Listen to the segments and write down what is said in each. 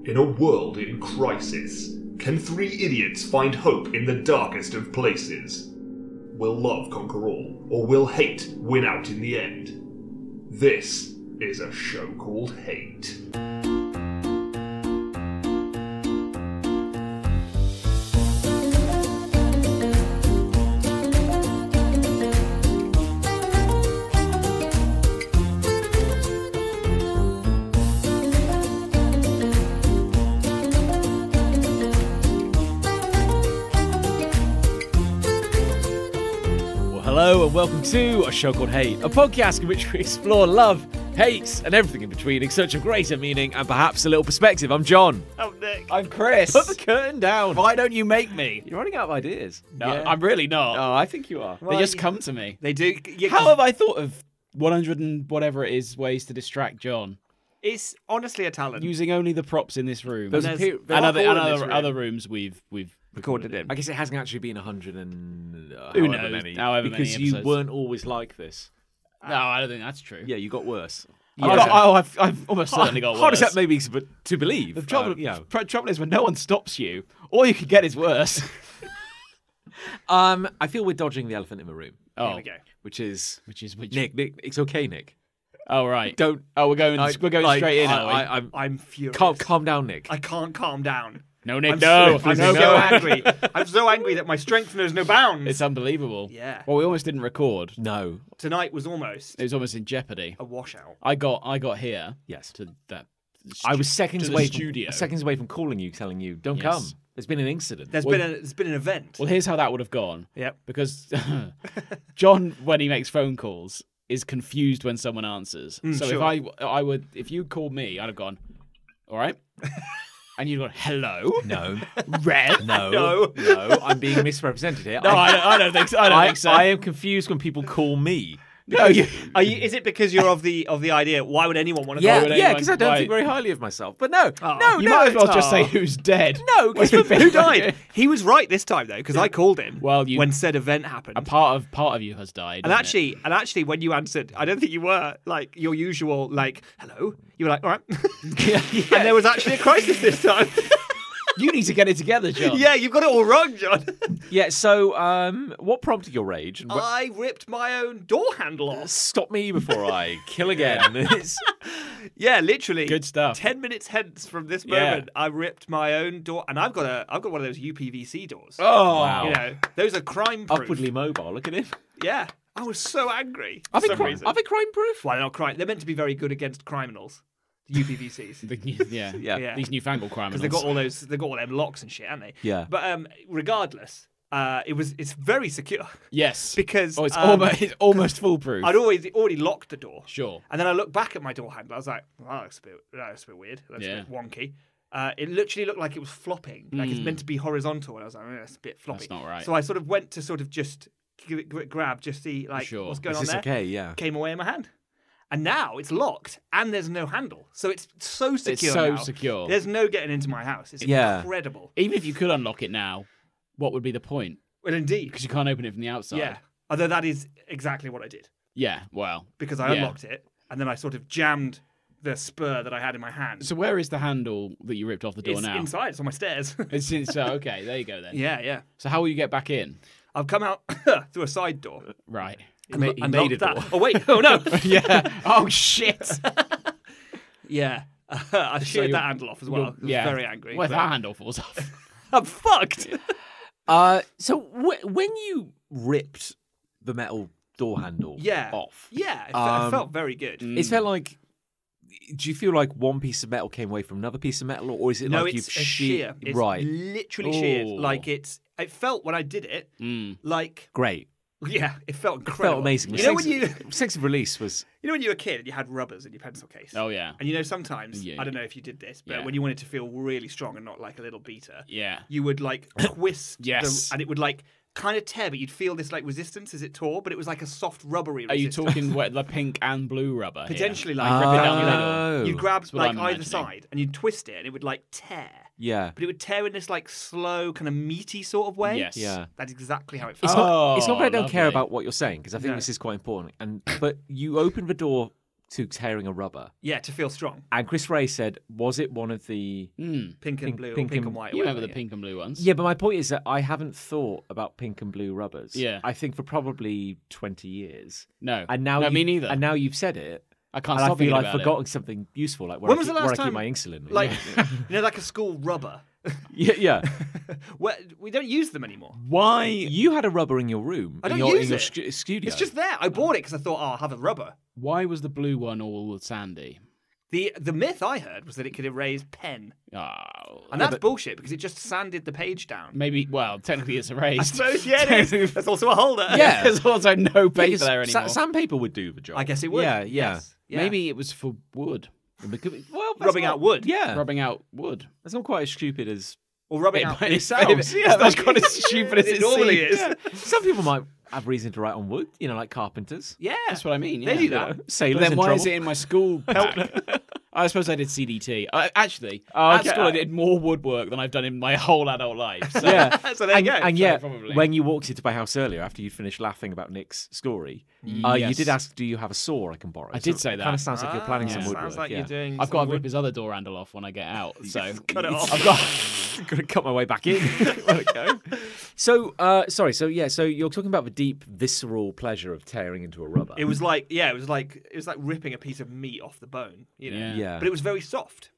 In a world in crisis, can three idiots find hope in the darkest of places? Will love conquer all, or will hate win out in the end? This is a show called Hate. Hello and welcome to A Show Called Hate, a podcast in which we explore love, hates, and everything in between in search of greater meaning and perhaps a little perspective. I'm John. I'm Nick. I'm Chris. Put the curtain down. Why don't you make me? You're running out of ideas. No, Yeah. I'm really not. Oh, I think you are. They just come to me. They do. How have I thought of 100 and whatever it is ways to distract John? It's honestly a talent. Using only the props in this room. There's And a there's- pe- and all in this other, room. other rooms we've recorded in. I guess it hasn't actually been 100 and Who however knows? many. However because many you episodes. weren't always like this. No, I don't think that's true. Yeah, you got worse. I've almost certainly got worse. Hard as that may be to believe. The trouble, yeah. trouble is when no one stops you, all you can get is worse. I feel we're dodging the elephant in the room, There we go. which is which? Nick. It's okay, Nick. Oh right. Don't. Oh, we're going straight in. Are we? I'm furious. Calm down, Nick. I can't calm down. No, Nick. I'm No. so, I'm No, so go. angry. I'm so angry that my strength knows no bounds. It's unbelievable. Yeah. Well, we almost didn't record. No. Tonight was almost It was almost in jeopardy. a washout. I got here. Yes. To that. I was seconds to the away studio. from calling you, telling you, don't Yes. come. There's been an incident. There's been an event. Well, here's how that would have gone. Yep. Because John, when he makes phone calls, is confused when someone answers. So sure. if you called me, I'd have gone, all right. And you'd gone, hello? No. Red? No. I'm being misrepresented here. No, I don't think so. I don't think so. I am confused when people call me. No, you. Are you? Is it because you're of the idea? Why would anyone want to? Yeah, call anyone- because I don't right. think very highly of myself. But no, Oh. no, You no. might as well just oh. say who's dead. No, because Who died? He was right this time though, because I called him. Well, when said event happened. A part of you has died. And hasn't it? actually, when you answered, I don't think you were like your usual, like, hello. You were like, all right. And there was actually a crisis this time. You need to get it together, John. Yeah, you've got it all wrong, John. Yeah. So, what prompted your rage? I ripped my own door handle off. Stop me before I kill again. It's- Yeah, literally. Good stuff. 10 minutes hence from this Yeah. moment, I ripped my own door, and I've got one of those UPVC doors. Oh, Wow. You know, those are crime-proof. upwardly mobile. Look at him. Yeah, I was so angry. Are for they, some reason. crime proof? Why they're not crime? They're meant to be very good against criminals. UPVCs. Yeah. Yeah. These newfangled criminals. Because they've got all them locks and shit, haven't they? Yeah. But regardless, it's very secure Yes. because it's almost foolproof. I'd already locked the door. Sure. And then I looked back at my door handle. I was like, well, that's a bit weird. That's a bit wonky. It literally looked like it was flopping, like it's meant to be horizontal. And I was like, that's a bit floppy. That's not right. So I sort of went to sort of just give it a grab, just see like Sure. what's going Is on this there. okay? Yeah. Came away in my hand. And now it's locked and there's no handle. So it's so secure. It's so now. secure. There's no getting into my house. It's Yeah. incredible. Even if you could unlock it now, what would be the point? Well, indeed. Because you can't open it from the outside. Yeah. Although that is exactly what I did. Yeah. Well. Because I unlocked it and then I sort of jammed the spur that I had in my hand. So where is the handle that you ripped off the door It's now? inside. It's on my stairs. Okay. There you go then. Yeah. So how will you get back in? I've come out through a side door. Right. And He made a that. door. Oh, wait. Oh, no. Yeah. Oh shit. Yeah. I sheared that handle off as well. I was very angry. Well, if but that handle falls off. I'm fucked. So when you ripped the metal door handle Yeah. off, Yeah. It felt very good. it felt like. Do you feel like one piece of metal came away from another piece of metal, or is it No, like it's you've a shear. It's right? literally sheared. Oh. Like it felt when I did it, like, Great. yeah, it felt It incredible. felt amazing. You know when sense of release was. you were a kid and you had rubbers in your pencil case. Oh yeah. And you know sometimes Yeah. I don't know if you did this, but Yeah. when you wanted to feel really strong and not like a little beater, Yeah. you would like twist, Yes. and it would like kind of tear, but you'd feel this like resistance as it tore, but it was like a soft rubbery Are you resistance. talking the pink and blue rubber? here? Potentially like Rip it down the middle. Oh. you'd grab That's what like I'm either imagining. side and you'd twist it and it would like tear. Yeah. But it would tear in this like slow, kind of meaty sort of way. Yes. Yeah. That's exactly how it It's felt. not. It's not that I don't care lovely. about what you're saying because I think No. this is quite important. But you opened the door to tearing a rubber. Yeah, to feel strong. And Chris Ray said, was it one of the... Pink and blue, pink or pink and- and white. You remember the whatever, pink and blue ones? Yeah, but my point is that I haven't thought about pink and blue rubbers. Yeah. I think for probably 20 years. No. And now no, you- me neither. And now you've said it. I can't And stop I feel thinking I've about forgotten something useful, like where, When I was keep, the last where I keep time- my insulin. Like, like a school rubber. yeah. We don't use them anymore. Why? You had a rubber in your room. I don't in your, use in your it. studio. It's just there. I bought it because I thought, I'll have a rubber. Why was the blue one all sandy? The myth I heard was that it could erase pen. Oh, And that's bullshit because it just sanded the page down. maybe. Well, technically it's I erased. suppose, yeah, it is. There's also a holder. Yeah. There's also no paper Because there anymore. sandpaper would do the job. I guess it would. Yeah, Yes. Yeah. Maybe it was for wood, Well, that's Rubbing not- out wood. Yeah. rubbing out wood. That's not quite as stupid as Or rubbing out. it sounds. Yeah, that's quite as stupid as It it normally seems. is. Yeah. Some people might have reason to write on wood, like carpenters. Yeah. That's what I mean. They yeah. do that. Sailors But then in why trouble. is it in my school pack? I suppose I did CDT. Actually, Oh, at okay. school I did more woodwork than I've done in my whole adult life. So. Yeah. So there you go. And So yet, probably. when you walked into my house earlier after you finished laughing about Nick's story, you Yes. did ask, "Do you have a saw I can borrow?" I did say that. Kind of sounds like you're planning yeah. some woodwork. Sounds like yeah. you're doing. I've got to some rip wood- his other door handle off when I get out. So Cut it off. I've got. Got to cut my way back in. Let it go. So, sorry. So you're talking about the deep, visceral pleasure of tearing into a rubber. It was like, it was like ripping a piece of meat off the bone. Yeah. Yeah. But it was very soft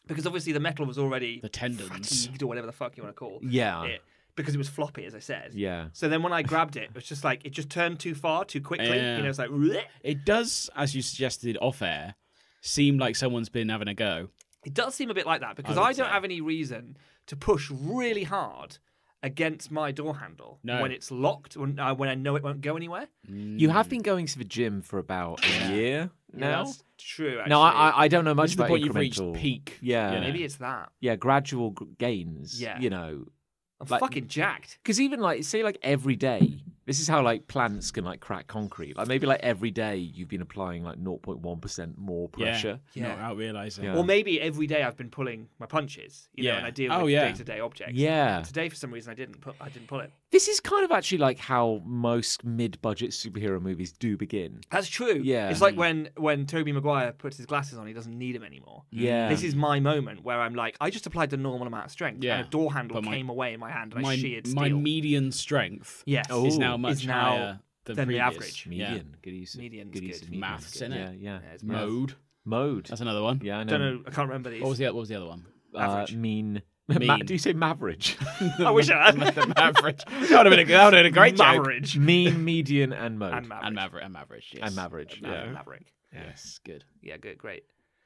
because obviously the metal was already The tendons. fatigued or whatever the fuck you want to call Yeah. it. Because it was floppy, as I said. Yeah. So then when I grabbed it, it was just like it just turned too far, too quickly. Yeah. It's like bleh. It does, as you suggested off air, seem like someone's been having a go. It does seem a bit like that because I would I don't say. have any reason to push really hard against my door handle No. when it's locked, when I know it won't go anywhere. You have been going to the gym for about a year now. That's true. Actually. No, I don't know much This is the about point you've reached incremental- peak. Yeah. you know? Maybe it's that. Yeah, gradual gains. Yeah. I'm Like- fucking jacked. Because even say every day, this is how plants can crack concrete. Like maybe every day you've been applying 0.1% more pressure. Yeah. Not out realizing. Yeah. Or maybe every day I've been pulling my punches, Yeah. and I deal Oh, with yeah. day-to-day objects. Yeah. Today, for some reason, I didn't pull it. This is kind of actually how most mid-budget superhero movies do begin. That's true. Yeah. It's like when Tobey Maguire puts his glasses on, he doesn't need them anymore. Yeah. This is my moment where I'm like, I just applied the normal amount of strength, Yeah. and a door handle But my- came away in my hand, and I My, sheared steel. my median strength yes. Oh. is now Is much now higher than than the previous. average. Median. Good use. Median's good use good. of median. Maths, innit? Yeah, yeah. Yeah, it's math. Mode. Mode. That's another one. Yeah, I know. Don't know. I can't remember these. What was the other one? Average. Mean. Mean. Do you say maverage? I wish I had. The average. That would have been a great joke. Average. Mean, median, and mode. And And average. Yes. And average, yeah. Maverick. Yes, good. Yeah, good, great.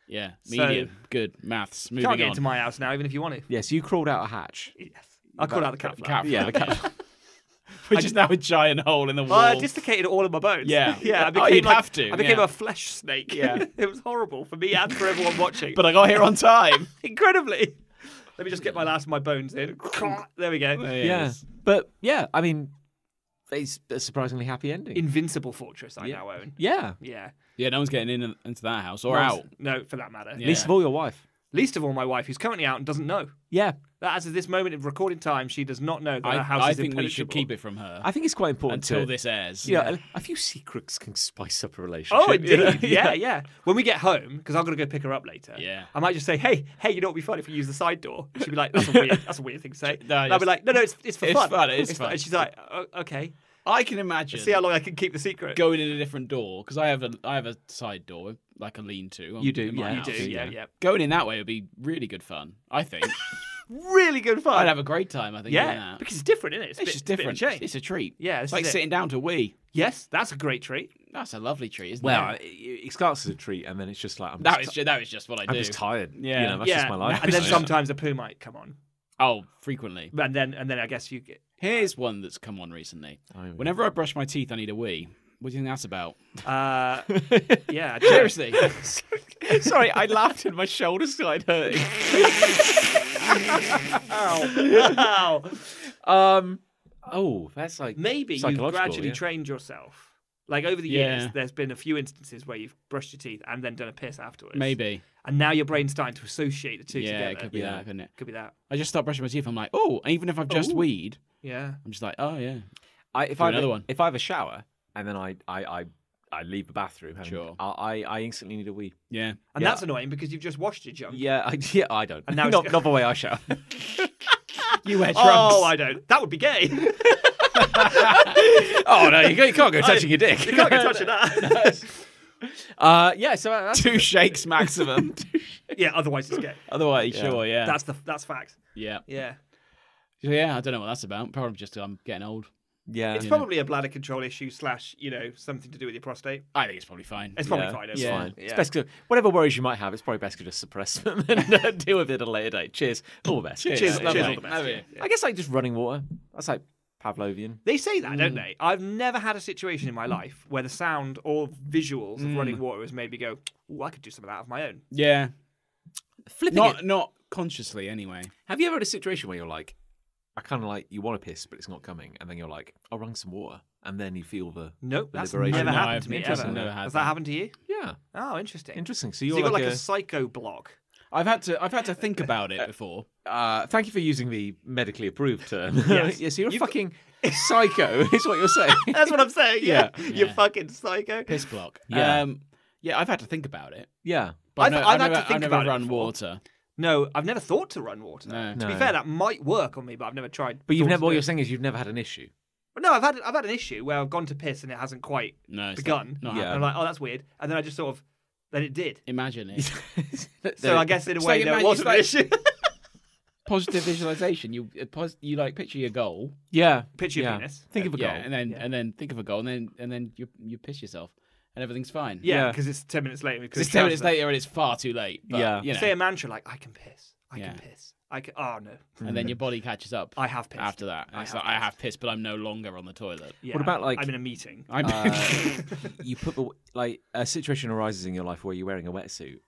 Yeah, So- median, good. Maths. You Moving can't get on. into my house now, even if you want to. Yes, you crawled out a hatch. Yes. I'll call out the cat. Cat Yeah, the cat. Which is now a giant hole in the wall. Well, I dislocated all of my bones. Yeah. yeah. I Oh, became you'd like, have to, I became yeah. a flesh snake. Yeah. it was horrible for me and for everyone watching. But I got here on time. Incredibly. Let me just get my last of my bones in. There we go. There he Yeah. is. But yeah, I mean, it's a surprisingly happy ending. Invincible fortress I Yeah. now own. Yeah. Yeah. Yeah, no one's getting into that house or Mum's- out. No, for that matter. Yeah. Least of all your wife. Least of all my wife, who's currently out and doesn't know. Yeah. That as of this moment of recording time, she does not know that her house I is think we impenetrable. should keep it from her I think it's quite important until to, this airs. You know, a few secrets can spice up a relationship. Oh, you know? indeed. Yeah, yeah. When we get home, because I'm going to go pick her up later, Yeah. I might just say, hey, you know what would be fun if we use the side door? And she'd be like, that's a weird thing to say. No, and I'll be just- like, no, it's for It's fun. fun, it is fun. And she's like, okay. I can imagine See how long I can keep the secret. going in a different door because I have a side door like a lean-to. You do, in my yeah. You house. do, Yeah. yeah. Going in that way would be really good fun. I think Really good fun. I'd have a great time. I think. doing yeah, that. because it's different, isn't it? It's a bit- just a bit of different. change. It's a treat. Yeah, It's this like is it. sitting down to Wii. Yes, that's a great treat. That's a lovely treat, isn't Well, it? it starts as a treat, and then it's just like That was just what I I'm do. just tired. Yeah. You know, that's yeah, just my life. and then Yeah. sometimes a poo might come on, Oh, frequently. and then I guess you get. Here's one that's come on recently. Oh, yeah. Whenever I brush my teeth, I need a wee. What do you think that's about? Yeah, Seriously. Sorry, I laughed and my shoulders started hurting. Ow. Oh, that's like Maybe you've psychological, gradually yeah. trained yourself. Like over the years, Yeah. there's been a few instances where you've brushed your teeth and then done a piss afterwards. Maybe. And now your brain's starting to associate the two Yeah, together. it could be that, couldn't it? Could be that. I just start brushing my teeth. I'm like, oh, and even if I've just Oh. weed, Yeah. I'm just like, oh yeah. if Do I another one. If I have a shower and then I I leave the bathroom. And Sure. I instantly need a wee. Yeah. And that's annoying because you've just washed your junk. Yeah, I don't. And now not the way I shower. You wear trunks. Oh, I don't. That would be gay. Oh no, you can't go touching your dick. You can't go touching that. Yeah, so that's 2 shakes maximum. Yeah, otherwise it's gay. Otherwise, sure, yeah. That's facts. Yeah. Yeah. So, yeah, I don't know what that's about. Probably just I'm getting old. yeah. It's probably a bladder control issue / something to do with your prostate. I think it's probably fine. It's probably fine. It's Yeah. fine. Yeah. It's best to, whatever worries you might have, it's probably best to just suppress them and deal with it at a later date. Cheers. All the best. Cheers, Lovely. all the best. Lovely. Yeah. I guess like just running water. That's like Pavlovian. They say that, don't they? I've never had a situation in my life where the sound or visuals of running water has made me go, "Ooh, I could do some of that of my own." Yeah. Flipping it. Not consciously, anyway. Have you ever had a situation where you're like, I kind of like, you want to piss, but it's not coming, and then you're like, I'll run some water, and then you feel the Nope, that's liberation. never No, happened I've to me never ever. had Has that. that happened to you? Yeah, Oh, interesting. interesting. So So you're you got like a a psycho block. I've had to think about it before. thank you for using the medically approved term. Yes. Yeah, so you're a You've fucking psycho, is what you're saying. That's what I'm saying. Yeah, Yeah. you Yeah. fucking psycho. Piss block. Yeah. Yeah, I've had to think about it. Yeah. But I've had to think I've never about it run before. water. No, I've never thought to run water. No. To be No. fair, that might work on me, but I've never tried. But you've thought never, to what do you're it. saying is you've never had an issue. But no, I've had an issue where I've gone to piss and it hasn't quite No, it's begun. not Yeah. And I'm like, oh, that's weird. And then I just sort of, then it did. Imagine it. So I guess in a It's way like there imagine- wasn't an it's issue. Positive visualization. You picture your goal. Yeah. Picture your yeah. penis. Think of a goal. Yeah, and then think of a goal, and then you piss yourself, and everything's fine. Yeah, Yeah. because it's 10 minutes later. Because it's 10 minutes later and it's far too late. But, Yeah. you know, Say a mantra like, I can piss. I Yeah. can piss. I can. Oh, no. and then your body catches up. I have pissed. after that. And it's like, I have pissed, but I'm no longer on the toilet. Yeah. What about, like- I'm in a meeting. I'm You put the, like, a situation arises in your life where you're wearing a wetsuit,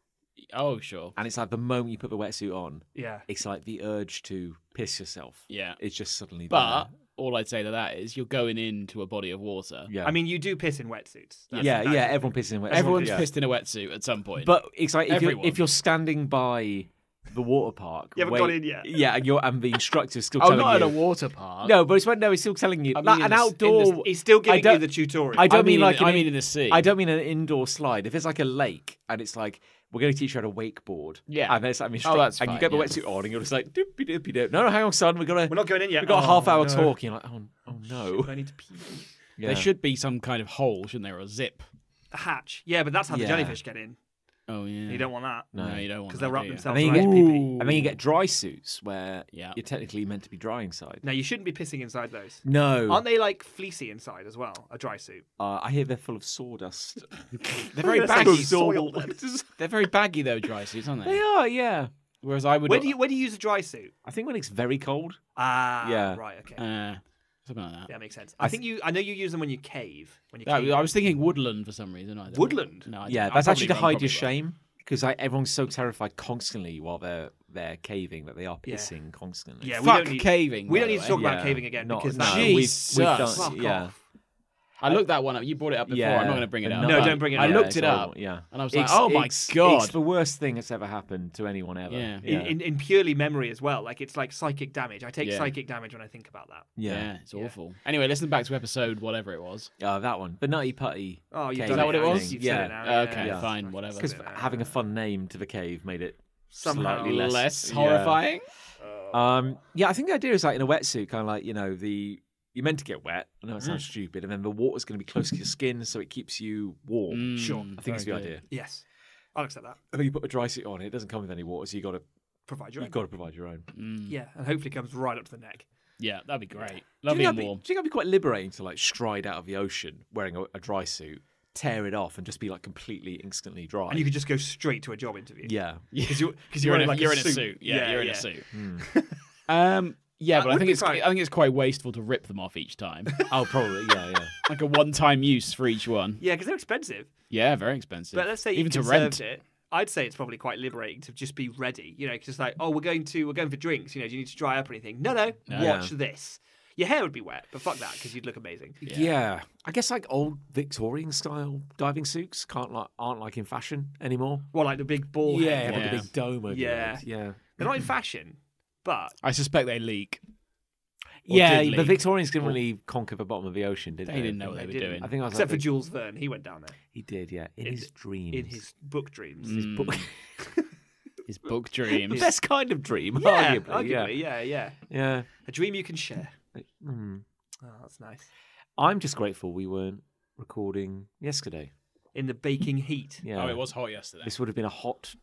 oh sure, and it's like the moment you put the wetsuit on, Yeah. it's like the urge to piss yourself. yeah. It's just suddenly But there. all I'd say to that is you're going into a body of water. Yeah. I mean, you do piss in wetsuits. That's- yeah, that's yeah, the everyone thing. pisses in wetsuits. Everyone's yeah. pissed in a wetsuit at some point. But it's like Everyone. if you're standing by the water park, You haven't gone in yet. Yeah, and the instructor's still oh, telling not you. at a water park. No, but it's when it's still telling you I like mean an in the- outdoor. He's still giving I you don't- the tutorial. I don't mean in like the, I mean in the sea. I don't mean an indoor slide. If it's like a lake and it's like we're going to teach you how to wakeboard. Yeah. and there's like that's and you fine, get the yeah. wetsuit on and you're just like doopy doopy doop. No, hang on, son. We're We're not going in yet. we've got a Oh, half hour no. talk. You're like, oh no. I need to pee. Yeah. There should be some kind of hole, shouldn't there, or a zip? A hatch. Yeah, but that's how the Yeah. jellyfish get in. Oh yeah. You don't want that. No, you don't want Because that, they'll wrap do you? themselves And then around you your get- pee-pee. And then you get dry suits where Yeah. you're technically meant to be dry inside. Now, you shouldn't be pissing inside those. No, Aren't they like fleecy inside as well? A dry suit. I hear they're full of sawdust. They're very That's baggy. soil then. They're very baggy though, dry suits, aren't They they? are, yeah. Whereas I would. Where do you use a dry suit? I think when it's very cold. Ah, Yeah. right, okay. Something like that. Yeah, makes sense. I know you use them when you cave. I was thinking woodland for some reason. I don't know. Woodland? No, Yeah, I'm that's actually to probably hide your wrong. shame because everyone's so terrified constantly while they're caving that they are Yeah. pissing constantly. Yeah, we Fuck don't need caving. We by don't the need to way. talk about Yeah. caving again Not- because no, that we've Jesus. done. Fuck Yeah, off. I looked that one up. You brought it up before. yeah. I'm not going to bring it up. No, No, but don't bring it I up. looked it's it up, horrible, yeah, and I was like, It's- "Oh my it's god!" the worst thing that's ever happened to anyone ever. Yeah. yeah. In purely memory as well. Like it's like psychic damage. I take Yeah. psychic damage when I think about that. Yeah, it's Yeah. awful. Anyway, listen back to episode whatever it was. That one, the Nutty Putty. Oh, you've Cave done that what it now. was? You've Yeah. said it now. Okay, Yeah. fine, whatever. Because Said it now. having a fun name to the cave made it Somehow slightly Less yeah. horrifying. Yeah, I think the idea is like in a wetsuit, kind of like you're meant to get wet. I know it Mm. sounds stupid, and then the water's going to be close to your skin, so it keeps you warm. Sure. I think it's the very good. idea. Yes, I'll accept that. And then you put a dry suit on. It doesn't come with any water, so Provide your you've own. got to provide your own. Yeah, and hopefully it comes right up to the neck. Yeah, that'd be great. Do you Lovely think and that'd warm. do you think that'd be quite liberating to like stride out of the ocean wearing a dry suit, tear it off, and just be like completely instantly dry? And you could just go straight to a job interview. yeah. because you're You're in a, like you're a in a suit. Yeah, you're in yeah. a suit. Hmm. Yeah, That but I would think be it's fine. I think it's quite wasteful to rip them off each time. Oh, probably. Yeah. Like a one-time use for each one. Yeah, because they're expensive. Yeah, very expensive. But let's say you even to conserved rent. it. I'd say it's probably quite liberating to just be ready. You know, because it's like, oh, we're going for drinks. You know, do you need to dry up or anything? No. Watch this. Your hair would be wet, but fuck that, because you'd look amazing. Yeah. I guess like old Victorian style diving suits aren't like in fashion anymore. Well, like the big ball Yeah, head. like Yeah. a big dome over your Yeah. head. Yeah. They're not in fashion, but I suspect they leak. Yeah, the Victorians didn't really conquer the bottom of the ocean, did they? They didn't know what they were doing. I think I was Except for Jules Verne, he went down there. He did, yeah, in his dreams. In his book dreams. His book. His book The dreams. best kind of dream, Yeah, arguably. yeah. A dream you can share. Mm. Oh, that's nice. I'm just grateful we weren't recording yesterday. In the baking heat. Yeah. Oh, it was hot yesterday. This would have been a hot.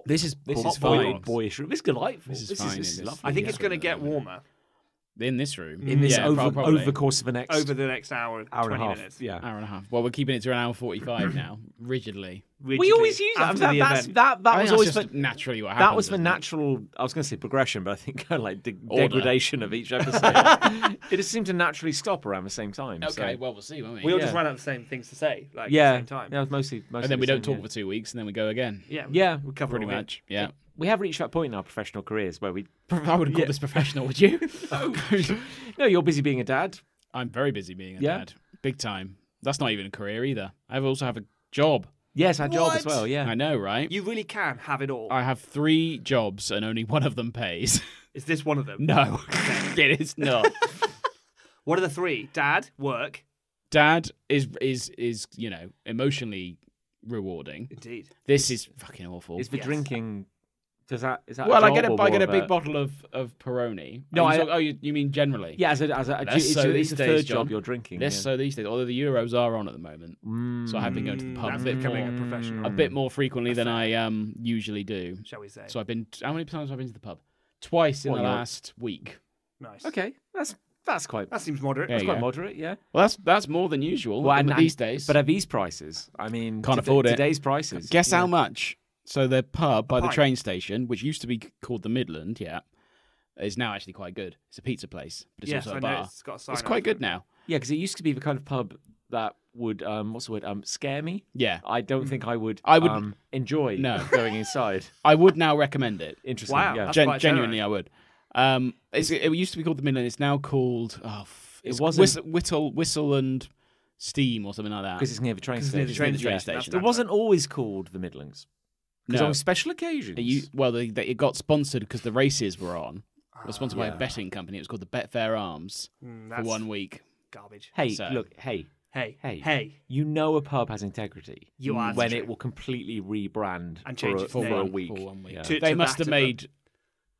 This is hot fine. boyish room. This is delightful. This is fine. This is lovely. I think yeah. it's going to get warmer In this room. in this Yeah, over probably. the course of the next over the next hour hour 20 and a half. minutes. Yeah. Hour and a half. Well, we're keeping it to an hour 45 now, rigidly. We always use that. after the event. That I was think always that's just the, naturally what happens. that was the isn't it? natural. I was going to say progression, but I think like Order. degradation of each episode. It just seemed to naturally stop around the same time. Okay, so. well, we'll see, won't we? We all Yeah. just ran out the same things to say, like Yeah, at the same time. yeah, it was mostly and then we the don't same, talk for 2 weeks, and then we go again. Yeah, Yeah, we cover Pretty all it. much. Yeah. we have reached that point in our professional careers where we. I wouldn't call this professional, would you? No, you're busy being a dad. I'm very busy being a Yeah. dad. Big time. That's not even a career either. I also have a job. Yes, our job as What? well. Yeah. I know, right? You really can have it all. I have 3 jobs and only one of them pays. Is this one of them? No, it is not. What are the 3? Dad, work. Dad is emotionally rewarding. Indeed. This is fucking awful. Is the Yes. drinking? Is that? Well, a I job get or I get more a of big bottle of Peroni. No, you mean generally? Yeah, as a Less it's so a these third days, job John. you're drinking. Less yeah. so these days. Although the Euros are on at the moment, so I have been going to the pub That's a bit becoming more, a professional, a bit more frequently than I usually do. shall we say. So I've been. How many times have I been to the pub? Twice in What, the you're- last week. Nice. Okay, that's quite That seems moderate. There you quite go. moderate. Yeah. Well, that's more than usual these days. But at these prices, I mean, Can't afford it. Today's prices. Guess yeah. how much? So the pub by the pint. train station, which used to be called the Midland, is now actually quite good. It's a pizza place, but it's Yes, also I a know. bar. It's got a sign It's up quite for good it. now. Yeah, because it used to be the kind of pub that would what's the word? Scare me. Yeah, I don't think I would. I would- enjoy No. going inside. I would now recommend it. Interesting. Wow. Yeah. That's quite Genuinely, generous. I would. It used to be called the Midland. It's now called. It wasn't- Whistle and Steam or something like that. Because it's near the train 'Cause it's near station. the train It's near the station. station. It wasn't always called the Midlands. Because No. on special occasions. It got sponsored because the races were on. It was sponsored by yeah. a betting company. It was called the Betfair Arms for That's 1 week. garbage. hey, So- look, hey, Hey. you know a pub has integrity You are when true. it will completely rebrand And for change a, its for a name. week. For 1 week. Yeah. They To must that have of a- made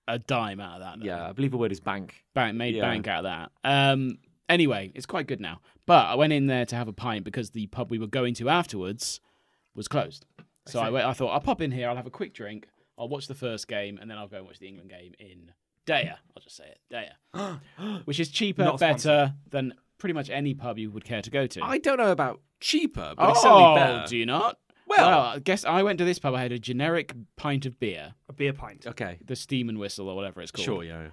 a dime out of that. though. Yeah, I believe the word is bank. Made Yeah. bank out of that. Anyway, it's quite good now. But I went in there to have a pint because the pub we were going to afterwards was closed. So I thought, I'll pop in here, I'll have a quick drink, I'll watch the first game, and then I'll go and watch the England game in Daya. I'll just say it, Daya. Which is cheaper, Not better than pretty much any pub you would care to go to. I don't know about cheaper, but it's certainly better. Do you not? Well- I guess I went to this pub, I had a generic pint of beer, A beer pint. Okay, the Steam and Whistle or whatever it's called. sure, yeah.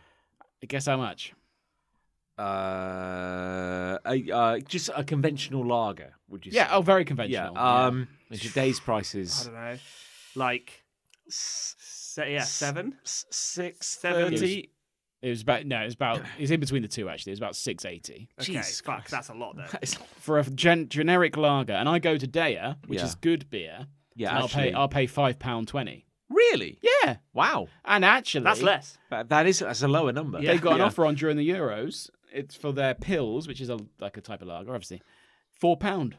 Guess how much? Just a conventional lager, would you say? Yeah, very Yeah. conventional. In today's I prices, don't know. Like, 7? 6.30. It was it's in between the two actually. It's about 6.80 Okay, Jesus fuck, Christ. that's a lot though. for a generic lager, and I go to Daya, which Yeah. is good beer. Yeah, and actually. I'll pay £5.20. Really? Yeah, Wow. and actually That's less. That's a lower number. Yeah. they've got an offer on during the Euros. It's for their pills, which is like a type of lager, obviously. £4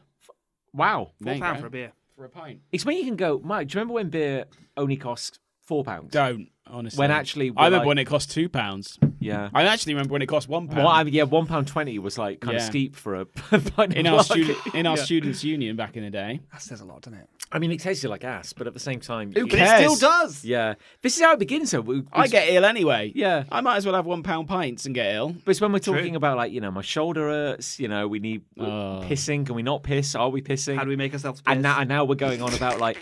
Wow. There you £4 go. for a beer. for a pint. It's when you can go, Mike, do you remember when beer only cost £4? Don't honestly. When actually, I remember like- when it cost £2. Yeah. I actually remember when it cost £1. Well, £1.20 was like kind of Yeah. steep for a pint in of our lager. in our students' union back in the day. That says a lot, doesn't it? I mean, it tasted like ass, but at the same time, Who But cares? it still does. Yeah, this is how it begins. So I get ill anyway. Yeah. I might as well have £1 pints and get ill. But it's when we're True. talking about like my shoulder hurts. We need Oh. pissing. Can we not piss? Are we pissing? How do we make ourselves piss? and now we're going on about like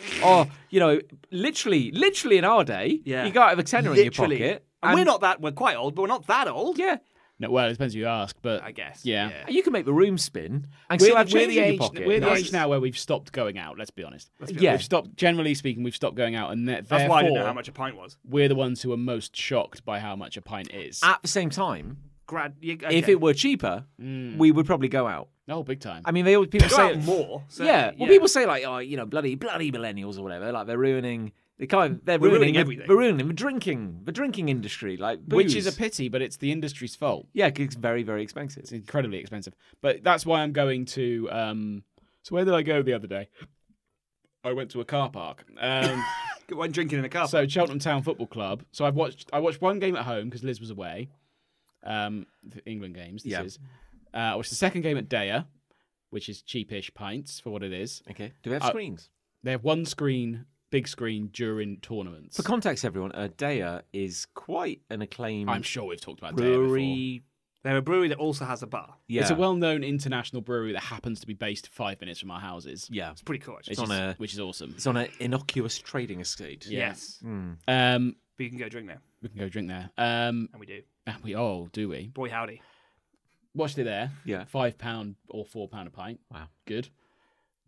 literally in our day, Yeah. you go out with a tenner Literally. in your pocket, And we're quite old, but we're not that old. yeah, No, well, it depends who you ask, but I guess. Yeah. and you can make the room spin and still have change in your pocket. We're the Nice. age now where we've stopped going out. Let's be honest. Yeah. We've stopped. Generally speaking, we've stopped going out, and That's why I didn't know therefore, how much a pint was. we're the ones who are most shocked by how much a pint is. At the same time, Okay. if it were cheaper, we would probably go out. Oh, big time. I mean, people go say out more, yeah. certainly, Well, people say like, bloody millennials or whatever, like they're ruining They're We're ruining ruining everything. We're ruining the drinking industry, like booze. Which is a pity, but it's the industry's fault. Yeah, 'cause it's very, very expensive. It's incredibly expensive. But that's why I'm going to. So where did I go the other day? I went to a car park. One drinking in a car. So Cheltenham Town Football Club. So I watched one game at home because Liz was away. The England games. This is. I watched the second game at Daya, which is cheapish pints for what it is. Okay. Do they have screens? They have one screen, big screen during tournaments. For context, everyone, Daya is quite an acclaimed. I'm sure we've talked about Daya brewery. before. They're a brewery that also has a bar. Yeah. It's a well-known international brewery that happens to be based 5 minutes from our houses. Yeah. It's pretty cool, actually. Which is awesome. It's on an innocuous trading estate. Yeah. Yes. But you can go drink there. we can go drink there. And we do. Do we? Boy, howdy. Watched it there. Yeah. £5 or £4 a pint. Wow. Good.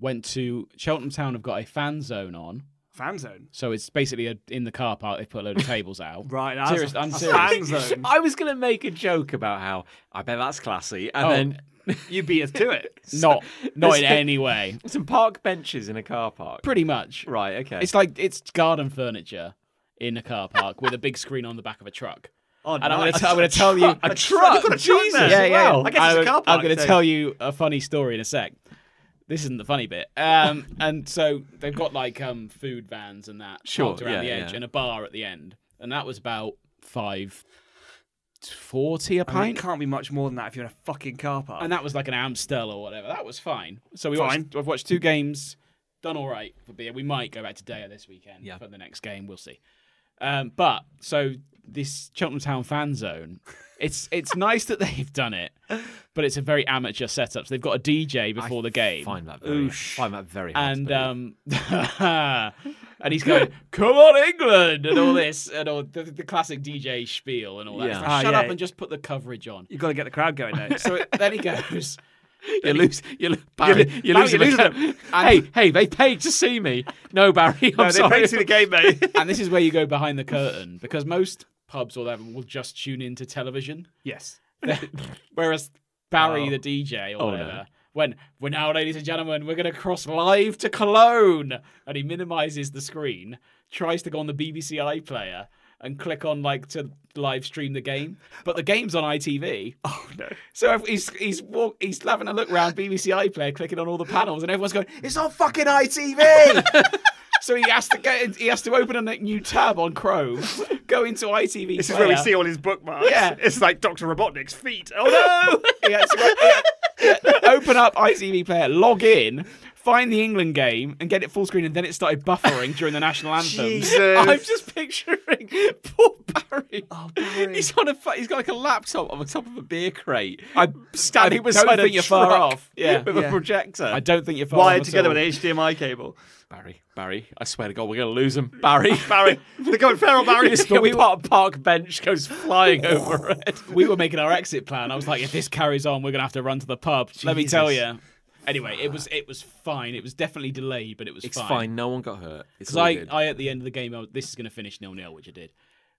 Went to Cheltenham Town. Have got a fan zone on. Fan zone? So it's basically in the car park. They've put a load of tables out. Right. I'm serious. Fan zone. I was going to make a joke about how I bet that's classy, and then You beat us to it. Not in any way. some park benches in a car park. Pretty much. Right. Okay. It's garden furniture in a car park with a big screen on the back of a truck. Oh, And I'm nice. going to tell you a truck. You've got a truck Jesus. there. Yeah. I guess it's a car I'm park, going to so- tell you a funny story in a sec. This isn't the funny bit. And so they've got like food vans and that parked around the edge and a bar at the end. And that was about $5.40 a I mean, pint. it can't be much more than that if you're in a fucking car park. And that was like an Amstel or whatever. That was fine. So Fine. I've watched 2 games, done all right for beer. We might go back to Daya this weekend Yeah. for the next game. We'll see. But so this Cheltenham Town fan zone, it's nice that they've done it, but it's a very amateur setup. So they've got a DJ before the game. Find that very hard And to believe. and he's going, "Come on, England!" and all this, and all the classic DJ spiel and all that. Yeah. It's like, Shut yeah. up and just put the coverage on. You've got to get the crowd going now. So then he goes, You're losing them. Hey, they paid to see me. No, Barry, I'm No, they Oh, sorry. paid to see the game, mate. and this is where you go behind the curtain because most pubs or whatever will just tune into television, Yes. whereas Barry, the DJ or whatever. When we're now, ladies and gentlemen, we're going to cross live to Cologne. And he minimises the screen, tries to go on the BBC iPlayer and click on like to live stream the game. But the game's on ITV. Oh, no. So he's having a look around BBC iPlayer, clicking on all the panels, and everyone's going, "It's on fucking ITV!" So he has to open a new tab on Chrome, go into ITV. This is player. where we see all his bookmarks. Yeah. It's like Dr. Robotnik's feet. Oh, no! He has to open up ITV player, log in, find the England game, and get it full screen, and then it started buffering during the national anthem. Jesus. I'm just picturing poor Barry. Oh, Barry. He's got like a laptop on the top of a beer crate. I'm standing I beside don't a think you're far truck off. Yeah. with a projector. I don't think you're far Wired off together at with all. an HDMI cable. Barry, I swear to God, we're going to lose him. Barry. Barry. They're going feral, Barry. This park bench goes flying overhead. We were making our exit plan. I was like, if this carries on, we're going to have to run to the pub. Let me tell you. Anyway, it was fine. It was definitely delayed, but it was It's fine. fine. No one got hurt. It's Because all good. I at the end of the game, this is going to finish 0-0, which I did.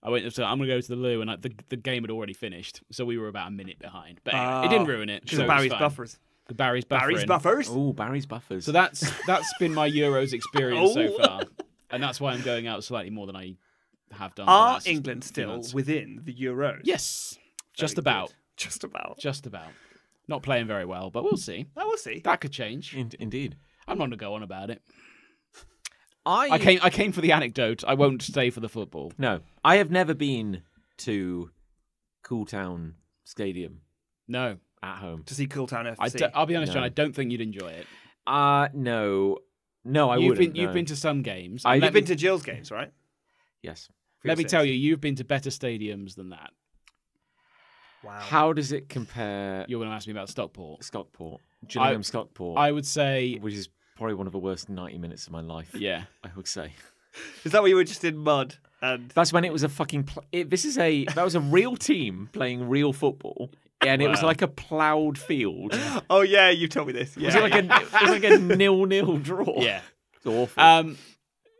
I went, so I'm going to go to the loo, and the game had already finished, so we were about a minute behind. But anyway, it didn't ruin it. Because So of it was Barry's fine. buffers. Barry's buffering. Barry's buffers. Oh, Barry's buffers. So that's been my Euros experience so Oh. far, and that's why I'm going out slightly more than I have done. the Are last England few still months. within the Euros? Yes, just Very about. good. Just about. Just about. Not playing very well, but we'll see. Oh, we'll see. That could change. Indeed. I'm not going to go on about it. I came for the anecdote. I won't stay for the football. No, I have never been to Cooltown Stadium No. at home. To see Cooltown FC. I'll be honest, No. John. I don't think you'd enjoy it. No, I You've wouldn't. You've no. been to some games. I've Let You've me- been to Jill's games, right? Yes. Let me tell you, you've been to better stadiums than that. Wow. How does it compare? You're going to ask me about Stockport. Stockport, Gillingham, Stockport, I would say, which is probably one of the worst 90 minutes of my life. yeah. I would say. Is that where you were just in mud? And That's when it was a fucking. That was a real team playing real football, and it was Wow. like a ploughed field. oh yeah, you told me this. Yeah. It was like a 0-0 draw. Yeah. It's awful.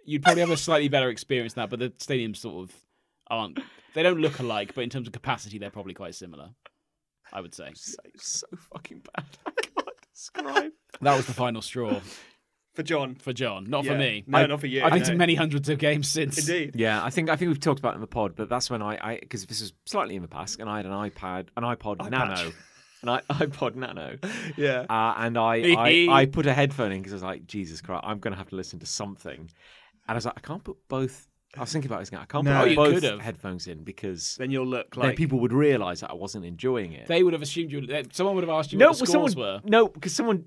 You'd probably have a slightly better experience than that, but the stadiums sort of aren't. They don't look alike, but in terms of capacity, they're probably quite similar. I would say. So fucking bad. I can't describe. That was the final straw. For John. For John, not for Yeah. me. No, not for you. I've been to No. many hundreds of games since. Indeed. Yeah, I think we've talked about it in the pod, but that's when because this was slightly in the past, and I had an iPod Nano, an iPod Nano, Yeah. and I put a headphone in because I was like, Jesus Christ, I'm going to have to listen to something, and I was like, I can't put both. I was thinking about this now. I can't No. put You both could've. headphones in because Then you'll look then like people would realise that I wasn't enjoying it. They would have assumed you. Someone would have asked you what the scores were. No, because someone,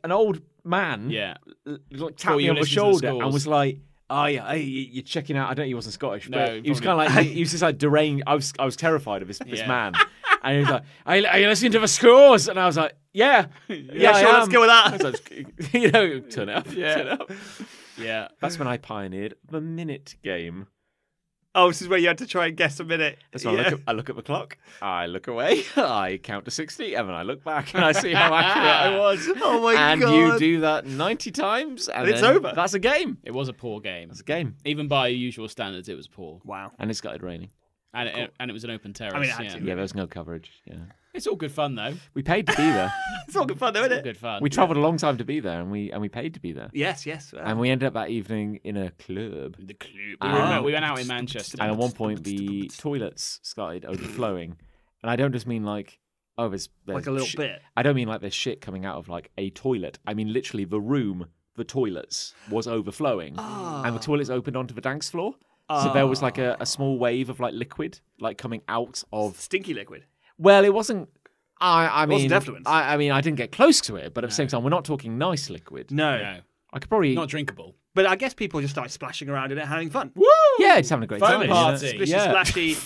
an old man, Yeah. like, Thought tapped me you on were the listening to the shoulder and scores. was like, "Oh yeah, hey, you're checking out." I don't know, he wasn't Scottish, No, but he was probably- kind of like he was just like deranged. I was terrified of this Yeah. man, and he was like, "Are you listening to the scores?" And I was like, "Yeah, Yeah, I sure, let's am." go with that. I was like, you know, turn it up, Yeah. turn it up. Yeah. That's when I pioneered the minute game. Oh, this is where you had to try and guess a minute. That's when I look at the clock, I look away, I count to 60, and then I look back and I see how accurate I was. Oh my and God. you do that 90 times, and It's then over. That's a game. It was a poor game. That's a game. Even by usual standards, it was poor. Wow. And it started raining. And it was an open terrace. I mean, it had yeah. to. Yeah, there was no coverage. Yeah, It's all good fun, though. we paid to be there. It's all good fun, though, isn't All it? good fun. We travelled a long time to be there, and we paid to be there. Yes, yes. And we ended up that evening in a club. The club. Ah. We went out in Manchester. And at one point, the toilets started overflowing. And I don't just mean like, oh, there's like a little bit. I don't mean like there's shit coming out of like a toilet. I mean literally the toilets was overflowing, and the toilets opened onto the dance floor. So there was like a small wave of like liquid like coming out of. Stinky liquid. Well, it wasn't. I mean, wasn't effluent. I mean, I didn't get close to it, but at the same time, we're not talking nice liquid. No. No, I could probably. not drinkable. But I guess people just started splashing around in it, having fun. Woo! Yeah, just having a great Fun time. party. Yeah. Splishy, Yeah. splashy.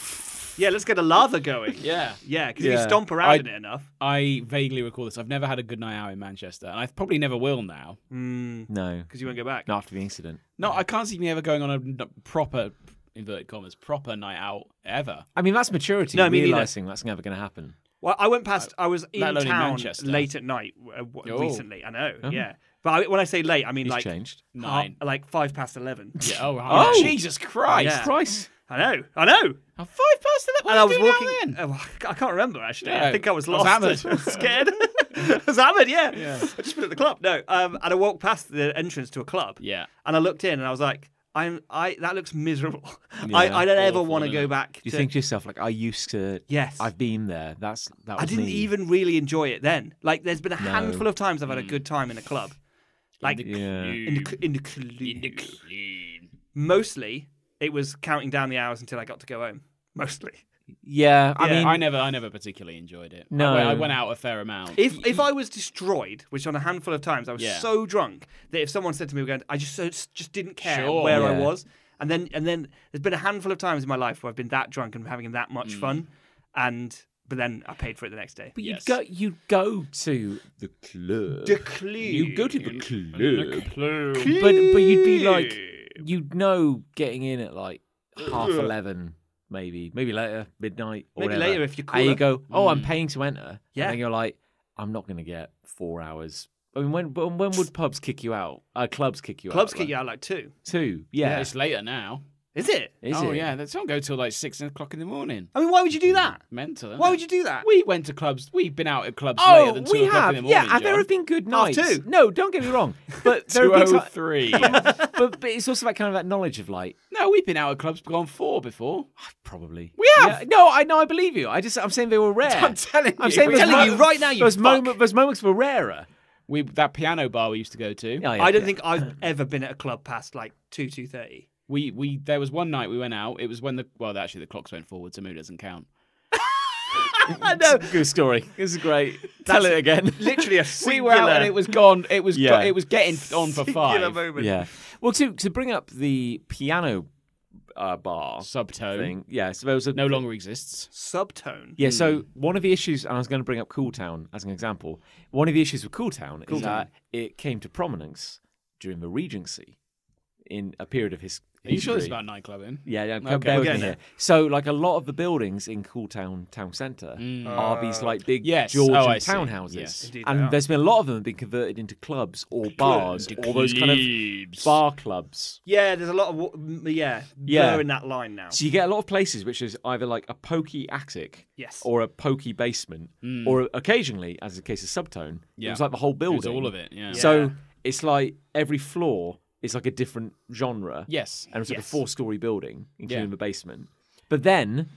Yeah, let's get a lather going. Yeah. Yeah, because if you Yeah. stomp around in it enough. I vaguely recall this. I've never had a good night out in Manchester, and I probably never will now. No, Because you won't go back. not after the incident. No, I can't see me ever going on a proper, inverted commas, proper night out ever. I mean, that's maturity. No, me neither. realizing that's never going to happen. Well, I went past. I was in let alone in town Manchester. late at night Oh. recently. I know. Yeah, but when I say late, I mean It's like changed. 9. like 11:05. Yeah. Oh, Oh. Jesus Christ! Yeah. Christ. I know. I know. Oh, 5 past 11. And I was What are you walking. doing out then? I can't remember actually. Yeah, I think I was I was lost. hammered. I was scared. I was hammered. Yeah. Yeah. I just been at the club. No. And I walked past the entrance to a club. Yeah. And I looked in and I was like, that looks miserable. Yeah. I don't ever Awful, want to isn't go it? back. You to, think to yourself, like, I used to. Yes. I've been there. That was I didn't me. even really enjoy it then. Like, there's been a handful of times I've had a good time in a club. Like, Yeah. in the club. Mostly, it was counting down the hours until I got to go home. Mostly. Yeah, I Yeah. mean, I never particularly enjoyed it. No. I went out a fair amount. If I was destroyed, which on a handful of times I was Yeah. so drunk that if someone said to me, I just didn't care Sure. where I Yeah. was. And then there's been a handful of times in my life where I've been that drunk and having that much fun, but then I paid for it the next day. but Yes. you'd go to the club. The clue. You go to the club. Clue. But you'd be like, you'd know getting in at like 11:30, maybe later, midnight, or Maybe whatever. later if you're And you cooler. go, oh, I'm paying to enter. Yeah. And then you're like, I'm not going to get 4 hours. I mean, when would pubs kick you out? Clubs kick you out. Clubs kick you out like 2. 2. Yeah. It's later now. Is it? Is oh it? yeah, they don't go till like 6 o'clock in the morning. I mean, why would you do that? Mental. Isn't Why it? would you do that? We went to clubs. We've been out at clubs Oh, later than 2 we o'clock have. in the morning. Yeah, and there John. have been good Half nights. 2. No, don't get me wrong. But there have been 2:03. but it's also that kind of that knowledge of like, No, we've been out at clubs gone 4 before. probably. We have. Yeah, no, I believe you. I'm saying they were rare. I'm telling you. I'm saying I'm telling you right now, you those fuck. those moments were rarer. That piano bar we used to go to. Oh, yeah, I don't yeah. think I've ever been at a club past like 2:30. We there was one night we went out. It was when actually the clocks went forward, so maybe it doesn't count. I know. Good story. This is great. Tell it again. Literally a We singular. were out and it was gone. It was Yeah. it was getting on for singular 5. moment. Yeah. Well, to bring up the piano bar Subtone thing, yeah. So there was a no longer exists. Subtone. Yeah, so one of the issues, and I was going to bring up Cool Town as an example. One of the issues with Cool Town is that it came to prominence during the Regency in a period of his. Are you sure this is history. about nightclubbing? Yeah, yeah. Okay, Bear with we're me getting here. So, like a lot of the buildings in Cool Town town centre are these like big Yes. Georgian Oh, I see. townhouses, Yes. Indeed they and are. there's been a lot of them being converted into clubs or bars, or those kind of bar clubs. Yeah, there's a lot of Yeah. blurring that line now. So you get a lot of places which is either like a pokey attic, Yes. or a pokey basement, or occasionally, as in the case of Subtone, it Yeah. was like the whole It building. was all of it. Yeah. So it's like every floor is like a different genre. Yes. And it's like a Yes. 4-story building, including Yeah. the basement. But then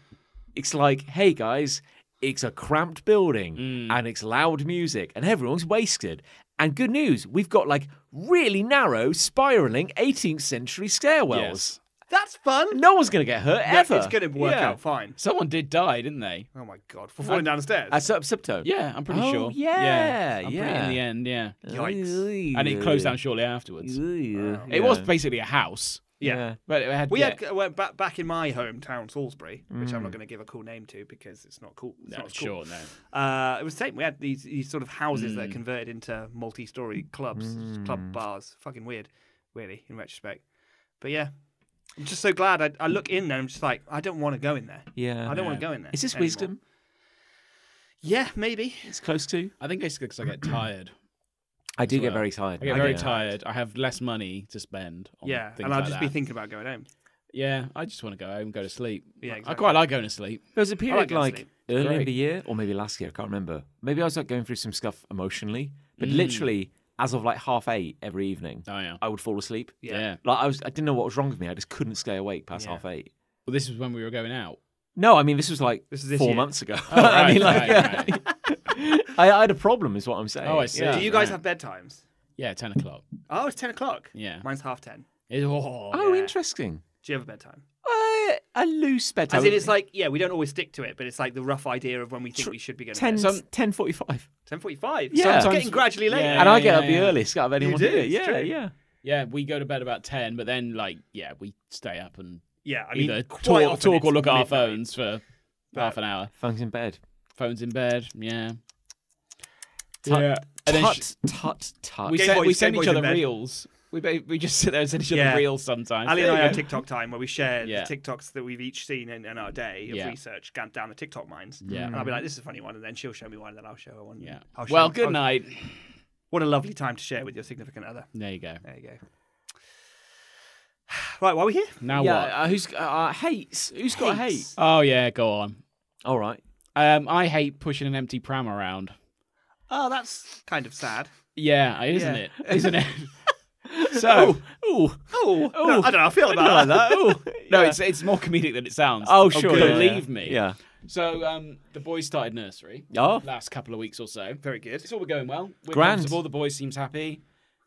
it's like, hey guys, it's a cramped building and it's loud music and everyone's wasted. And good news, we've got like really narrow, spiraling 18th century stairwells. Yes. That's fun. No one's going to get hurt ever. It's going to work out fine. Someone did die, didn't they? Oh my god, for falling down the stairs. At Subtone. Yeah, I'm pretty Oh, sure. yeah, I'm pretty yeah. in the end, yeah. Yikes. And it closed down shortly afterwards. It was basically a house, Yeah. but it had. We yeah. had back in my hometown, Salisbury, which I'm not going to give a cool name to because it's not cool. It's No, not as cool. sure, no. It was the same. We had these sort of houses that are converted into multi-story clubs, club bars. Fucking weird, really, in retrospect. But yeah, I'm just so glad. I look in there and I'm just like, I don't want to go in there. Yeah. I don't want to go in there. Is this anymore. wisdom? Yeah, maybe. It's close to. I think it's because I get tired. I do well. get very tired. I get very tired. I have less money to spend on Yeah, things and I'll like just that. be thinking about going home. Yeah, I just want to go home and go to sleep. Yeah, I exactly. quite like going to sleep. There was a like period going to like sleep. earlier in Great. the year, or maybe last year, I can't remember. Maybe I was like going through some stuff emotionally, but literally, as of like 8:30 every evening, Oh, yeah. I would fall asleep. Yeah. Like I didn't know what was wrong with me. I just couldn't stay awake past Yeah. 8:30. Well, this was when we were going out. No, I mean this was like This is this 4 year. months ago. Oh, I right, mean, like, right. I had a problem, is what I'm saying. Oh, I see. Yeah. Do you guys Right. have bedtimes? Yeah, 10 o'clock. Oh, it's 10 o'clock. Yeah. Mine's 10:30. Oh, Yeah. interesting. Do you have a bedtime? A loose bedtime. As in, it's like, yeah, we don't always stick to it, but it's like the rough idea of when we think we should be going to bed. 10:45. 10:45. Yeah. So it's Sometimes- getting gradually later. Yeah. And I get up the earliest out of anyone do, here. it's Yeah, true. yeah. Yeah, we go to bed about 10, but then, like, yeah, we stay up and Yeah, I mean, either quite often talk or it's look at our midnight. phones for half an hour. Phone's in bed. Phones in bed, yeah. Tut, Yeah. And then tut. we Game send, Boys- we send Game each Boys in other bed. reels. We just sit there and send each other Yeah. reels sometimes. Ali and There I you have go. TikTok time where we share Yeah. the TikToks that we've each seen in our day of Yeah. research down the TikTok mines. Yeah. And I'll be like, this is a funny one, and then she'll show me one, and then I'll show her one. Yeah. I'll show Well, her- good I'll- night. What a lovely time to share with your significant other. There you go. There you go. Right, why are we here? Now what? Yeah, who's hates? Who's got hate? Hates. Oh, yeah, go on. All right. I hate pushing an empty pram around. Oh, that's kind of sad. Yeah, isn't Yeah. it? Isn't it? So, Oh, Oh, no, I don't know. I feel about that. oh. no, it's more comedic than it sounds. Oh, sure. good. Believe me. Yeah. So, the boys started nursery Oh, last couple of weeks or so. Very good. It's all going well. We're Grand. comfortable. The boys seems happy.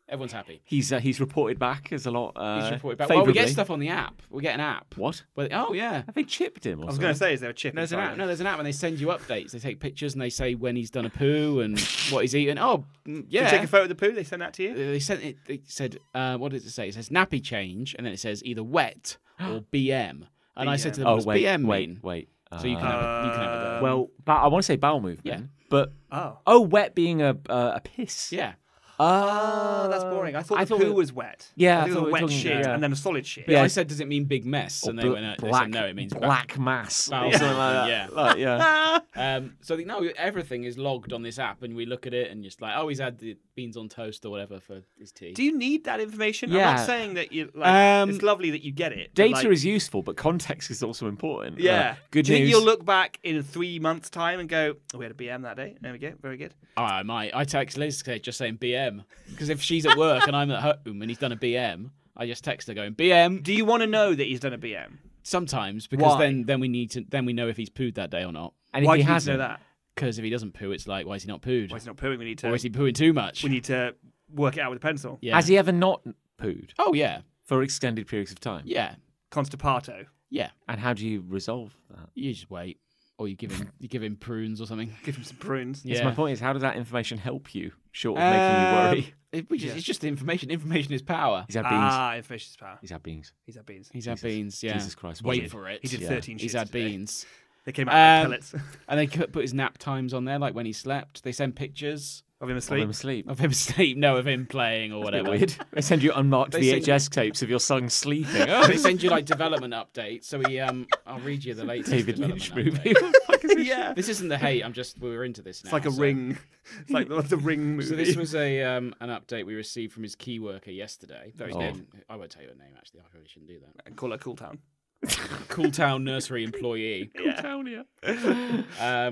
Everyone's happy. he's reported back as a lot. He's reported back. Well, we favourably. get stuff on the app. We get an app. What? Well, oh yeah. Have they chipped him? Or I was going to say, is there a chip There's an inside app. it? No, there's an app, and they send you updates. They take pictures and they say when he's done a poo and what he's eaten. Oh, You yeah. take a photo of the poo, they send that to you? They sent it. They said, what did it say? It says nappy change, and then it says either wet or BM. And I said to them, Oh, what's wait, BM wait, mean? wait. So you can have a go. Well, I want to say bowel movement, Yeah. but Oh. wet being a piss. Yeah. Oh, that's boring. I thought I the thought poo it- was wet. Yeah, I I thought it thought was we were wet talking- shit yeah. and then a solid shit. But I said, does it mean big mess? And they went, they black, said, no, it means black mass. Bowel Or something like that. yeah. Like, yeah. So no, everything is logged on this app, and we look at it and just like, oh, he's had the beans on toast or whatever for his tea. Do you need that information? I'm Yeah. not saying that you like. It's lovely that you get it. but, Data like, is useful, but context is also important. Yeah. Good Do you news. think you'll look back in 3 months' time and go, oh, we had a BM that day? There we go. Very good. Oh, I might. I text Liz just saying BM because if she's at work and I'm at home and he's done a BM, I just text her going BM Do you want to know that he's done a BM? sometimes because Why? then we know if he's pooed that day or not. And if Why he do you need to hasn't, know that? Because if he doesn't poo, it's like, why is he not pooed? Why is he not pooing? We need Or to. is he pooing too much? We need to work it out with a pencil. Yeah. has he ever not pooed Oh yeah, for extended periods of time? yeah, Constipato. yeah. And how do you resolve that? You just wait, or you give him prunes or something. Give him some prunes. Yeah. So my point is, how does that information help you, short of making you worry? It's just information. Information is power. He's had beans. Ah, information's power. He's had beans. He's had beans. He's had beans. Yeah. Jesus Christ, Wait what for it. He did Yeah. 13 He's shits had today. beans. They came out Um, with pellets And they put his nap times on there, like when he slept. They send pictures of him Leave asleep. him asleep. of him asleep, no, of him playing or whatever. Weird. They send you unmarked They send VHS tapes of your son sleeping. Oh, They send you like development updates. So I'll read you the latest David development Lynch movie. update. Yeah. This isn't the hate. We were into this now. It's like a so- ring. It's like the ring movie. So this was an update we received from his key worker yesterday. Very Whose good. name- I won't tell you her name. Actually, I probably shouldn't do that. And call it Cool Town. Cool Town nursery employee. Townia.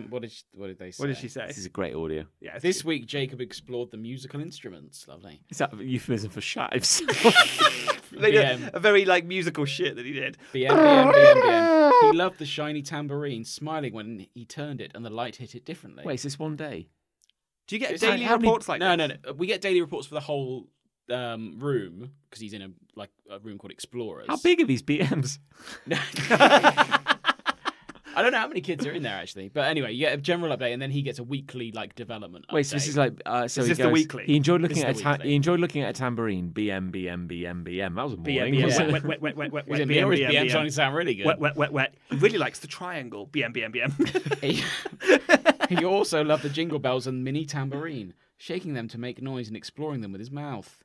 What did they say? What did she say? This is a great audio. Yeah, This week, Jacob explored the musical instruments. Lovely. Is that a euphemism for shives? BM. a very like musical shit that he did. BM. He loved the shiny tambourine, smiling when he turned it and the light hit it differently. Wait, is this one day? Do you get It's daily how many- reports like no, this? no. We get daily reports for the whole room because he's in a room called Explorers. How big are these BMs? I don't know how many kids are in there actually, but anyway, you get a general update, and then he gets a weekly development. Wait, so this is like so Is he this the goes, weekly? He enjoyed looking This at is the weekly. he enjoyed looking at a tambourine. BM. That was a morning. BM, wasn't it? wet, Is it me or is BM trying to sound really good? wet. He really likes the triangle. BM. He also loved the jingle bells and mini tambourine, shaking them to make noise and exploring them with his mouth.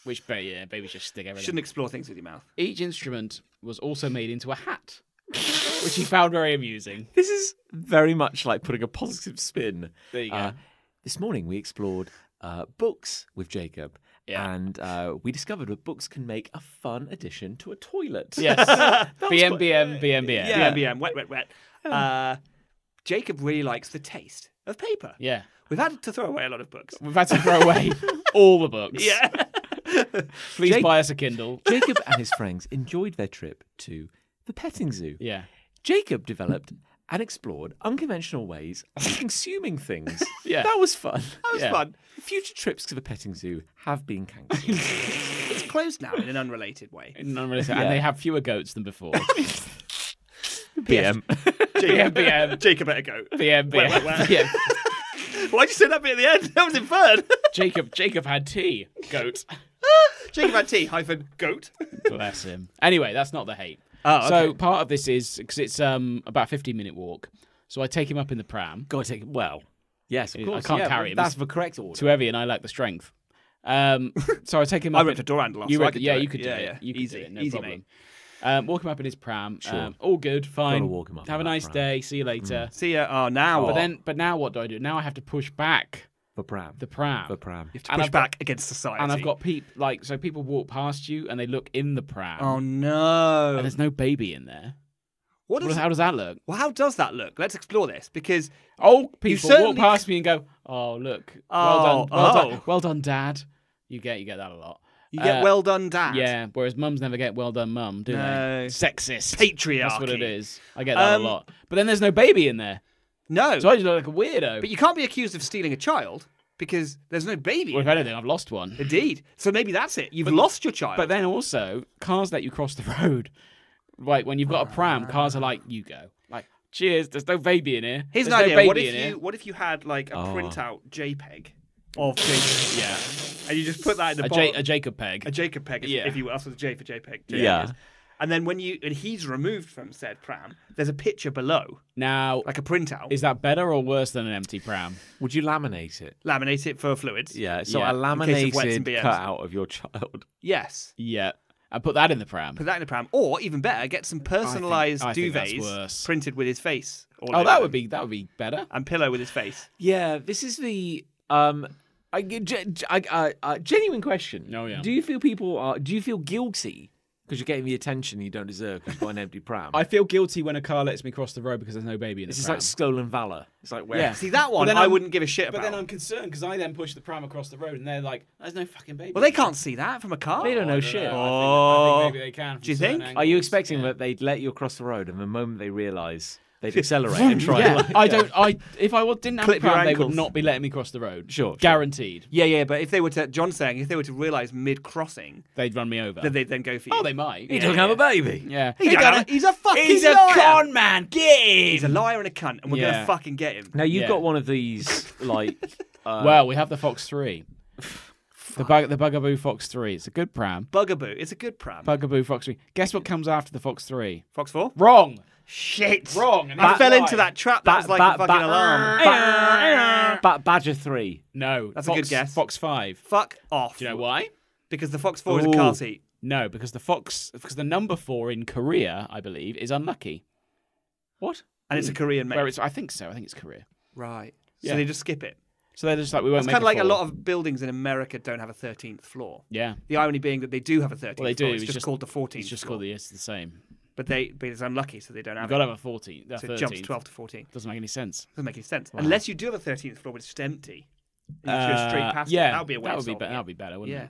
Which, baby, just stick everything. Shouldn't explore things with your mouth. Each instrument was also made into a hat, which he found very amusing. This is very much like putting a positive spin. There you go. This morning we explored books with Jacob. Yeah. And we discovered that books can make a fun addition to a toilet. Yes. BM. Yeah. BM. Wet. Jacob really likes the taste of paper. Yeah. We've had to throw away a lot of books. We've had to throw away all the books. Yeah. Please buy us a Kindle. Jacob and his friends enjoyed their trip to the petting zoo. Yeah. Jacob developed and explored unconventional ways of consuming things. Yeah. That was fun. That was Yeah. fun. Future trips to the petting zoo have been cancelled. It's closed now in an unrelated way. And they have fewer goats than before. BM. BM. Jacob better go. BM. Wet. Yeah. Why'd you say that bit at the end? That was inferred. Jacob had tea. Goat. Jacob had tea - goat. Bless him. Anyway, that's not the hate. Oh, So okay. part of this is because it's about a 15-minute walk. So I take him up in the pram. Got to take yes, of I course. can't yeah, carry him. That's the correct order. Too heavy, and I lack the strength. So I take him I up. went for door handle last, You so I read, could yeah, do it. you could do Yeah, it. yeah. You could Easy. do it. No Easy, problem. mate. Walk him up in his pram. Sure. All good, fine. Gotta walk him up Have a in that nice pram. day. See you later. See ya. Oh, now what? But now what do I do? Now I have to push back The pram. the pram. The pram. You have to and push I've got- back against society. And I've got so people walk past you and they look in the pram. Oh no! And there's no baby in there. What How does that look? Well, how does that look? Let's explore this because Old people walk certainly- past me and go, "Oh, look, Oh, well done, Dad." You get that a lot. you get well done, Dad. Yeah, whereas mums never get well done, mum, do No. they? Sexist. Patriarchy. That's what it is. I get that a lot. But then there's no baby in there, No, so I just look like a weirdo. but you can't be accused of stealing a child because there's no baby. Well, if anything, I've lost one. Indeed. So maybe that's it. You've lost your child. But then also, cars let you cross the road. Right, when you've got a pram, cars are like, you go. Like, cheers, there's no baby in here. here's an There's no idea. baby What if you had like a Oh. printout JPEG of Jacob? Yeah. And you just put that in the A bottom. Jacob peg. A Jacob peg, Yeah. if you will. That's what the J for JPEG. Yeah. is. And then when he's removed from said pram, there's a picture below, Now, like a printout. is that better or worse than an empty pram? Would you laminate it? Laminate it for fluids. Yeah. So Yeah. a case of wets and laminated BMs. cutout of your child. Yes. Yeah. And put that in the pram. Put that in the pram. Or even better, get some personalised I think that's duvets worse. printed with his face. all Oh, over that them. would be better. And pillow with his face. Yeah. This is the genuine question. Oh, yeah. Do you feel guilty because you're getting the attention you don't deserve because you've got an empty pram? I feel guilty when a car lets me cross the road because there's no baby in the This is pram. like stolen valor. It's like where? Yeah. See, that one then I I'm- wouldn't give a shit But about. then I'm concerned because I then push the pram across the road and they're like, "There's no fucking baby." Well, they can't see that from a car. They don't know I shit. I think maybe they can. Do you from certain think? Are you angles. expecting Yeah. that they'd let you across the road, and the moment they realise they'd accelerate and try? Yeah, like- I don't. If I didn't have Clip a pram, your they would ankles. not be letting me cross the road. Sure. Guaranteed. Yeah, but if they were to, John's saying, if they were to realise mid-crossing, They'd run me over. then they'd then go for you. Oh, they might. He doesn't have a baby. Yeah. He's a fucking He's a liar. con man. Get him. He's a liar and a cunt, and we're Yeah. gonna fucking get him. Now you've Yeah. got one of these, like. Well, we have the Fox 3. The Bugaboo Fox 3. It's a good pram. Bugaboo. It's a good pram. Bugaboo Fox 3. Guess what comes after the Fox 3? Fox 4? Wrong. Shit. Wrong. And I that's fell why. into that trap. That was like a fucking alarm. Badger 3. No. That's a good guess. Fox 5. Fuck off. Do you know why? Because the Fox 4 is a car seat. No, because the number 4 in Korea, I believe, is unlucky. What? And it's a Korean make. Where it's, I think so. I think it's Korea. Right. So Yeah. they just skip it. So they're just like, we won't It's make kind of like a 4. lot of buildings in America don't have a 13th floor. Yeah. The irony being that they do have a 13th Well, they do. floor. It's just called the 14th It's just floor. called it's the same. But it's unlucky, so they don't have You've got to it. have a 14. So it jumps 12 to 14. Doesn't make any sense. Doesn't make any sense. Unless you do have a 13th floor, which is just empty. And you go straight past it. Yeah, That would be a way that of would be solving that it. would be better, wouldn't Yeah. it?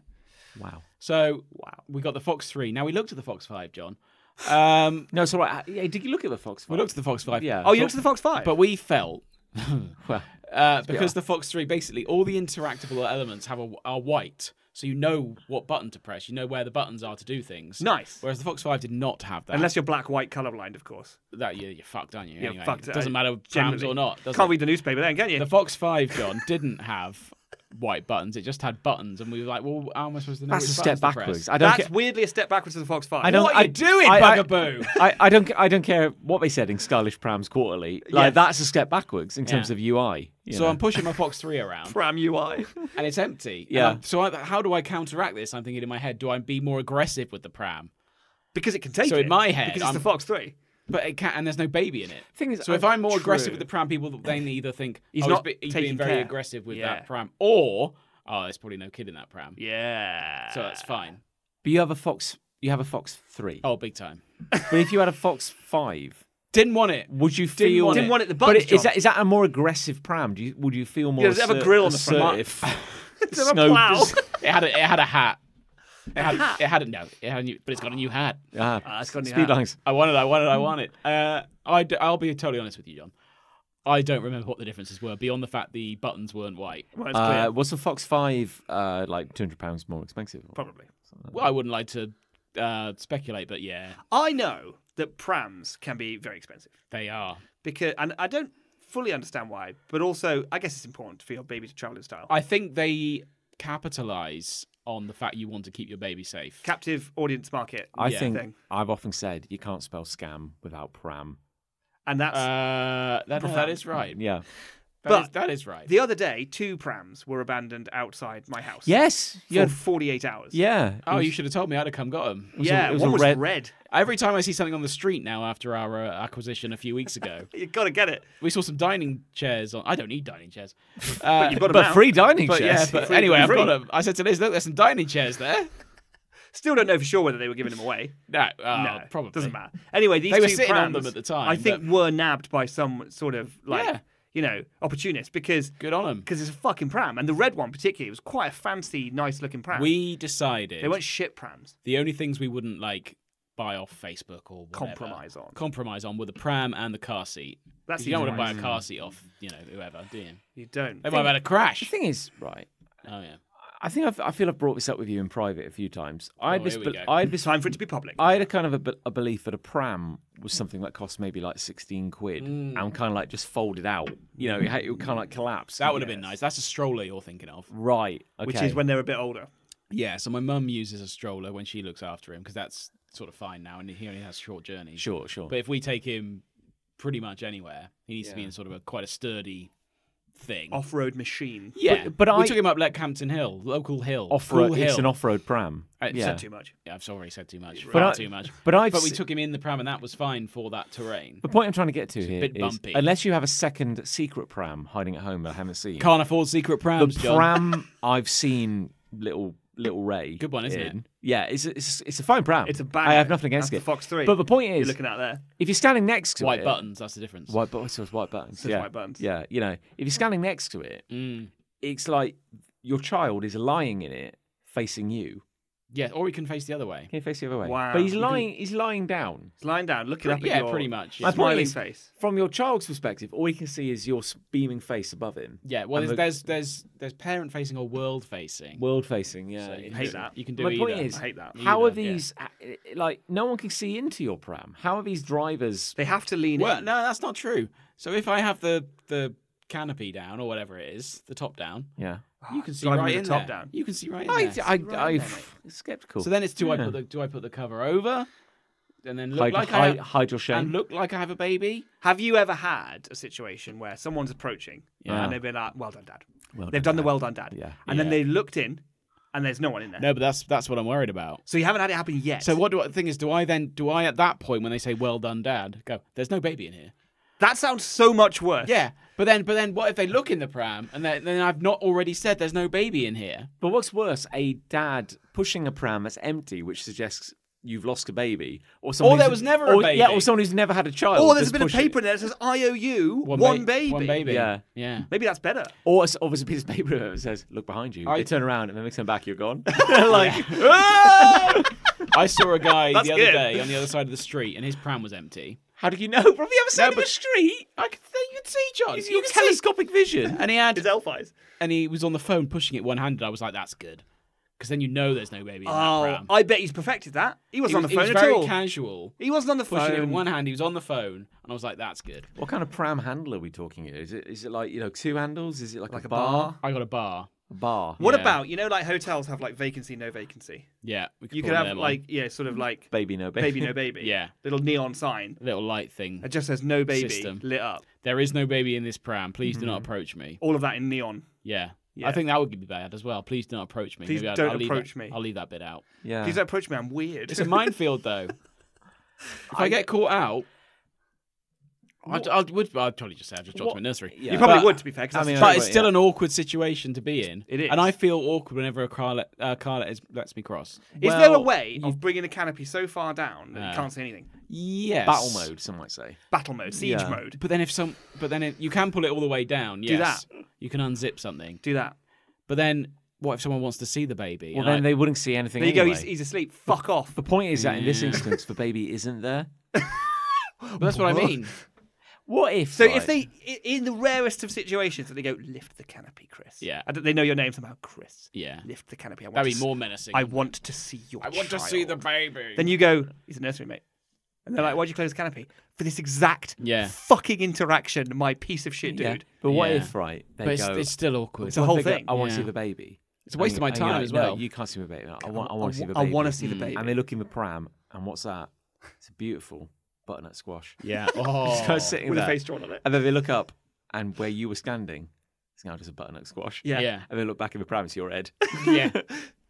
Wow. So Wow. we got the Fox 3. Now we looked at the Fox 5, John. No, so right. Yeah, did you look at the Fox 5? We looked at the Fox 5. Yeah. Oh, you looked at the Fox 5? But we felt Well, because the Fox 3 basically all the interactable elements are white, so you know what button to press. You know where the buttons are to do things. Nice. Whereas the Fox 5 did not have that. Unless you're black-white colorblind, of course. that you're fucked, aren't you? You're Anyway, fucked. It doesn't matter trams Generally. or not. Does Can't it? read the newspaper then, can you? The Fox 5, John, didn't have white buttons. It just had buttons, and we were like, "Well, how am I supposed to know that's which a step buttons to backwards. press? I don't. That's weirdly a step backwards to the Fox 5. I don't. What are you doing, Bugaboo? I don't care what they said in Stylish Prams Quarterly. Like Yes. that's a step backwards in terms Yeah. of UI. you So know. I'm pushing my Fox 3 around, Pram UI. and it's empty. Yeah. How do I counteract this? I'm thinking in my head, do I be more aggressive with the pram? Because it can take So it. in my head, Because it's I'm- the Fox 3. But it can't, and there's no baby in it. Thing is, So if I'm more true. aggressive with the pram, people then either think He's oh, not he's taking being very care. aggressive with Yeah. that pram, or there's probably no kid in that pram. Yeah. So that's fine. but you have a Fox. You have a Fox 3. Oh, big time. But if you had a Fox 5, Didn't want it. would you feel? Didn't want it the But buttons, is John. that a more aggressive pram? Would you feel more? Yeah, does it have a grill on the front? assertive? Does it have a plough? It had a hat. It had a new, but it's got a new hat. it's got a new speed hat. lines. I want it. I'll be totally honest with you, John. I don't remember what the differences were beyond the fact the buttons weren't white. Well, it's clear. Was the Fox 5 like £200 more expensive? Probably. Well, I wouldn't like to speculate, but yeah, I know that prams can be very expensive. they are. And I don't fully understand why, but also I guess it's important for your baby to travel in style. I think they capitalize on the fact you want to keep your baby safe. Captive audience market. I Yeah. think thing. I've often said you can't spell scam without pram. And that's That is right. Yeah. That is right. the other day. 2 prams were abandoned outside my house. Yes. For Yeah. 48 hours. Yeah. Oh, you should have told me. I'd have come got them. Yeah, it was one a was red- red. Every time I see something on the street now after our acquisition a few weeks ago, You got to get it. we saw some dining chairs on. I don't need dining chairs. You've got 'em But out. free dining But yeah, chairs. but Free- anyway, I've free. got them. I said to Liz, look, there's some dining chairs there. Still don't know for sure whether they were giving them away. No, No, probably. doesn't matter. Anyway, these They were two sitting on prams, them at the time, I think but- were nabbed by some sort of Yeah. opportunist because Good on them. it's a fucking pram, and the red one particularly was quite a fancy, nice looking pram. We decided They weren't shit prams. the only things we wouldn't like buy off Facebook or whatever, Compromise on. were the pram and the car seat. That's 'Cause you don't want to buy nice. a car seat off, whoever, do you? You don't. They might have had a The crash. thing is, right, Oh yeah. I think I feel I've brought this up with you in private a few times. I had here we go. It's time for it to be public. I had a kind of a belief that a pram was something that cost maybe like 16 quid and kind of like just folded out. It would kind of like collapse. That would have been nice. That's a stroller you're thinking of. Right. Okay. Which is when they're a bit older. Yeah, so my mum uses a stroller when she looks after him because that's sort of fine now and he only has short journeys. Sure. But if we take him pretty much anywhere, he needs to be in sort of quite a sturdy thing. Off-road machine. Yeah, But we I- took him up like Campton Hill, local hill, Off-road. cool hill. It's an off-road pram. Yeah. Said too much. Yeah, I've already said too much. But Far I- too much. But I've. But we se- took him in the pram, and that was fine for that terrain. The point I'm trying to get to here bit is, bumpy. unless you have a second secret pram hiding at home that I haven't seen, Can't afford secret the prams, John. pram I've seen little Ray. Good one, isn't it? Yeah, it's a fine pram. It's a banger. I have nothing against That's it. the Fox 3. But the point You're is, looking at there. if you're standing next to White it, buttons, that's the difference. white buttons, white buttons, Says yeah, white buttons. yeah. If you're standing next to it, it's like your child is lying in it, facing you. Yeah, or he can face the other way. Can you face the other way? Wow. But he's You lying. He's lying down. It's lying down, looking up at Yeah, your pretty much. My Yeah. point smiling is, face. from your child's perspective, all you can see is your beaming face above him. Yeah, well, And there's parent facing or world facing. World facing, yeah. So you hate that. You can do My either. point is, I hate that. how are Either, yeah. these? Like, no one can see into your pram. How are these drivers? They have to lean Well, in. no, that's not true. So if I have the canopy down or whatever it is, the top down, Yeah. you can see Driving right with in the top there. down. You can see right in there. I'm skeptical. So then it's do I Yeah. put the cover over, and then look like I have, hide your shame. and look like I have a baby? Have you ever had a situation where someone's approaching Yeah. and they've been like, well done, Dad. Well They've done, done the Dad. well done, Dad. Yeah. And then Yeah. they looked in and there's no one in there. No, but that's what I'm worried about. So you haven't had it happen yet. So the thing is, do I at that point when they say well done, Dad, go? There's no baby in here. That sounds so much worse. Yeah, but then what if they look in the pram and then I've not already said there's no baby in here? But what's worse, a dad pushing a pram that's empty, which suggests you've lost a baby, or someone there who's- was never a baby. Yeah, or someone who's never had a child. Or there's a just bit of push it. paper in there that says IOU, one baby. One baby. Yeah. Yeah. Maybe that's better. Or there's a piece of paper that says, "Look behind you." I- They turn around and then they turn back. You're gone. Like, I saw a guy That's the other good. day on the other side of the street, and his pram was empty. how do you know? From the other side of but- the street, You could see, John. you can telescopic vision. And he had, His elf eyes. and he was on the phone pushing it one-handed. I was like, that's good, because then you know there's no baby in that Oh, pram. I bet he's perfected that. He wasn't on the He phone was at very all. casual. He wasn't on the Pushing it in phone. one hand, he was on the phone, and I was like, "That's good." What kind of pram handle are we talking here? Is it like 2 handles? Is it like Like a a bar? bar? I got a bar. A bar. What Yeah. about, like hotels have like vacancy, no vacancy? Yeah, we You put could one of have them like, sort of like Baby, no baby. baby, no baby. Yeah. Little neon sign. on. Little light thing. It just says no baby System. lit up. There is no baby in this pram. Please do not approach me. All of that in neon. Yeah. Yeah. I think that would be bad as well. Please do not approach me. Please Maybe don't I'll leave approach that- me. I'll leave that bit out. Yeah. Please don't approach me, I'm weird. It's a minefield, though. If I get caught out, I'd probably just say I've just dropped What- my nursery. Yeah. You probably But- would, to be fair. 'Cause that's I mean, the But truth. it's still an awkward situation to be in. It is. And I feel awkward whenever a car lets me cross. Is there a Well, way of bringing the canopy so far down that you No. can't see anything? Yes. Battle mode, some might say. Battle mode, siege Yeah. mode. But then you can pull it all the way down. Do Yes. You can unzip something. Do that. But then what if someone wants to see the baby? Well, And then they wouldn't see anything There you anyway. go, he's asleep. Fuck off. The point is that in this instance, the baby isn't there. But that's what I mean. What if? So right, if they, in the rarest of situations, that they go, lift the canopy, Chris. Yeah. And they know your name somehow, Chris. Yeah. Lift the canopy. That'd be more menacing. I want to see your I want to see the child." baby. Then you go, he's a nursery mate. And they're like, why'd you close the canopy? For this exact Yeah. fucking interaction, my piece of shit dude. Yeah. But what Yeah. if, right? They But go. it's still awkward. It's a whole they go, thing. I want to Yeah. see the baby. It's a waste of my And you're time like, as no, well. you can't see the baby. I want to see the baby. I want to see the baby. And they look in the pram, and what's that? It's a beautiful butternut squash. Yeah. It's Oh. kind of sitting With there. a face drawn on it. And then they look up, and where you were standing, it's now just a butternut squash. Yeah. Yeah. And they look back in the pram, it's your head. Yeah.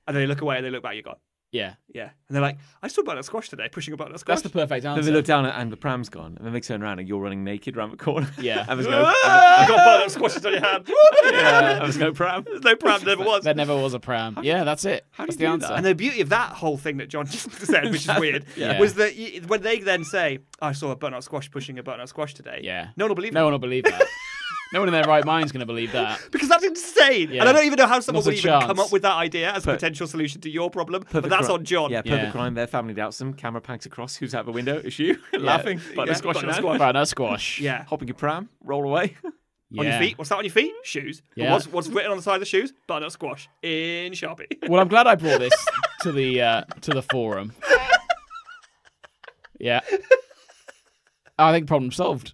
And they look away and they look back, you're gone. Yeah. Yeah. And they're like, I saw butternut squash today, pushing a butternut squash. That's the perfect Then answer. they look down, and the pram's gone. And then they turn around, and you're running naked around the corner. Yeah. And there's You no, got butternut squashes on your hand. yeah, and there's no pram. There's no pram, never was. There never was a pram. Yeah, that's it. How That's do you the do answer. that? And the beauty of that whole thing that John just said, which is weird, Yeah. was that when they then say, I saw a butternut squash pushing a butternut squash today, Yeah. no one will believe No it. one will believe that. No one in their right mind is going to believe that. Because that's insane. Yeah. And I don't even know how someone Not a would even come chance. up with that idea as a But- potential solution to your problem. But Perfect that's cri- on John. Yeah, perfect Yeah. crime. Their family doubts them. Camera panks across. Who's out the window? It's you. Laughing. Butternut Yeah, squash in butternut hand. squash. Butternut squash. Yeah. Hopping your pram. Roll away. On your feet. What's that on your feet? Shoes. But Yeah. what's written on the side of the shoes? Butternut squash in Sharpie. Well, I'm glad I brought this to the forum. Yeah. I think problem solved.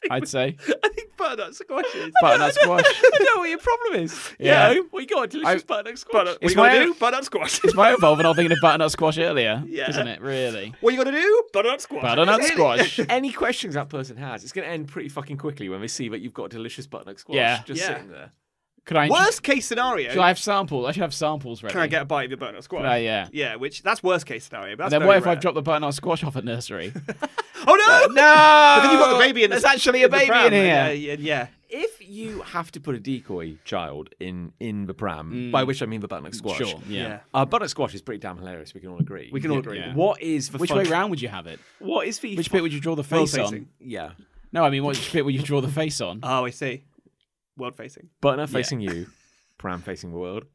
I'd say I think butternut squash is. butternut squash. I know what your problem is. Yeah. You know, what you got? Delicious butternut squash. Butternut, what It's you gotta my- do? Butternut squash. It's my own fault for not thinking of butternut squash earlier, Yeah. isn't it? Really. What you gotta do? Butternut squash. Butternut squash. Any questions that person has, it's going to end pretty fucking quickly when they see that you've got a delicious butternut squash Yeah. just Yeah. sitting there. Could I? Worst case scenario. Should I have samples? I should have samples ready. Can I get a bite of your butternut squash? Yeah. Yeah, which that's worst case scenario. But that's And then very what if I rare. drop the butternut squash off at nursery? Oh no! No! But then you've got the baby in the There's actually a in the baby pram. in here. Yeah. If you have to put a decoy child in the pram, by which I mean the butternut squash, Sure. Yeah. butternut squash is pretty damn hilarious. We can all agree. We can all agree. Yeah. What is the Which fun- way round would you have it? What is the Which bit would you draw the World face on? facing. Yeah, No, I mean, which bit would you draw the face on? Oh, I see. World facing. butternut facing you, pram facing the world.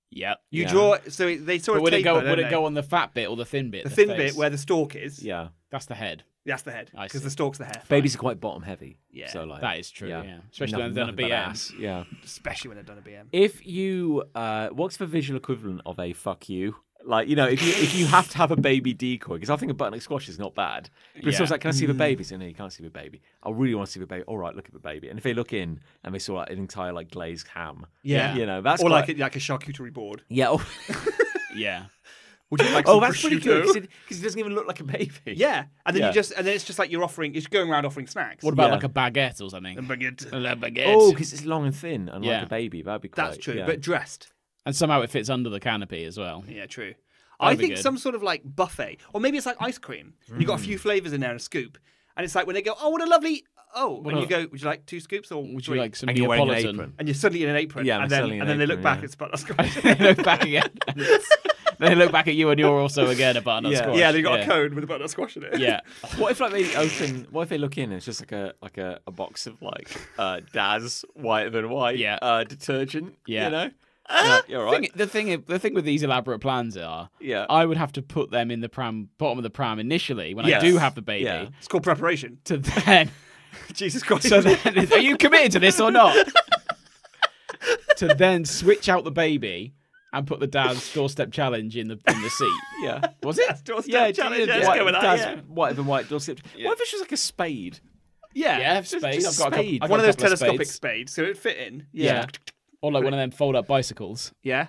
Yeah. You Yeah. draw. So they sort But of would it taper, go? don't Would they? it go on the fat bit or the thin bit? the thin face? bit where the stalk is? Yeah, That's the head. That's the head. I Because see. the stalk's the hair. babies are quite bottom heavy. Yeah. so like That is true. Yeah. yeah. Especially when they've done a Nothing but BM. ass. Yeah. Especially when they've done a BM. If you, what's the visual equivalent of a fuck you? Like, you know, if you have to have a baby decoy, because I think a butternut squash is not bad. But if someone's like, can I see the baby? So, no, you can't see the baby. I really want to see the baby. All right, look at the baby. And if they look in and they saw like an entire like glazed ham, Yeah. you know, that's Or quite... like a charcuterie board. yeah. Oh, Yeah. Would you like oh some that's pretty prosciutto? good because it doesn't even look like a baby. Yeah. And then Yeah. and then it's just like you're going around offering snacks. What about Yeah. like a baguette or something? And baguette. A baguette. Oh, because it's long and thin, unlike Yeah. a baby. That'd be quite. That's true. Yeah. But dressed. And somehow it fits under the canopy as well. Yeah, true. That'd I be think good. some sort of like buffet, or maybe it's like ice cream. And you've got a few flavors in there and a scoop, and it's like when they go, "Oh, what a lovely!" Oh, and you go, "Would you like 2 scoops or Would 3?" you like some And you're wearing an Neapolitan? apron. And you're suddenly in an apron, Yeah, I'm and suddenly then in an they look apron, back. yeah. It's butternut squash. They look back again. They look back at you and you're also again a butternut Yeah. squash. Yeah, they've got a cone with a butternut squash in it. Yeah. What if like they open? What if they look in and it's just like a box of like Daz whiter than white detergent? Yeah. You know. Yeah, you're right. The thing with these elaborate plans are, I would have to put them in the bottom of the pram initially when I do have the baby. Yeah. It's called preparation. To then, Jesus Christ. so then, are you committed to this or not? To then switch out the baby and put the Dad's doorstep challenge in the seat. Yeah. Was it? Doorstep challenge. Let's go with that. Dad's whiter than white doorstep. What if it's just like a spade? Yeah, spade. just I've got spade. a couple, One of those couple telescopic spades. spades, so it'd fit in. Yeah. Or like one of them fold-up bicycles. Yeah.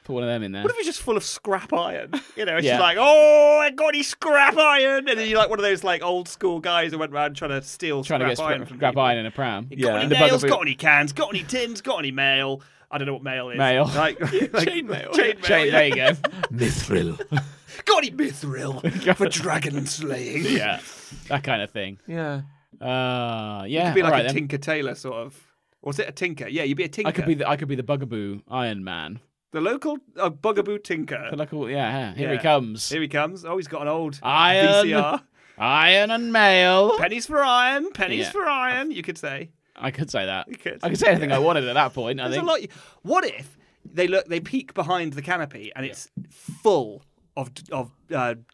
Put one of them in there. What if it's just full of scrap iron? You know, it's Yeah. just like, oh, I got any scrap iron, and then you're like one of those like old school guys who went around trying to steal Trying to scrap get iron from scrap people. iron in a pram. Got Yeah. any In the nails? Bugaboo. Got any cans? Got any tins? Got any mail? I don't know what mail is. Mail. Like Chainmail. Chainmail. There you go. Mithril. Got any mithril for dragon slaying? Yeah, that kind of thing. Yeah. Yeah. You'd be like all right a then. Tinker Tailor sort of. Or was it a Tinker? Yeah, you'd be a Tinker. I could be the Bugaboo Iron Man. the local Bugaboo Tinker. The local, yeah. Here Yeah. he comes. Here he comes. Oh, he's got an old Iron. VCR. Iron and mail. Pennies for iron. Pennies Yeah. for iron. You could say. I could say that. You could. I could say anything I wanted at that point. I There's think. a lot. What if they peek behind the canopy and it's full of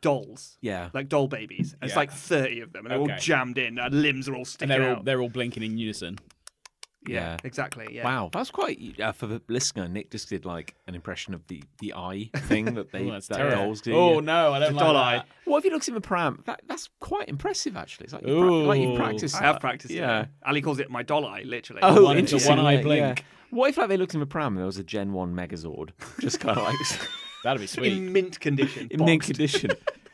dolls, Yeah. like doll babies. And it's Yeah. like 30 of them, and they're all Okay. jammed in. And limbs are all And sticking out. they're all blinking in unison. Yeah, Yeah. exactly. Yeah. Wow, that's quite for the listener. Nick just did like an impression of the eye thing that they Oh, that's that terrible. dolls do. Oh yeah. no, I don't like doll that. eye. What if he looks in the pram? That's quite impressive, actually. It's like Ooh. you've practiced. I have that. practiced. Yeah. it. Ali calls it my doll eye, literally. Oh, One- interesting. one eye Yeah, blink. yeah. What if like they looked in the pram and there was a Gen 1 Megazord, just kind of like That'd be sweet. in mint condition. in mint boxed. condition?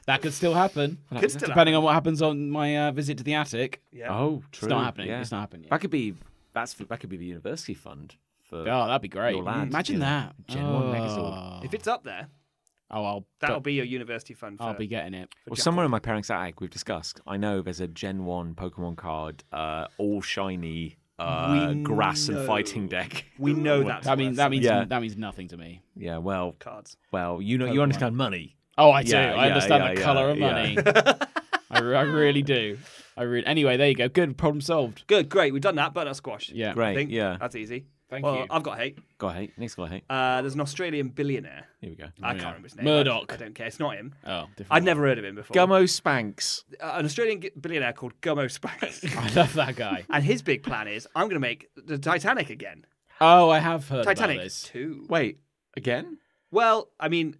That could still happen. Could still Depending on what happens on my visit to the attic. Yeah. Oh, true. It's not happening. Yeah. It's not happening yet. That could be that could be the university fund for. Oh, that'd be great. Your lads, Imagine you know. that. Gen 1 Megazord. If it's up there, that'll be your university fund. I'll be getting it. Well, somewhere in my parents' attic, we've discussed. I know there's a Gen 1 Pokemon card, all shiny, grass and fighting deck. We know that's That means Yeah. that means nothing to me. Yeah, well, cards. you understand money. Oh, I do. Yeah, I understand yeah, the yeah, color of yeah. money. I really do. Anyway, there you go. Good. Problem solved. Good, great. We've done that. Butternut squash. Yeah. I Great. think. Yeah. That's easy. Thank Well, you. I've got hate. Got hate. Nick's got hate. There's an Australian billionaire. Here we go. I yeah. can't remember his name. Murdoch. I don't care. It's not him. Oh, different. I'd never heard of him before. Gummo Spanks. An Australian billionaire called Gummo Spanks. I love that guy. And his big plan is, I'm going to make the Titanic again. Oh, I have heard Titanic about this. 2. Wait, again? Well, I mean,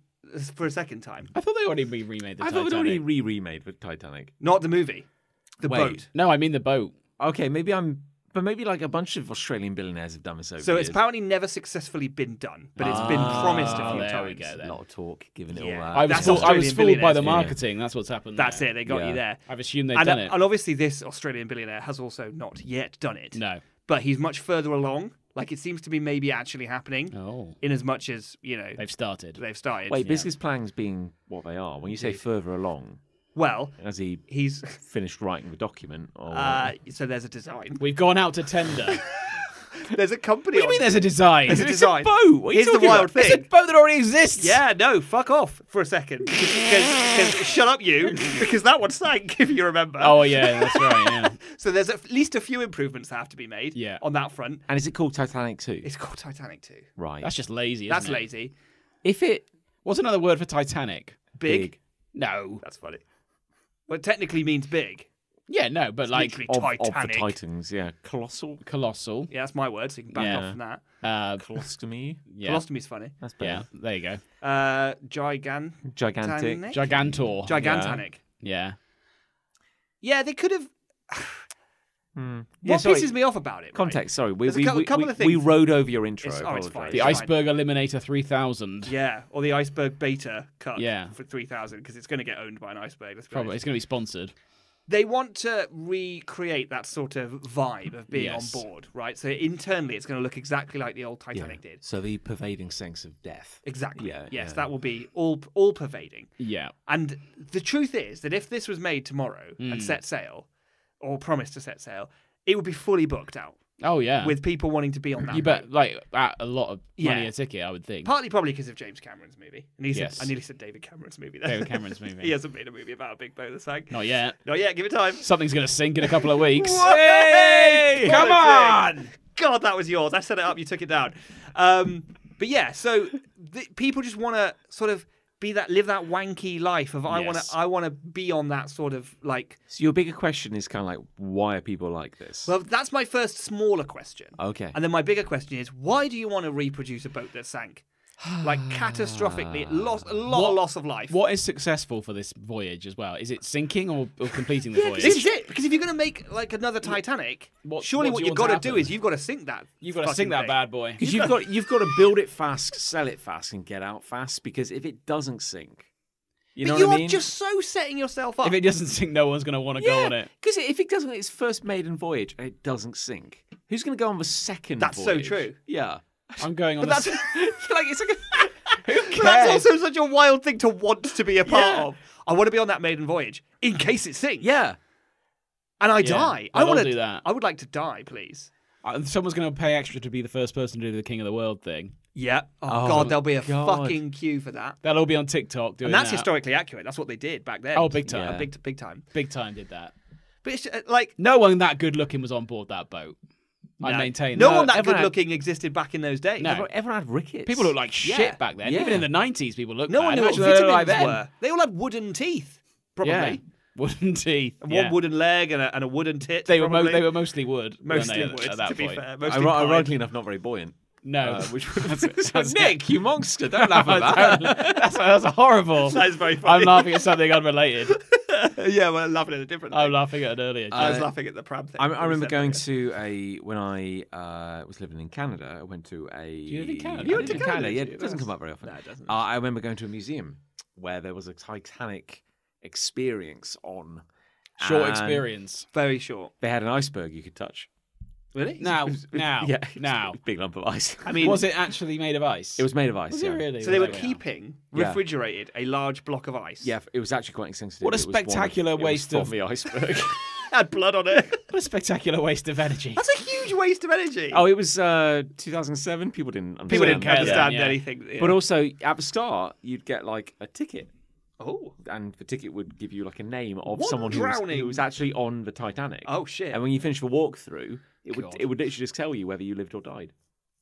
for a second time. I thought they already remade the I Titanic. thought we'd already remade with Titanic. Not the movie. The Wait. boat. No, I mean the boat. Okay, maybe like a bunch of Australian billionaires have done this over So the it's years. apparently never successfully been done, but it's been promised a few there times. we go then. a lot of talk, given it Yeah. all I that. was That's fooled, I was Australian fooled by the billionaires. marketing. That's what's happened. That's there. it. They got Yeah. you there. I've assumed they've And, done it. and obviously, this Australian billionaire has also not yet done it. No. But he's much further along. Like, it seems to be maybe actually happening, Oh, in as much as, they've started. they've started. Wait, business plans being what they are. When you say further along, Well, has he he's. finished writing the document? Or So there's a design. We've gone out to tender. There's a company. What do you mean there's a design? There's a It's design. boat. What are you Here's the talking wild about? thing. a boat that already exists. Yeah, no, fuck off for a second. Because shut up, you, because that one sank, if you remember. Oh yeah, that's right. Yeah. So there's at least a few improvements that have to be made Yeah. on that front. And is it called Titanic 2? It's called Titanic 2. Right. That's just lazy. Isn't That's it? lazy. If it What's another word for Titanic? Big. No. That's funny. Well, it technically means big. Yeah, no, but like literally of the Titanic. Titans, yeah, colossal, colossal. Yeah, that's my word, so you can back off from that. colostomy. Yeah. Colostomy's funny. That's Yeah. better. There you go. Gigantic. Gigantor. Gigantanic. Yeah. Yeah, they could have. Yeah, What sorry. pisses me off about it? right? Context. Sorry, There's a couple of we things. rode over your intro. It's- I it's apologise. fine. The Iceberg Eliminator 3000. Yeah, or the iceberg beta cut Yeah. for 3,000 because it's going to get owned by an iceberg. Let's be Probably. honest. It's going to be sponsored. They want to recreate that sort of vibe of being Yes. on board, right? So internally, it's going to look exactly like the old Yeah. Titanic did. So the pervading sense of death. Exactly. Yeah, Yes, yeah. that will be all pervading. Yeah. And the truth is that if this was made tomorrow Hmm. and set sail, or promised to set sail, it would be fully booked out. Oh yeah. with people wanting to be on that. you boat. bet like at a lot of money Yeah. a ticket, I would think. Partly probably because of James Cameron's movie. And Yes. I nearly said David Cameron's movie there. David Cameron's movie. He hasn't made a movie about a big boat that sank. Not yet. Not yet, give it time. Something's gonna sink in a couple of weeks. Hey! Come on! God, that was yours. I set it up, you took it down. But yeah, so people just want to sort of live that wanky life of Yes. I want to be on that sort of like. So your bigger question is kind of like, why are people like this? Well, that's my first smaller question. Okay. And then my bigger question is, why do you want to reproduce a boat that sank? Like catastrophically, a lot of loss of life. What is successful for this voyage as well? Is it sinking or completing the voyage? This is it. Because if you're going to make like another Titanic, surely what what do you you've want got to to do happen? is you've got to sink that. You've got to fucking sink that thing. bad boy. Because you've got to build it fast, sell it fast, and get out fast. Because if it doesn't sink, you know But what I mean? are just so setting yourself up. If it doesn't sink, no one's going to want to go on it. Because if it doesn't, its first maiden voyage, and it doesn't sink, who's going to go on the second? That's so voyage? true. Yeah. I'm going on. But that's, Like it's like but that's also such a wild thing to want to be a part of. I want to be on that maiden voyage in case it sinks. yeah. And I Yeah, die. I wanna wanna do that. I would like to die, please. Someone's going to pay extra to be the first person to do the King of the World thing. Yeah. Oh, Oh, God, there'll be a God. fucking queue for that. That'll all be on TikTok doing And that's that. historically accurate. That's what they did back then. Oh, big time. Yeah, big time. Big time did that. But it's like No one that good looking was on board that boat. I no. maintain No that. one that everyone good had- looking existed back in those days. No. Everyone had rickets. People looked like shit Yeah. back then. Yeah. Even in the 90s, people looked No bad. one knew what Imagine they looked vitamins like then. were. They all had wooden teeth, probably. Yeah. Wooden teeth. And yeah. one wooden leg and a wooden tit. They were probably. mostly wood. weren't mostly they, wood, at that to be point. fair. Mostly pine. Ironically enough, not very buoyant. No, Which that's Nick, you monster! Don't laugh at that. that's horrible. That is very funny. I'm laughing at something unrelated. Yeah, well, I'm laughing at a different thing. I'm laughing at an earlier joke. I was laughing at the pram thing. I that we remember said going earlier. to when I was living in Canada. I went to a. you live in Canada? I You lived went in to Canada, Yeah, did you? it doesn't come up very often. No, it doesn't. I remember going to a museum where there was a Titanic experience on. Short and experience. Very short. They had an iceberg you could touch. Really? Now, Yeah, now. big lump of ice. I mean, Was it actually made of ice? It was made of ice. Was yeah. it really? so they were Wow. keeping Yeah. refrigerated a large block of ice. Yeah, it was actually quite insensitive. What a It was one spectacular it was waste from of- the iceberg. Had blood on it. What a spectacular waste of energy. That's a huge waste of energy. Oh, it was 2007. People didn't understand. People didn't care then, understand yeah. anything. Yeah. But also at the start, you'd get like a ticket, oh. and the ticket would give you like a name of What someone drowning? who was actually on the Titanic. Oh shit. And when you finish the walkthrough, it would God. literally just tell you whether you lived or died.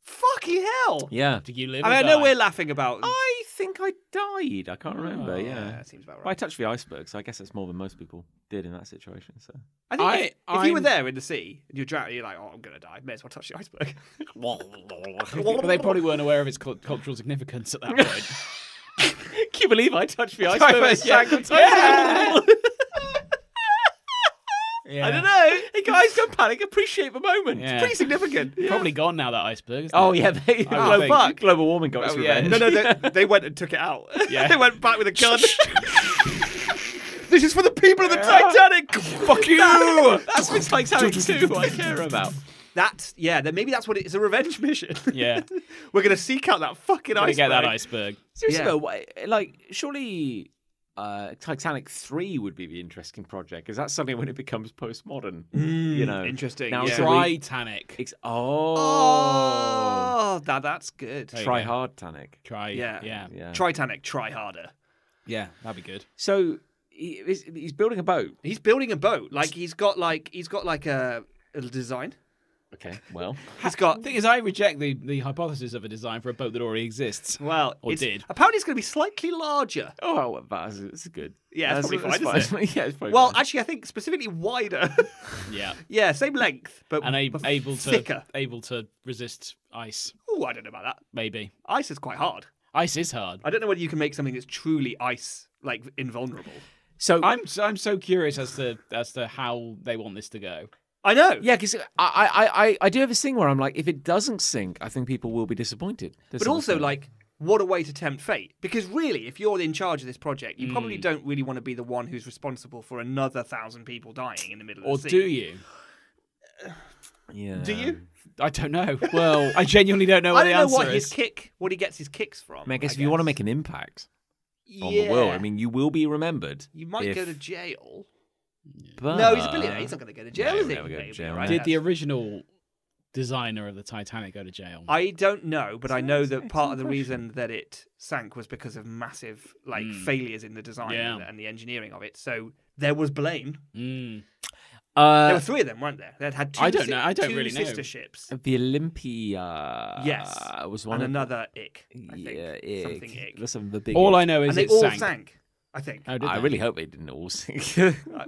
Fucking hell. Yeah. Did you live? I mean, I or know die? we're laughing about. I think I died. I can't remember. Oh, Yeah. that seems about But I right. touched the iceberg, so I guess that's more than most people did in that situation. So. I think if you were I'm- there in the sea and you're drowning, you're like, oh, I'm gonna die. May as well touch the iceberg. But they probably weren't aware of its cultural significance at that point. Can you believe I touched the iceberg? iceberg, yeah. Sank the Titanic? Yeah. I don't know. Hey guys, don't panic. Appreciate the moment. Yeah. Pretty significant. Probably gone now, that iceberg. Isn't Oh it? yeah, they, I would think. global warming got its Oh, yeah. revenge. No, they went and took it out. Yeah. They went back with a gun. This is for the people of the Titanic. Fuck you! That's the Titanic too. I care about. Then maybe that's what it is. A revenge mission. Yeah. We're gonna seek out that fucking Gotta iceberg. get that iceberg. Seriously Yeah. though, like surely Titanic 3 would be the interesting project because that's suddenly when it becomes postmodern. you know, interesting. Now yeah. should we- Titanic. Oh, that's good. There you try go. hard Titanic. Try. Yeah. Yeah. Yeah. Titanic, try harder. Yeah. That'd be good. So he's building a boat. He's building a boat. Like he's got like a design. Okay, well, He's got. The thing is, I reject the hypothesis of a design for a boat that already exists. Well, Or it's, did. apparently it's going to be slightly larger. oh, it's good. Yeah, it's That's- probably fine, that's isn't fine. Yeah, it's probably Well, fine. actually, I think specifically wider. Yeah. Yeah, same length, but And but able thicker. to resist ice. Oh, I don't know about that. Maybe Ice is quite hard. ice is hard. I don't know whether you can make something that's truly ice, like invulnerable. So I'm so curious as to how they want this to go. I know. yeah, because I do have this thing where I'm like, if it doesn't sink, I think people will be disappointed. to But some also, extent. like, what a way to tempt fate. Because really, if you're in charge of this project, you probably don't really want to be the one who's responsible for another 1,000 people dying in the middle Or of the do sea. you? yeah. Do you? I don't know. Well, I genuinely don't know what I the don't know answer what is. what he gets his kicks from. I mean, I guess if you want to make an impact on the world, I mean, you will be remembered. you might if- go to jail. But... No, he's a billionaire. He's not going to go to jail, No, is he? he'll never go to Maybe, jail, right? Did the original designer of the Titanic go to jail? I don't know, but I know that part of the reason that it sank was because of massive failures in the design and the engineering of it. So there was blame. There were 3 of them, weren't there? They had 2 I don't know. I don't two really know. sister ships. The Olympia. Yes. Was one And of another ick. I think. Ick. Something ick. That's some of the big. All I know is And they it all sank. sank. I think. Oh, did I they? really hope they didn't all sink.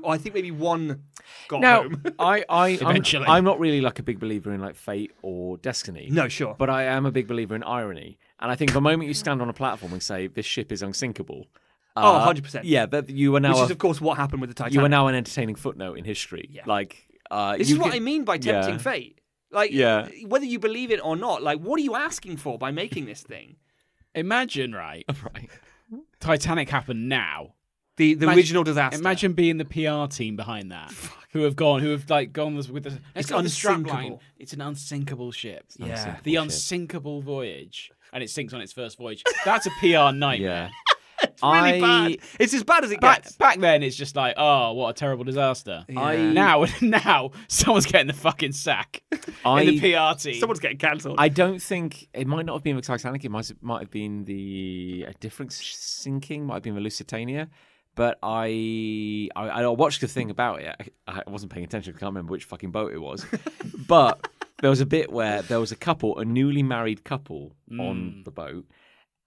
I think maybe one got Now, home. Eventually. I'm not really like a big believer in like fate or destiny. No, sure. But I am a big believer in irony. And I think the moment you stand on a platform and say this ship is unsinkable. 100%. Yeah, that you are now. Which is, of course, what happened with the Titanic. You are now an entertaining footnote in history. Yeah. Like, This is what I mean by tempting fate. Like, Yeah. whether you believe it or not, like, what are you asking for by making this thing? Imagine, right? Right. Titanic happened now. The original disaster. Imagine being the PR team behind that, who have gone with the. It's got the strap unsinkable. line. It's an unsinkable ship. Yeah. The unsinkable voyage, and it sinks on its first voyage. That's a PR nightmare. Yeah. It's really bad. It's as bad as it gets. Back then, it's just like, oh, what a terrible disaster. Yeah. Now, someone's getting the fucking sack in the PR team. Someone's getting cancelled. I don't think it might not have been the Titanic. It might have been a different sinking. Might have been the Lusitania. But I watched the thing about it. I wasn't paying attention. I can't remember which fucking boat it was. But there was a bit where there was a newly married couple on the boat.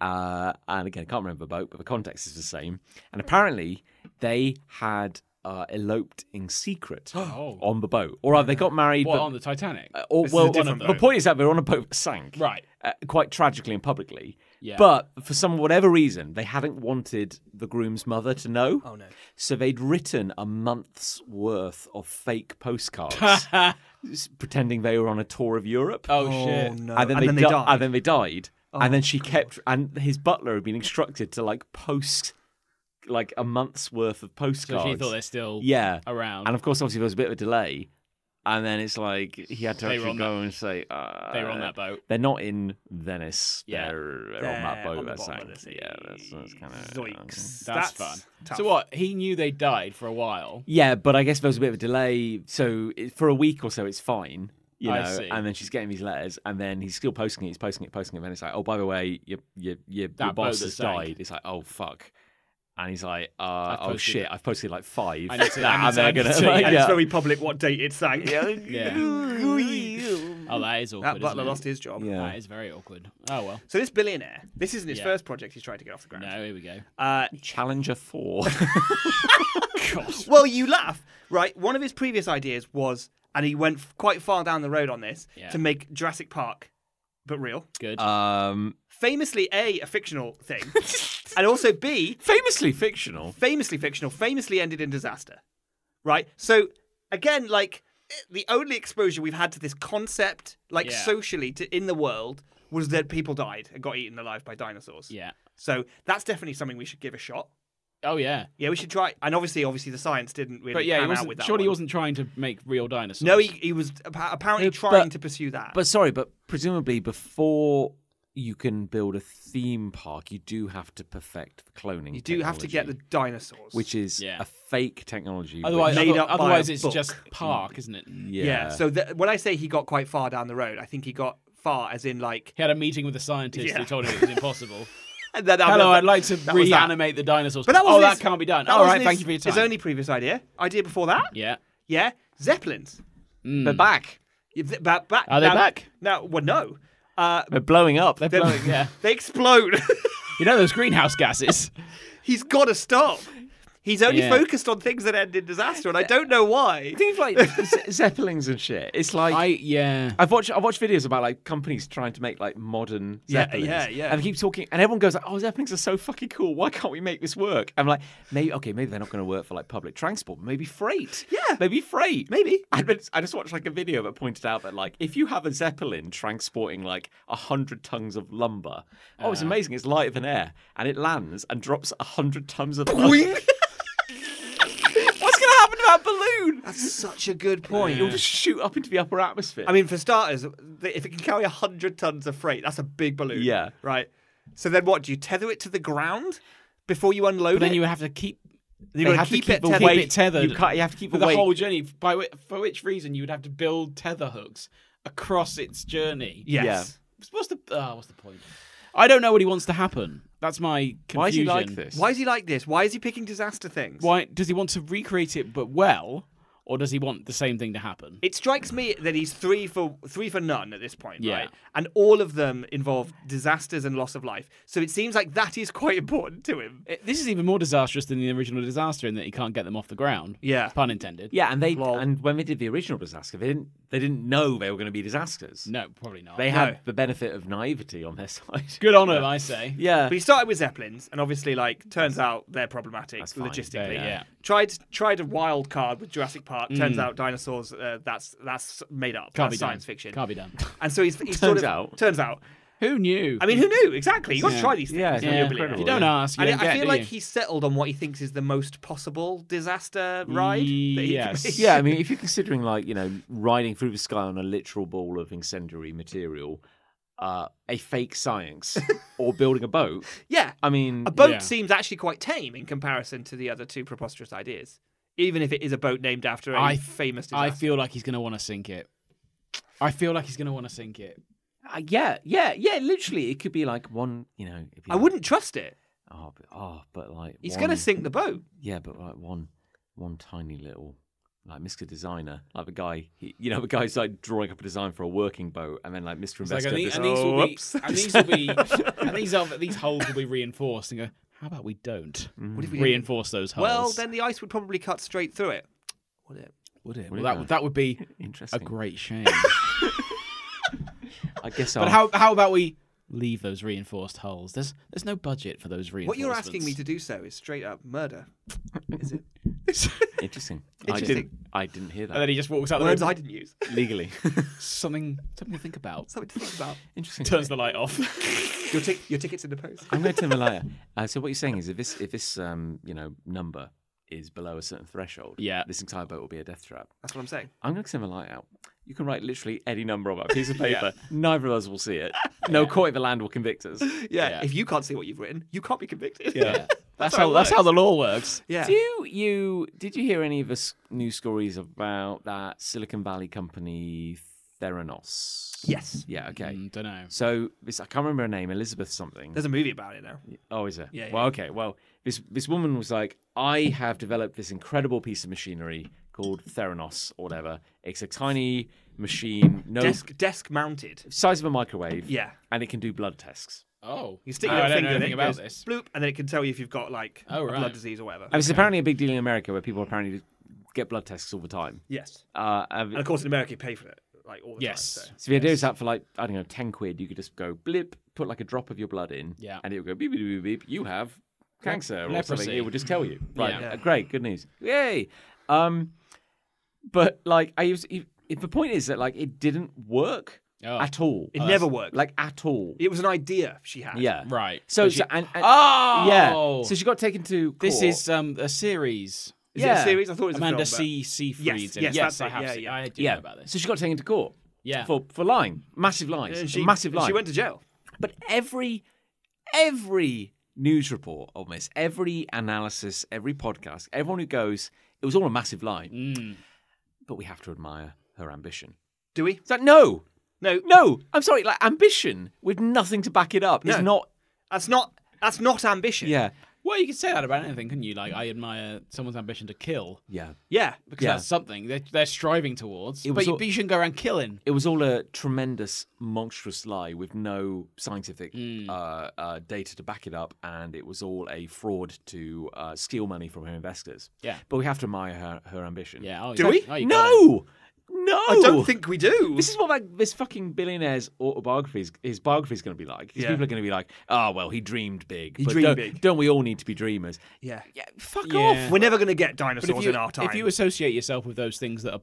And again, I can't remember the boat, but the context is the same. And apparently they had eloped in secret on the boat. Or they got married. What, but, on the Titanic? The point is that they were on a boat that sank. Right. Quite tragically and publicly. Yeah. But for whatever reason, they hadn't wanted the groom's mother to know. Oh, no. So they'd written a month's worth of fake postcards, pretending they were on a tour of Europe. Oh, shit. No. And then, they died. And then they died. Oh, and then she kept, and his butler had been instructed to like post like a month's worth of postcards. So she thought they're still around. And of course, obviously, there was a bit of a delay. And then it's like he had to They were actually on go and say they were on that boat. They're not in Venice. Yeah. They're on that boat. on the That's bottom of the sank. sea. Yeah, that's kind of Zoinks. That's fun. Tough. So what? He knew they died for a while. Yeah, but I guess there was a bit of a delay. So for a week or so, it's fine. You know, I see. and then she's getting these letters, and then he's still posting it. He's posting it, and then it's like, oh, by the way, your That boss boat has that sank. died. It's like, oh fuck, and he's like, oh posted shit, it. I've posted like 5. I need to- I need and to- I they're need gonna to- like, And it's yeah. very public what date it sank. Yeah. Oh, that is awkward. That butler isn't it? lost his job. Yeah. That is very awkward. Oh well. So this billionaire, this isn't his Yeah. first project he's trying to get off the ground. No, here we go. Challenger 4. Well, you laugh, right? One of his previous ideas was, and he went quite far down the road on this, to make Jurassic Park, but real. Good. Famously, A, fictional thing, and also B, Famously fictional. famously ended in disaster, right? So, again, like, the only exposure we've had to this concept, like, socially, in the world, was that people died and got eaten alive by dinosaurs. Yeah. So that's definitely something we should give a shot. Oh yeah. Yeah, we should try. And obviously the science didn't really But yeah, pan out with that surely he one. wasn't trying to make real dinosaurs. No, he was apparently trying to pursue that. But presumably before you can build a theme park, you do have to perfect the cloning. you do have to get the dinosaurs. which is a fake technology. Otherwise, Made up by otherwise a it's book. just park, isn't it? Yeah. So when I say he got quite far down the road, I think he got far as in like... He had a meeting with the scientist who told him it was impossible. And then Hello, I'd like to that was that. reanimate the dinosaurs. But that wasn't that his- can't be done. that All wasn't right, his- thank you for your time. His only previous idea before that, Yeah. Zeppelins. They're back. Back. Are they back? No, well, no. They're blowing up. They're blowing, yeah. They explode. You know those greenhouse gases? He's got to stop. He's only Yeah. focused on things that end in disaster, and I don't know why. Things like Zeppelins and shit. It's like I've watched videos about like companies trying to make like modern Zeppelins. Yeah. And they keep talking, and everyone goes like, "Oh, Zeppelins are so fucking cool. Why can't we make this work?" I'm like, maybe they're not going to work for like public transport, but maybe freight. Yeah. maybe freight. Maybe. I just watched like a video that pointed out that like if you have a Zeppelin transporting like 100 tons of lumber, it's amazing. It's lighter than air, and it lands and drops 100 tons of lumber. What's going to happen to that balloon? That's such a good point. It'll just shoot up into the upper atmosphere. I mean, for starters, if it can carry 100 tons of freight, that's a big balloon. Yeah. Right. So then what? Do you tether it to the ground before you unload But then it? you have to keep You've They got have to keep to it the tethered. weight- it tethered. You have to keep for the the weight. whole journey. For which reason you would have to build tether hooks across its journey. Yes. What's the point? I don't know what he wants to happen. That's my confusion. Why is he like this? Why is he like this? Why is he picking disaster things? Why does he want to recreate it but well, or does he want the same thing to happen? It strikes me that he's three for none at this point, Yeah. right? And all of them involve disasters and loss of life. So it seems like that is quite important to him. This is even more disastrous than the original disaster in that he can't get them off the ground. Yeah. Pun intended. Yeah, and Lol. when they did the original disaster, they didn't know they were going to be disasters. No, probably not. They had the benefit of naivety on their side. Good on him, I say. Yeah. But he started with Zeppelins, and obviously, turns out they're problematic That's fine. logistically. Yeah. Tried a wild card with Jurassic Park. Turns out dinosaurs. That's made up. Can't That's be science done. fiction. Can't be done. And so he's Turns out. Turns out. Who knew? I mean, who knew? Exactly. You got to try these things. Yeah, it's when you're a billionaire. incredible. If you don't ask, you And don't I get, feel do like you? he's settled on what he thinks is the most possible disaster ride. That he Yes. can make. Yeah, I mean, if you're considering riding through the sky on a literal ball of incendiary material, a fake science, or building a boat, Yeah. I mean, A boat Yeah. seems actually quite tame in comparison to the other two preposterous ideas. Even if it is a boat named after a famous disaster. I feel like he's going to want to sink it. yeah, literally, it could be like one, it'd be I like, wouldn't trust it. but like He's one- going to sink the boat. Yeah, but like one tiny little. Like Mr. Designer, like the guy, the guy's like drawing up a design for a working boat, and then like Mr. It's like, Investor. these holes will be reinforced. And go, how about we don't What if we didn't? reinforce those holes? Well, then the ice would probably cut straight through it. Would it? would it? Would Well, it? that would be a Interesting. great shame. I guess. But how about we leave those reinforced holes? There's no budget for those What reinforcements. you're asking me to do so is straight up murder. Is it? Interesting. Interesting. I didn't hear And that then he just walks out the Words room. I didn't use. legally. Something to think about. Something to think about. Interesting. Turns the light off. Your tickets in the post. I'm going to tell him later. So what you're saying is, if this number is below a certain threshold, Yeah. this entire boat will be a death trap. That's what I'm saying. I'm going to send a light out. You can write literally any number on that piece of paper. Neither of us will see it. No court of the land will convict us. Yeah. If you can't see what you've written, you can't be convicted. Yeah. That's how it how the law works. Yeah. Did you hear any of the news stories about that Silicon Valley company Theranos? Yes. Yeah. Okay. Don't know. So this, I can't remember her name, Elizabeth something. There's a movie about it now. Oh, is it? Yeah, Well, yeah. okay. Well, this woman was like, I have developed this incredible piece of machinery called Theranos or whatever. It's a tiny machine, Desk mounted. size of a microwave. Yeah. And it can do blood tests. Oh. You stick Oh, your I don't finger know in it, anything about goes this. bloop, and then it can tell you if you've got a right. blood disease or whatever. And it's apparently a big deal in America where people apparently get blood tests all the time. Yes. And And of course, in America, you pay for it all the Yes. time. so the idea is that for like, I don't know, 10 quid, you could just go blip, put like a drop of your blood in, Yeah. and it would go beep, beep, beep, beep, you have cancer or Leprosy. something. It would just tell you. Right, Yeah. great, good news. Yay! But like, the point is that like, it didn't work Oh. at all. It never worked. Like, at all. It was an idea she had. Yeah. Right. So, But she- and Oh! yeah. So she got taken to court. This is a series. Is it Yeah. a series? I thought it was Amanda a film. C. Seyfried's in it. yes, Yes, that's I it. have Yeah, seen. yeah. I do Yeah. know about this. So she got taken to court. Yeah. For lying. Massive lies. And A massive lie. She went to jail. But every news report on this, every analysis, every podcast, everyone who goes, it was all a massive lie. But we have to admire her ambition. Do we? It's like, no, No. I'm sorry, like ambition with nothing to back it up is No. not. That's not ambition. Yeah. Well, you could say that about anything, couldn't you? Like, I admire someone's ambition to kill Yeah. Yeah. because Yeah. that's something they're striving towards. It was But all- you shouldn't go around killing. It was all a tremendous, monstrous lie with no scientific data to back it up, and it was all a fraud to steal money from her investors. Yeah. But we have to admire her ambition. Yeah. Oh, Do we? Oh, you got it. No! I don't think we do. This is what this fucking billionaire's autobiography, his biography is going to be like. Because Yeah. people are going to be like, oh, well, he dreamed big. He but dreamed don't, big. Don't we all need to be dreamers? Yeah. Yeah, fuck Yeah. off. We're never going to get But dinosaurs in our time. if you associate yourself with those things that are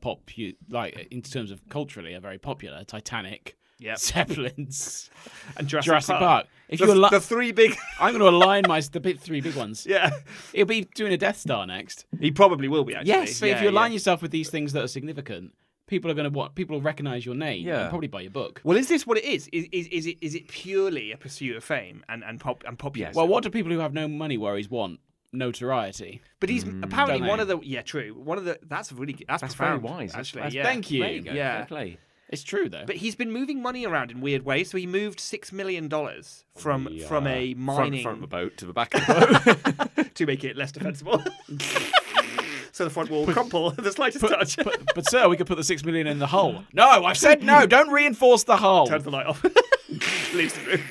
like in terms of culturally are very popular, Titanic, Yep. Zeppelins, and Jurassic Park. If The, you the three big. I'm going to align the three big ones. Yeah. He'll be doing a Death Star next. He probably will be, actually. Yes, So if you align yourself with these things that are significant, people will recognise your name Yeah. and probably buy your book. Well, is this what it is? Is it purely a pursuit of fame and popularity? Yes. Well, what do people who have no money worries want? Notoriety. But he's apparently Don't one they? of the. Yeah, true. One of the. That's That's profound. very wise. Actually, That's- yeah. Thank you. There you go. Yeah. Fair play. It's true though. But he's been moving money around in weird ways. So he moved $6 million from a mining front of a boat to the back of the boat. to make it less defensible. So the front will crumple at the slightest touch. But sir, we could put the 6 million in the hull. No, I've said no. Don't reinforce the hull. Turns the light off. Leaves the room.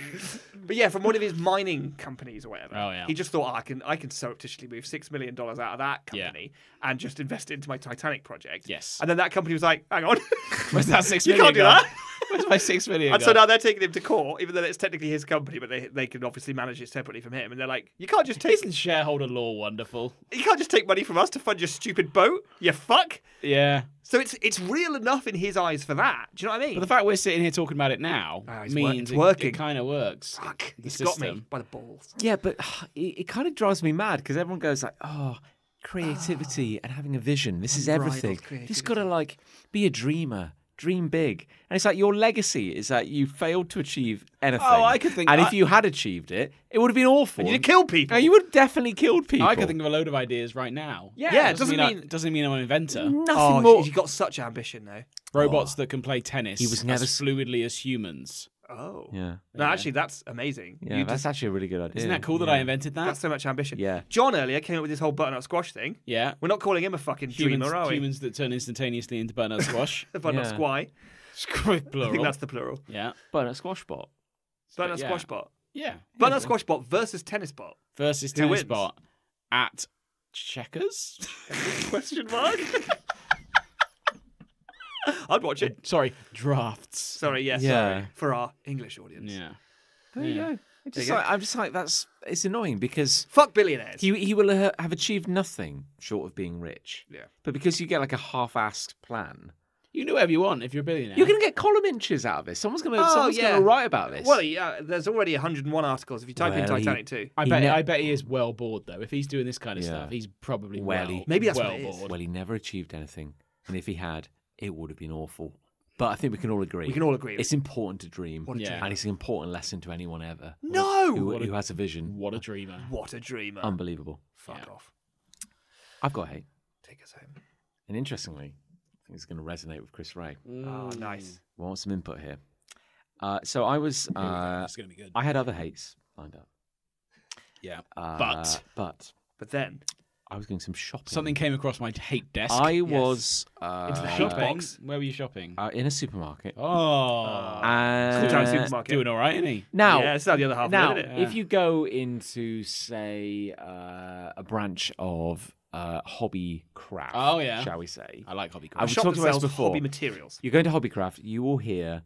But yeah, from one of his mining companies or whatever. Oh, yeah. He just thought, I can surreptitiously move $6 million out of that company and just invest it into my Titanic project. Yes. And then that company was like, hang on. Where's that 6 You million? can't do that. Where's my 6 million? And so now they're taking him to court, even though it's technically his company, but they can obviously manage it separately from him. And they're like, you can't just take Isn't shareholder law wonderful? you can't just take money from us to fund your stupid boat, you fuck. Yeah. So it's real enough in his eyes for that. Do you know what I mean? But the fact we're sitting here talking about it now it's means working. it kind of works. Fuck, The he's got me system. by the balls. Yeah, but it kind of drives me mad because everyone goes like, "Oh, creativity and having a vision. This is everything. creativity. Just got to like be a dreamer, dream big." And it's like your legacy is that you failed to achieve anything. Oh, I could think- And if you had achieved it, it would have been awful. And you kill people. No, you would have definitely killed people. I could think of a load of ideas right now. Yeah, it doesn't mean I'm an inventor. nothing more. He's got such ambition though. Robots that can play tennis He was never as fluidly as humans. Oh. Yeah, No, actually, that's amazing. yeah, that's actually a really good idea. Isn't that cool that Yeah. I invented that? That's so much ambition. Yeah. John earlier came up with this whole butternut squash thing. Yeah. We're not calling him a fucking dreamer, are we? Humans that turn instantaneously into butternut squash. Butternut Yeah. squy. Plural. I think that's the plural. Yeah. But a squash bot. Butternut yeah. squash bot. Yeah. Butternut squash bot versus tennis bot. Versus Who tennis wins? bot at checkers. Question mark. I'd watch it. Sorry, drafts. Sorry, yes. Yeah. Sorry. For our English audience. Yeah. There you go. It's There just you go. like, I'm just like it's annoying because Fuck billionaires. he will have achieved nothing short of being rich. Yeah. But because you get like a half-assed plan, You can do whatever you want if you're a billionaire. you're going to get column inches out of this. Someone's going Oh, to write about this. Well, yeah, there's already 101 articles. If you type in Well, Titanic too. I bet he is well bored though. If he's doing this kind of Yeah. stuff, he's probably Well, well. Maybe that's well what it is. bored. Well, he never achieved anything, and if he had, it would have been awful. But I think we can all agree. We can all agree. It's important to dream, What a Yeah. dreamer. and it's an important lesson to anyone ever No! who has a vision. What a dreamer. What a dreamer. Unbelievable. Fuck Yeah. off. I've got hate, Take us home. and interestingly, I think it's going to resonate with Chris Ray. Oh, nice. We want some input here. So I was, It's going to be good. I had other hates lined up. Yeah. But But then, I was doing some shopping. Something came across my hate desk. I was Into the hate shopping. box. Where were you shopping? in a supermarket. Oh. And Cool Town Supermarket. Doing all right, isn't he? now, yeah, it's not the other half now, of it, isn't it? if you go into, say, a branch of hobbycraft, Oh, yeah. shall we say? I like hobby I was Shop talking that about this sells before. hobby materials. You go into hobbycraft, you will hear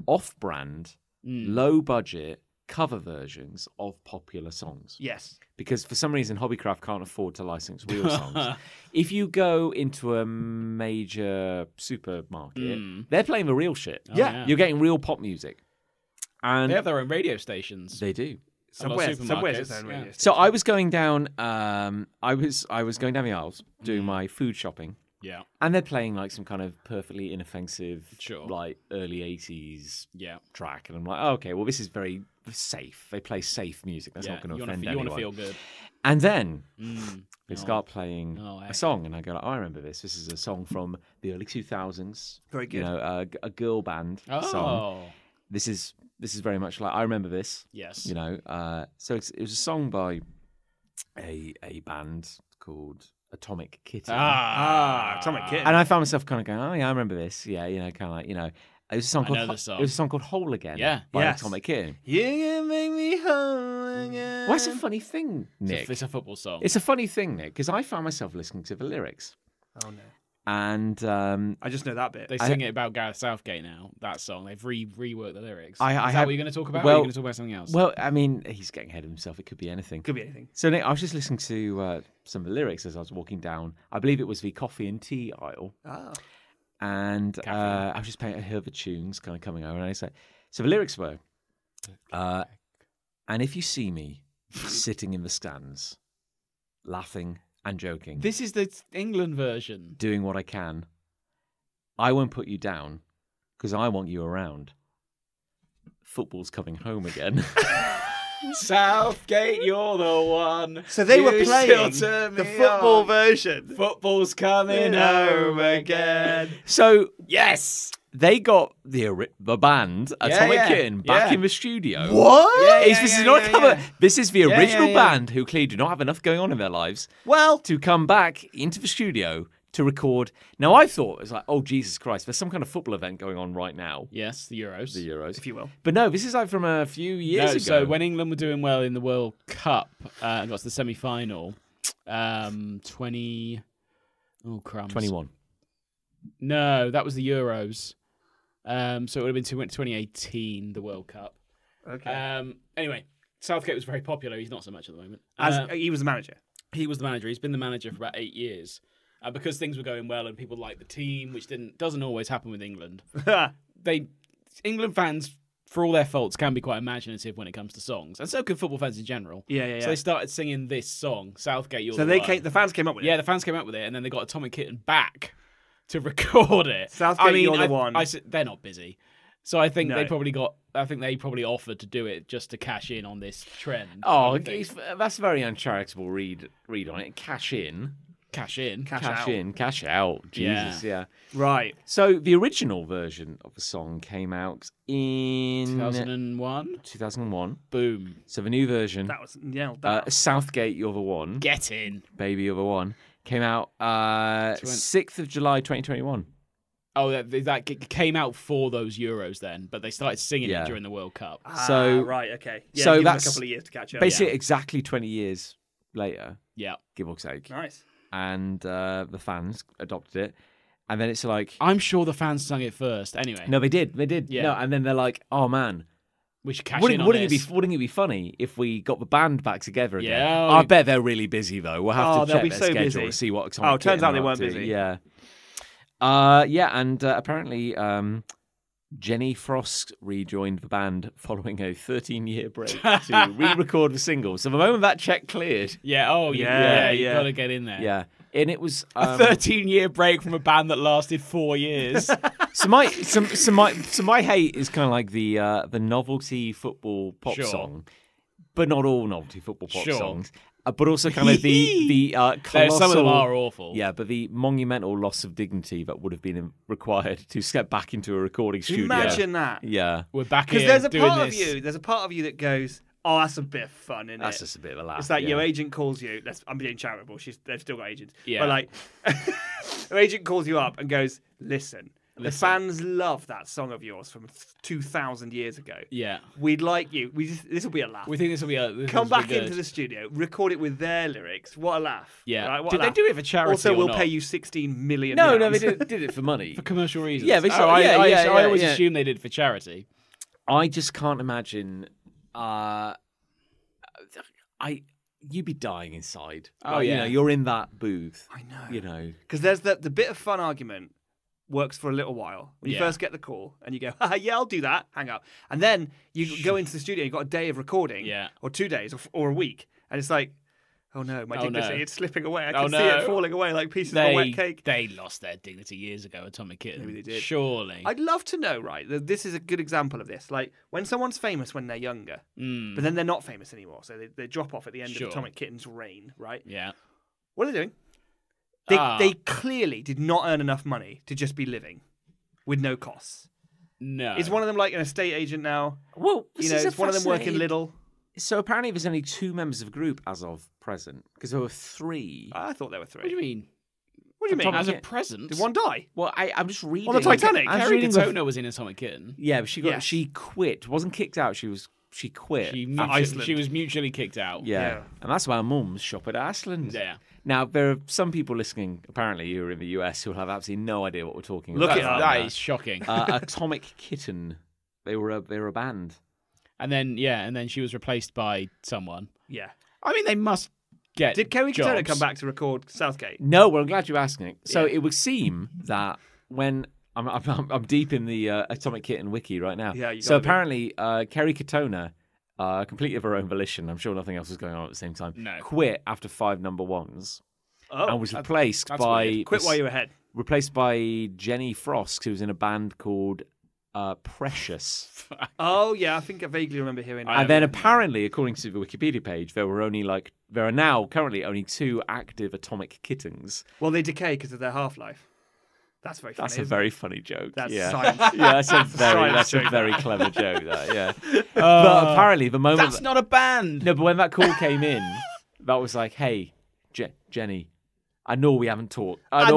off-brand, low-budget cover versions of popular songs. Yes. Because for some reason, hobbycraft can't afford to license real songs. If you go into a major supermarket, they're playing the real shit. yeah. You're getting real pop music. And They have their own radio stations. they do. Somewhere's its own supermarkets, radio yeah. So I was going down. I was going down the aisles doing my food shopping, Yeah. and they're playing like some kind of perfectly inoffensive, Sure. like early '80s Yeah. track, and I'm like, oh, okay, well, this is very safe. They play safe music. That's Yeah. not going to You offend want anyone. to feel good. And then they Oh. start playing Oh, a song, and I go, like, oh, I remember this. This is a song from the early 2000s. Very good. You know, a girl band Oh. song. This is very much like I remember this. Yes. You know, so it was a song by a band called Atomic Kitten. Atomic Kitten. And I found myself kind of going, oh yeah, I remember this. Yeah, you know, kind of like, you know, it was a song I called know the song. It was a song called Whole Again. Yeah. by Yes. Atomic Kitten. You can make me whole again. Well, it's a funny thing, Nick. It's a football song. It's a funny thing, Nick, because I found myself listening to the lyrics, Oh, no. and I just know that bit. They sing it about Gareth Southgate now. That song. They've reworked the lyrics. I Is that have- what you're going to talk about? or well- are you going to talk about something else? well, I mean, he's getting ahead of himself. It could be anything. Could be anything. So Nick, I was just listening to some of the lyrics as I was walking down. I believe it was the coffee and tea aisle. Ah. And I was just playing, I heard the tunes kind of coming over, and I said, so the lyrics were, and if you see me sitting in the stands, laughing and joking, this is the England version. doing what I can, I won't put you down because I want you around. Football's coming home again. Southgate, you're the one. So they were You playing still turn the me football on. version. Football's coming home again. So Yes. they got the band Atomic yeah, Kitten back yeah. in the studio. What? This is not a cover. yeah. This is the original yeah. band who clearly do not have enough going on in their lives Well, to come back into the studio to record. Now, I thought it was like, oh, Jesus Christ, there's some kind of football event going on right now. Yes, the Euros. The Euros. if you will. But no, this is like from a few years ago. So when England were doing well in the World Cup, and got to the semi-final, 21. No, that was the Euros. So it would have been 2018, the World Cup. Okay. Anyway, Southgate was very popular. He's not so much at the moment. He was the manager. He was the manager. He's been the manager for about 8 years. Because things were going well and people liked the team, which doesn't always happen with England. England fans, for all their faults, can be quite imaginative when it comes to songs, and so can football fans in general. Yeah. So they started singing this song, Southgate. You're So the one. the fans came up with it. Yeah, the fans came up with it, and then they got Atomic Kitten back to record it. Southgate, you're the one. They're not busy, so I think No. they probably offered to do it just to cash in on this trend. Oh, that's a very uncharitable read on it. Cash in. Cash in. Cash out. Cash out. Jesus, yeah. Right. So the original version of the song came out in 2001. Boom. So the new version, That was nailed. That. Southgate, You're the One, Get in. Baby, You're the One, came out 6th of July 2021. Oh, that came out for those Euros then, but they started singing Yeah. it during the World Cup. So right. Okay. Yeah. so give them that's a couple of years to catch up. basically exactly 20 years later, Yeah. give or take. Nice. And the fans adopted it. And then it's like, I'm sure the fans sung it first. Anyway, no, they did. Yeah. No, and then they're like, oh man, we should cash in on this. wouldn't it be funny if we got the band back together again? Yeah. I bet they're really busy though. We'll have to they'll check be their so schedule busy. to see what. Oh, turns out they are weren't up to. busy. Yeah. And apparently Jenny Frost rejoined the band following a 13-year break to re-record the single. So the moment that check cleared, Yeah. Oh, you Yeah. got to get in there. yeah, and it was A 13-year break from a band that lasted 4 years. So my hate is kind of like the novelty football pop Sure. song, but not all novelty football pop Sure. songs. But also kind of the colossal, Some of them are awful. yeah, but the monumental loss of dignity that would have been required to step back into a recording studio. Imagine that. Yeah, We're back here Because there's a doing part this. of you. There's a part of you that goes, "Oh, that's a bit of fun, isn't that's it?" just a bit of a laugh. It's like yeah. your agent calls you. I'm being charitable. They've still got agents. Yeah. But like, your agent calls you up and goes, "Listen, the fans love that song of yours from 2,000 years ago. Yeah. We'd like you. This will be a laugh. We think this will be Come back into the studio, record it with their lyrics. What a laugh! Yeah. Right? What Did a they laugh. do it for charity? Also, or we'll not? pay you 16 million. No, pounds. they did it for money. for commercial reasons. Yeah, they Oh, sort of- I yeah, always yeah. assumed they did for charity. I just can't imagine. You'd be dying inside. Oh, Like, yeah. you know, you're in that booth. I know. You know, Because there's the bit of fun argument works for a little while. When you Yeah. first get the call and you go, yeah, I'll do that, hang up. And then you go into the studio, you've got a day of recording, Yeah. or 2 days, or a week, and it's like, oh no, my Oh, dignity, no. it's slipping away. I Oh, can see no. it falling away like pieces of a wet cake. They lost their dignity years ago, Atomic Kitten. Maybe they did. Surely. I'd love to know, right, that this is a good example of this. Like, when someone's famous when they're younger, Mm, but then they're not famous anymore, so they drop off at the end Sure. of Atomic Kitten's reign, right? yeah. What are they doing? They clearly did not earn enough money to just be living with no costs. No. Is one of them like an estate agent now? well, You know, is one of them working little? So apparently, there's only 2 members of the group as of present, because there were 3. I thought there were 3. What do you mean? What do you mean? As a present? Did one die? Well, I'm just reading On the Titanic? I'm just Kerry reading the- Katona was in Atomic Kitten. Yeah, but Yes. she quit. Wasn't kicked out. She quit. Iceland. She was mutually kicked out. Yeah. And that's why mums shop at Ashland. Yeah. Now, there are some people listening, apparently, who are in the US who will have absolutely no idea what we're talking Look about. it up. That is shocking. Atomic Kitten. They were a band. And then she was replaced by someone. Yeah. I mean, they must get. Did Kerry jobs. Katona come back to record Southgate? No, well, I'm glad you're asking it. So Yeah. it would seem that when I'm deep in the Atomic Kitten wiki right now. Yeah, you So gotta be. apparently, Kerry Katona, completely of her own volition, I'm sure nothing else was going on at the same time, No. quit after 5 number ones Oh, and was replaced that's by weird. quit while you were ahead. replaced by Jenny Frost, who was in a band called Precious. Oh yeah, I think I vaguely remember hearing that. And then apparently, according to the Wikipedia page, there are now currently only 2 active Atomic Kittens. Well, they decay because of their half-life. That's very funny. That's a very funny joke. That's yeah. science. Yeah, that's a science very joke. clever joke. That, yeah. But apparently, the moment That's not a band. no, but when that call came in, that was like, "Hey, Jenny, I know we haven't talked. I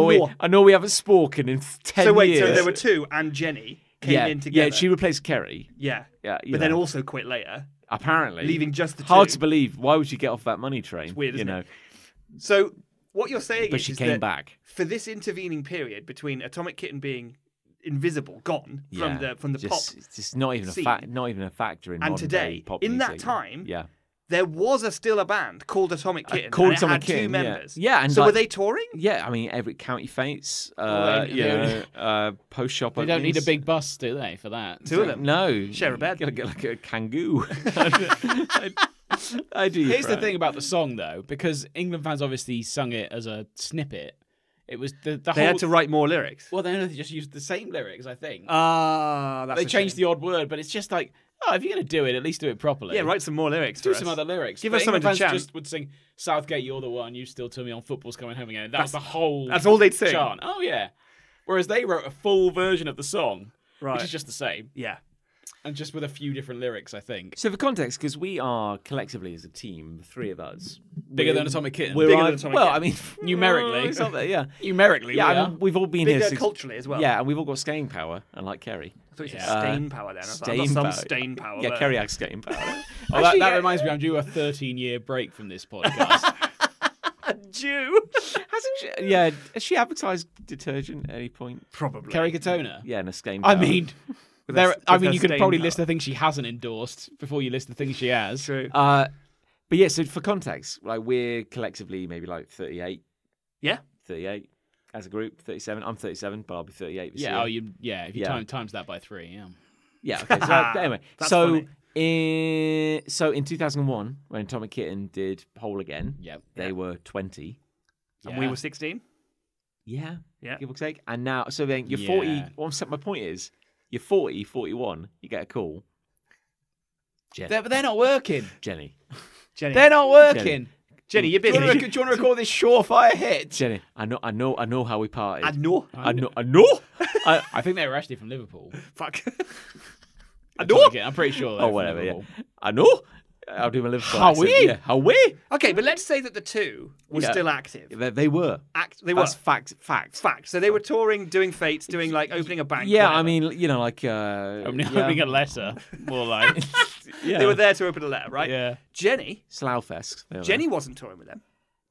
know we haven't spoken in 10 So wait, years." so there were two, and Jenny came in together. Yeah, she replaced Kerry. Yeah. Yeah, But then also quit later, apparently leaving just the two. hard to believe. Why would you get off that money train? It's weird, isn't you know? it? So what you're saying But is, she is came that back. for this intervening period between Atomic Kitten being invisible, gone from the pop It's just not even scene, not even a factor in and modern today, day pop in that music. time, Yeah. there was still a band called Atomic Kitten. called and it Atomic had Kitten, two members. Yeah, and so like- were they touring? Yeah, I mean, every County Fates, post shop. They don't need a big bus, do they, for that? Two of them. No, Share a bed. You gotta get like a kangoo. I do. Here's the thing about the song, though, because England fans obviously sung it as a snippet. It was the They whole. had to write more lyrics. Well, they just used the same lyrics, I think. That's They a changed shame. the odd word, but it's just like, if you're going to do it, at least do it properly. Yeah, write some more lyrics. Do for some us. other lyrics. Give But us something England to fans chant. just would sing, Southgate, you're the one, you still turn me on, football's coming home again. That was the whole That's all they'd sing. chant. Oh, yeah. Whereas they wrote a full version of the song, Right. which is just the same, Yeah. and just with a few different lyrics, I think. So for context, because we are collectively as a team, the three of us, Bigger than Atomic Kitten. we're Bigger on- than Atomic well, Kitten. I mean, Numerically. it's not there, yeah, Numerically, yeah. we I are. mean, we've all been Bigger here since, culturally as well. Yeah, and we've all got staying power, unlike Kerry. I thought you said Yeah. stain power then. I was like, I've got Staying some power. stain power. Yeah, but- Kerry has staying power. Oh, that reminds me, I'm due a 13-year break from this podcast. Jew. Hasn't she? Yeah, has she advertised detergent at any point? Probably. Kerry Katona. Yeah, and a stain. I power. mean, With there. her- I with mean, her you could staying probably power. list the things she hasn't endorsed before you list the things she has. True. But yeah, so for context, like we're collectively maybe like 38. Yeah. 38 as a group. 37. I'm 37, but I'll be 38 this Yeah. year. If you Yeah. times that by 3, yeah. Yeah. Okay. So anyway, That's so funny. in 2001, when Atomic Kitten did Whole Again, Yep. they were 20. And we were 16. Yeah. Yeah. Give or take. And now, so then you're Yeah. 40. My point is, you're 40, 41. You get a call. But they're not working. Jenny. Jenny. They're not working. Jenny, you're Do you, busy. want to record this surefire hit? Jenny. I know how we parted. I know. I know. I think they were actually from Liverpool. Fuck. I know. I'm pretty sure. Oh, whatever. Yeah. I know. I'll do my Liverpool How accent. we? Yeah. How we? Okay, but let's say that the two were Yeah. still active. They were. They were. That's fact. Fact. So they were touring, doing fates, doing like opening a bank. Yeah, whatever. I mean, you know, like. Opening a letter. More like. Yeah. They were there to open a letter, right? Yeah. Jenny. Slough-esque. They were. Jenny wasn't touring with them.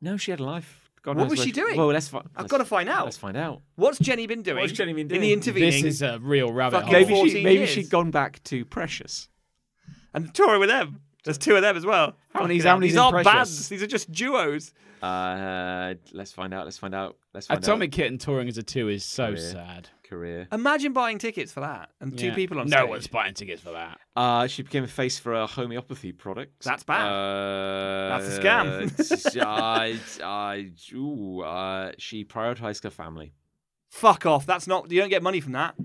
No, she had a life. God What knows was where she doing? Well, I've got to find out. Let's find out. What's Jenny been doing? What's Jenny been in doing? the intervening? This is a real rabbit Fucking hole. Maybe 14 maybe years. she'd gone back to Precious. and touring with them. There's two of them as well. How many's These aren't Precious? bands. These are just duos. Let's find out. Let's find out. Atomic Kitten touring as a 2 is so Career. sad. Career. Imagine buying tickets for that and two Yeah. people on No stage. one's buying tickets for that. She became a face for a homeopathy product. That's bad. That's a scam. She prioritised her family. Fuck off. That's not. You don't get money from that.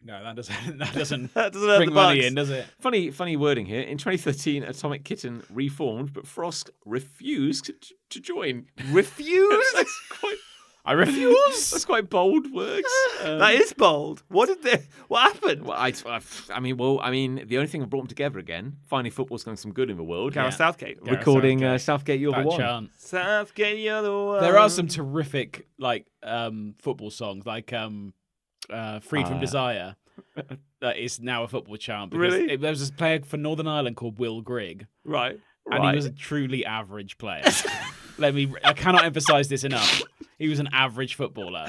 No, that doesn't. That doesn't That doesn't earn bring the money bucks. in, does it? Funny wording here. In 2013, Atomic Kitten reformed, but Frost refused to join. Refuse. I refuse. That's quite bold words. That is bold. What happened? Well, I mean, the only thing that brought them together again, finally football's done some good in the world. Gareth Southgate. Gareth Recording Southgate. Southgate, You're the That One. chant. Southgate, you're the one. There are some terrific football songs like "Freed from Desire." That is now a football chant. Because Really? there was this player for Northern Ireland called Will Grigg, Right. and he was a truly average player. I cannot emphasize this enough. He was an average footballer.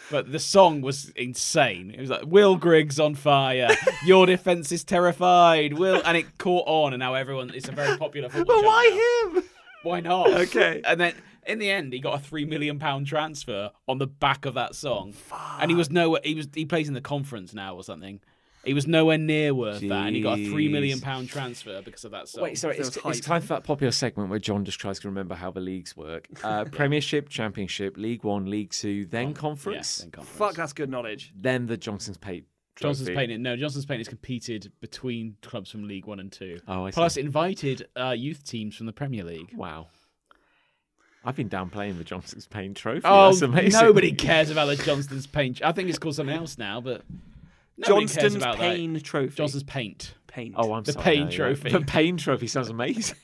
But the song was insane. It was like, Will Grigg's on fire. Your defence is terrified. And it caught on, and now it's a very popular football But chant now. why him? Why not? Okay. And then in the end, he got a £3 million transfer on the back of that song. And he was nowhere. He plays in the conference now or something. He was nowhere near worth that, and he got a £3 million transfer because of that song. Wait, sorry, So it's it's hype. time for that popular segment where John just tries to remember how the leagues work. Premiership, Championship, League One, League Two, then Conference, Yes, in conference. Fuck, that's good knowledge. then the Johnson's Paint. Johnson's Trophy. Paint. Johnson's Paint is competed between clubs from League 1 and 2. Oh, I see. Plus, invited youth teams from the Premier League. Wow. I've been downplaying the Johnston's Paint Trophy. Oh, That's amazing. nobody cares about the Johnston's Paint. I think it's called something else now, but nobody cares Johnston's about Pain that. Trophy. Johnston's Paint. Paint. Oh, I'm The sorry. Pain no, yeah. Trophy. The Pain Trophy sounds amazing.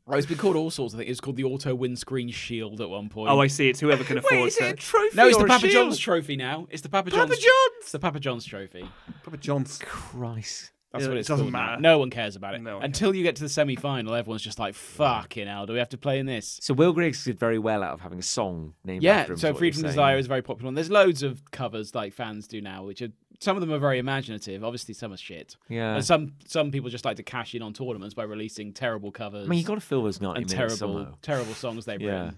Oh, it's been called all sorts of things. It's called the Auto Windscreen Shield at one point. Oh, I see. It's whoever can afford Wait, is it a to. trophy No, it's or the a Papa shield? John's Trophy now. It's the Papa Papa John's. John's? It's the Papa John's Trophy. Papa John's. Christ. That's what It it's doesn't called now. matter. No one cares about it. No one Until you get to the semi-final, everyone's just like, fucking hell, do we have to play in this? So Will Griggs did very well out of having a song named Yeah, after him. is so what Freed you're from saying. Desire is very popular. And there's loads of covers like fans do now, which are some of them are very imaginative. Obviously, some are shit. Yeah. And some people just like to cash in on tournaments by releasing terrible covers I mean, you got to fill those 90 and minutes somehow. terrible songs they've Yeah. written.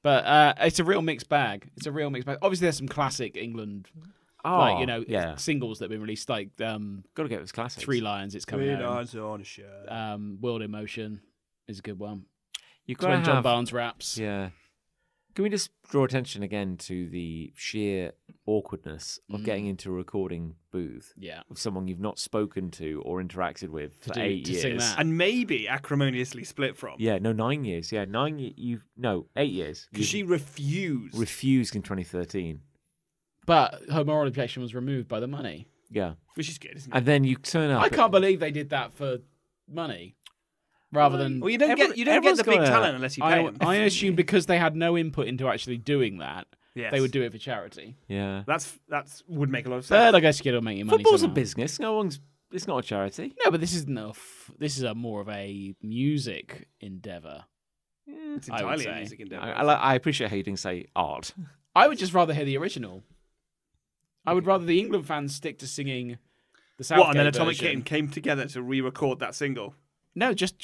But it's a real mixed bag. It's a real mixed bag. Obviously, there's some classic England, yeah. singles that have been released, like Got to get those classics. Three Lions. It's coming out. on a shirt. World in Motion is a good one. You've It's got to when John have... Barnes raps. Yeah. Can we just draw attention again to the sheer awkwardness of getting into a recording booth Yeah. with someone you've not spoken to or interacted with for 8 to years? sing that. And maybe acrimoniously split from. Yeah, no, 9 years. Yeah, 8 years. Because she refused. refused in 2013. But her moral objection was removed by the money. Yeah, Which is good, isn't it? and then you turn up. I can't believe they did that for money, rather than. Well, you don't get the everyone's big got a- talent unless you pay them. I assume because they had no input into actually doing that, Yes. they would do it for charity. Yeah, That's would make a lot of sense. Third, I guess you could make your money. football's a somehow. business. No one's. It's not a charity. No, but this isn't this is a more of a music endeavor. It's I would entirely a say. music endeavor. I appreciate how you didn't say art. I would just rather hear the original. I would rather the England fans stick to singing the Southgate What? And then Atomic version. Kitten came together to re-record that single. No, just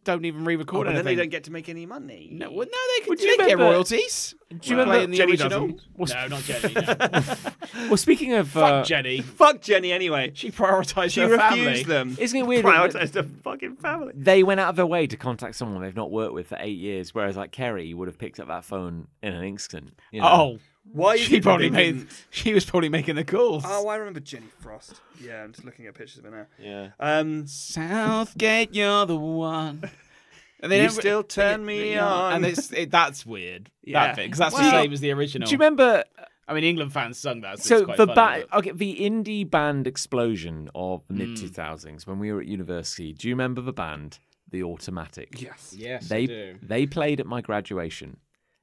don't even re-record But then anything. they don't get to make any money. No, well, no, they Would could you get remember- royalties. Do you Well, remember playing the Jenny original? doesn't. No, not Jenny. No. Well, speaking of, Fuck Jenny. Fuck Jenny anyway. She prioritised She her refused family. them. isn't it weird? that Prioritised her fucking family. They went out of their way to contact someone they've not worked with for 8 years, whereas like Kerry would have picked up that phone in an instant. You know? Oh, Why? is she it probably that they made. didn't- She was probably making the calls. Oh, I remember Jenny Frost. Yeah, I'm just looking at pictures of her yeah. now. Southgate, you're the one. And they You don't- still turn me on. and that's weird. Yeah. That bit, because that's the Well, same as the original. Do you remember? I mean, England fans sung that. So it's quite the funny, but- okay, the indie band explosion of the mid 2000s when we were at university. Do you remember the band, The Automatic? Yes. Yes, I They do. played at my graduation.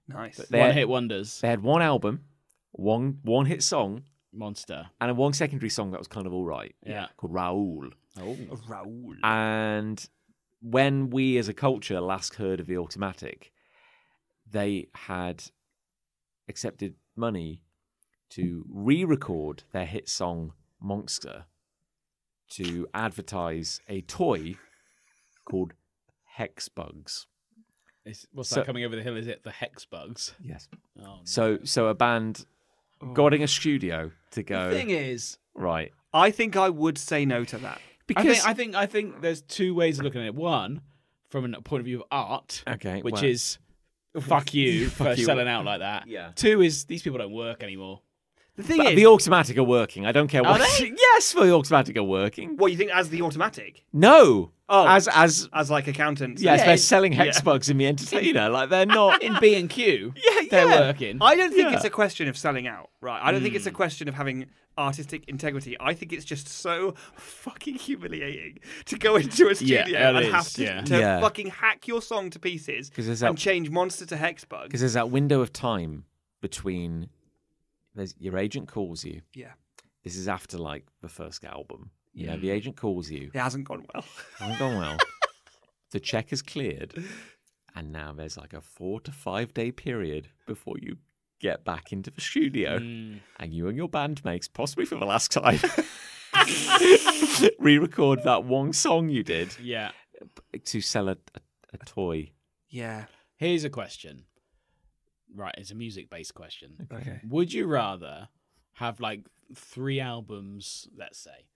Nice. They One had- hit wonders. They had one album, one hit song, Monster. and one secondary song that was kind of all right. Yeah. Called Raoul. Oh. Raoul. And when we as a culture last heard of The Automatic, they had accepted money to re-record their hit song Monster to advertise a toy called Hex Bugs. What's So- that coming over the hill? Is it the Hex Bugs? Yes. Oh, no. So a band got in a studio to go, The thing is, right. I think I would say no to that. Because I think there's two ways of looking at it. One, from a point of view of art, Okay, which well- is fuck you for Fuck you. selling out like that. Yeah. Two is these people don't work anymore. The thing But is, the Automatic are working. I don't care Are what. they? Yes, the Automatic are working. what you think as the Automatic? No. Oh. As As like accountants? yes, Yeah, they're it's- selling hex bugs in the Entertainer. Like they're not. In B&Q, Yeah, they're yeah. working. I don't think Yeah. it's a question of selling out, right? I don't think it's a question of having artistic integrity. I think it's just so fucking humiliating to go into a studio it and is, have to, yeah. Yeah. fucking hack your song to pieces 'Cause there's and that- change Monster to Hexbug. Because there's that window of time between. Your agent calls you. Yeah, This is after like the first album. You know, the agent calls you. it hasn't gone well. Hasn't gone well. The check is cleared, and now there's like a 4 to 5 day period before you get back into the studio, and you and your bandmates, possibly for the last time, re-record that one song you did Yeah. to sell a toy. Yeah. Here's a question. Right, it's a music-based question. Okay. Would you rather have like 3 albums, let's say,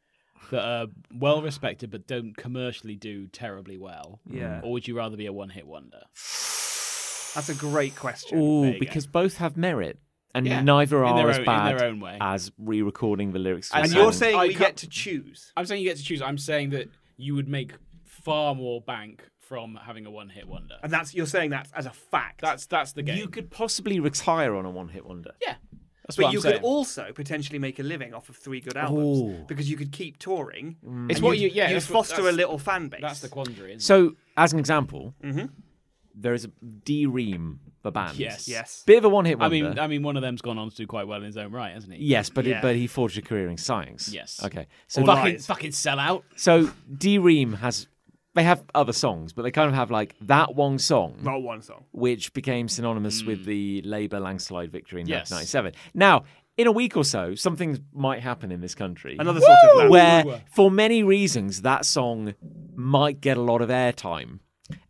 that are well respected but don't commercially do terribly well? Yeah. Or would you rather be a one-hit wonder? That's a great question. There Oh, you because both have merit, and Yeah, neither in are their as own- in bad their own way. as re-recording the lyrics. to And a And song. you're saying I we can't- get to choose. I'm saying you get to choose. I'm saying that you would make far more bank from having a one-hit wonder. And you're saying that as a fact. That's the game. You could possibly retire on a one-hit wonder. Yeah. That's But what you I'm saying. could also potentially make a living off of 3 good albums Ooh. because you could keep touring. It's and what you'd that's what- foster a that's- little fan base. That's the quandary. Isn't So, as an example, Mm-hmm. there is a D-Ream, the band. Yes. Yes. Bit of a one-hit it? wonder. I mean, one of them's gone on to do quite well in his own right, hasn't he? Yes, but Yeah. but he forged a career in science. Yes. Okay. So Fucking sell out. So D-Ream they have other songs, but they kind of have like that one song, Not one song. which became synonymous with the Labour landslide victory in Yes. 1997. Now, in a week or so, something might happen in this country. Another sort of land. where, for many reasons, that song might get a lot of airtime.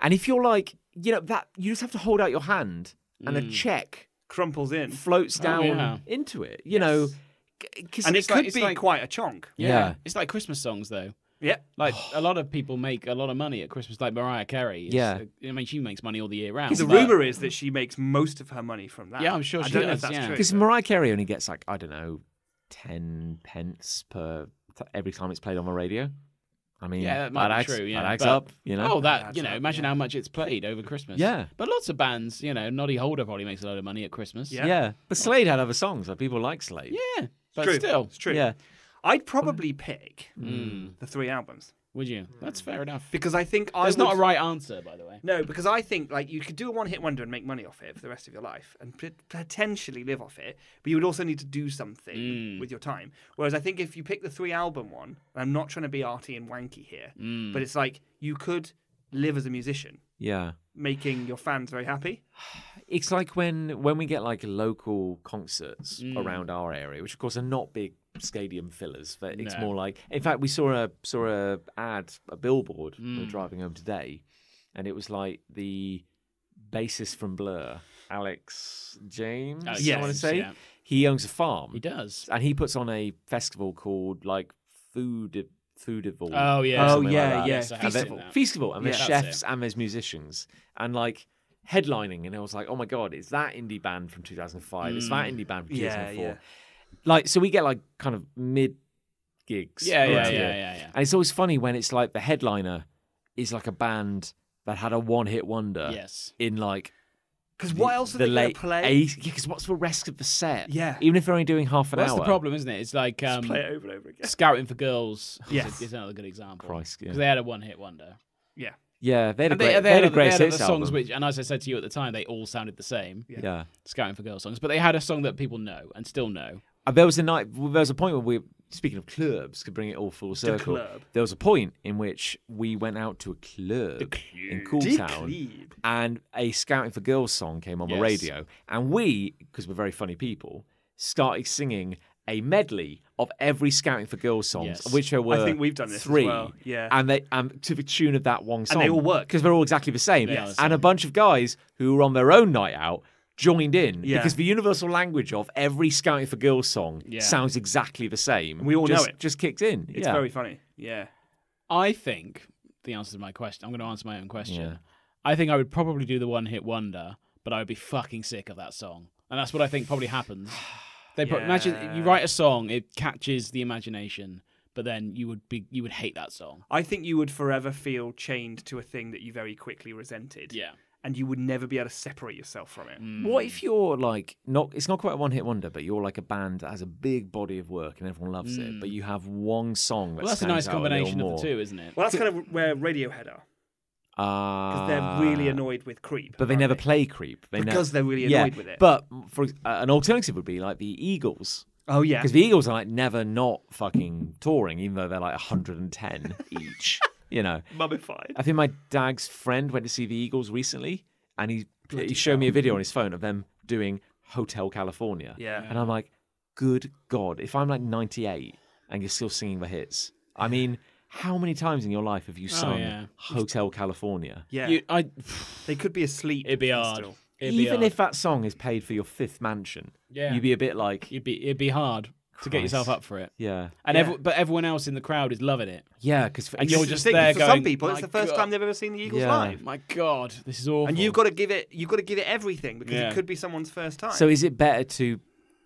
And if you're like, that you just have to hold out your hand and a check Crumples in. floats down yeah. into it. You know, 'cause And it it's could it's be like- quite a chonk. Yeah. It's like Christmas songs, though. Yeah. Like a lot of people make a lot of money at Christmas, like Mariah Carey. Yeah. I mean, she makes money all the year round. The but- rumour is that she makes most of her money from that. Yeah, I'm sure I she don't know does, if that's yeah. true. Because but- Mariah Carey only gets like, I don't know, 10 pence every time it's played on the radio. I mean, Yeah, that might be adds, true. Yeah, that adds but- up, you know. Oh, that Adds you know, up, imagine yeah. how much it's played over Christmas. Yeah. but lots of bands, Noddy Holder probably makes a load of money at Christmas. Yeah. Yeah, but Slade had other songs. Like people like Slade. yeah, but True. still, It's true. Yeah. I'd probably pick Mm. the 3 albums would you? That's fair enough. because I think There's not a right answer, by the way. No, because I think like you could do a one-hit wonder and make money off it for the rest of your life and potentially live off it, but you would also need to do something with your time. Whereas I think if you pick the 3-album one, and I'm not trying to be arty and wanky here, but it's like you could live as a musician, Yeah. making your fans very happy. It's like when we get like local concerts around our area, which of course are not big stadium fillers, but it's No. more like. In fact, we saw a billboard. We were driving home today, and it was like the bassist from Blur, Alex James. Alex I want to James, say yeah. he owns a farm. He does. and he puts on a festival called like Foodival. Oh yeah. Oh, something yeah, like that. yeah. Yes, I have seen Festival. that. Festival, and there's Yeah. That's chefs and there's musicians, and like headlining, and I was like, oh my god, it's that indie band from 2005, it's that indie band from Yeah, 2004. yeah. Like, so we get like kind of mid gigs. Yeah, around here. yeah. And it's always funny when it's like the headliner is like a band that had a one-hit wonder. Yes. In like Because what else are the they going late to play? because what's the rest of the set? Yeah. Even if they're only doing half an Well, that's hour. the problem, isn't it? It's like Play it over and over again. Scouting for Girls. Yes. is another good example. Christ, yeah. Because they had a one-hit wonder. Yeah. Yeah, they had a And great, they had a great other hits songs album. which, and as I said to you at the time, they all sounded the same. Yeah. Scouting for Girls songs, but they had a song that people know and still know. There was a point where speaking of clubs, could bring it all full circle. club. There was a point in which we went out to a club in Cooltown, and a Scouting for Girls song came on the Yes. radio, and we, because we're very funny people, started singing a medley of every Scouting for Girls songs, Yes. of which there were I think we've done this as 3. well, yeah. and they to the tune of that one song, they all work. because they're all exactly the same. They are the And a same. bunch of guys who were on their own night out joined in Yeah. because the universal language of every Scouting for Girls song Yeah. sounds exactly the same. We all know Just- it. Just kicked in. It's yeah. very funny. Yeah. I think the answer to my question. I'm going to answer my own question. Yeah. I think I would probably do the one-hit wonder, but I would be fucking sick of that song, and that's what I think probably happens. Imagine you write a song, it catches the imagination, but then you would hate that song. I think you would forever feel chained to a thing that you very quickly resented. Yeah. And you would never be able to separate yourself from it. What if you're like it's not quite a one-hit wonder, but you're like a band that has a big body of work and everyone loves it, but you have one song that Well, that's a stands nice out little combination of more. the two, isn't it? Well, that's kind of where Radiohead are. Because they're really annoyed with Creep. But they aren't never play Creep. Because they're really yeah, annoyed with it. But for an alternative would be like the Eagles. Oh, yeah. Because the Eagles are like never not fucking touring, even though they're like 110 each. You know, Mummified. I think my dad's friend went to see the Eagles recently, and he showed me a video on his phone of them doing Hotel California. Yeah. And I'm like, good God, if I'm like 98 and you're still singing the hits, I mean, how many times in your life have you sung yeah. Hotel California? Yeah. I They could be asleep. it'd be and hard. still- It'd be Even hard. if that song is paid for your 5th mansion, Yeah. you'd be a bit like, it'd be hard to get yourself Christ. up for it. yeah. And Yeah. but everyone else in the crowd is loving it. Yeah, because And you're This is just the thing, there for going, some people, it's "My the first God." time they've ever seen the Eagles Yeah. live. My God, this is awful. And you've got to give it everything because Yeah. it could be someone's first time. So is it better to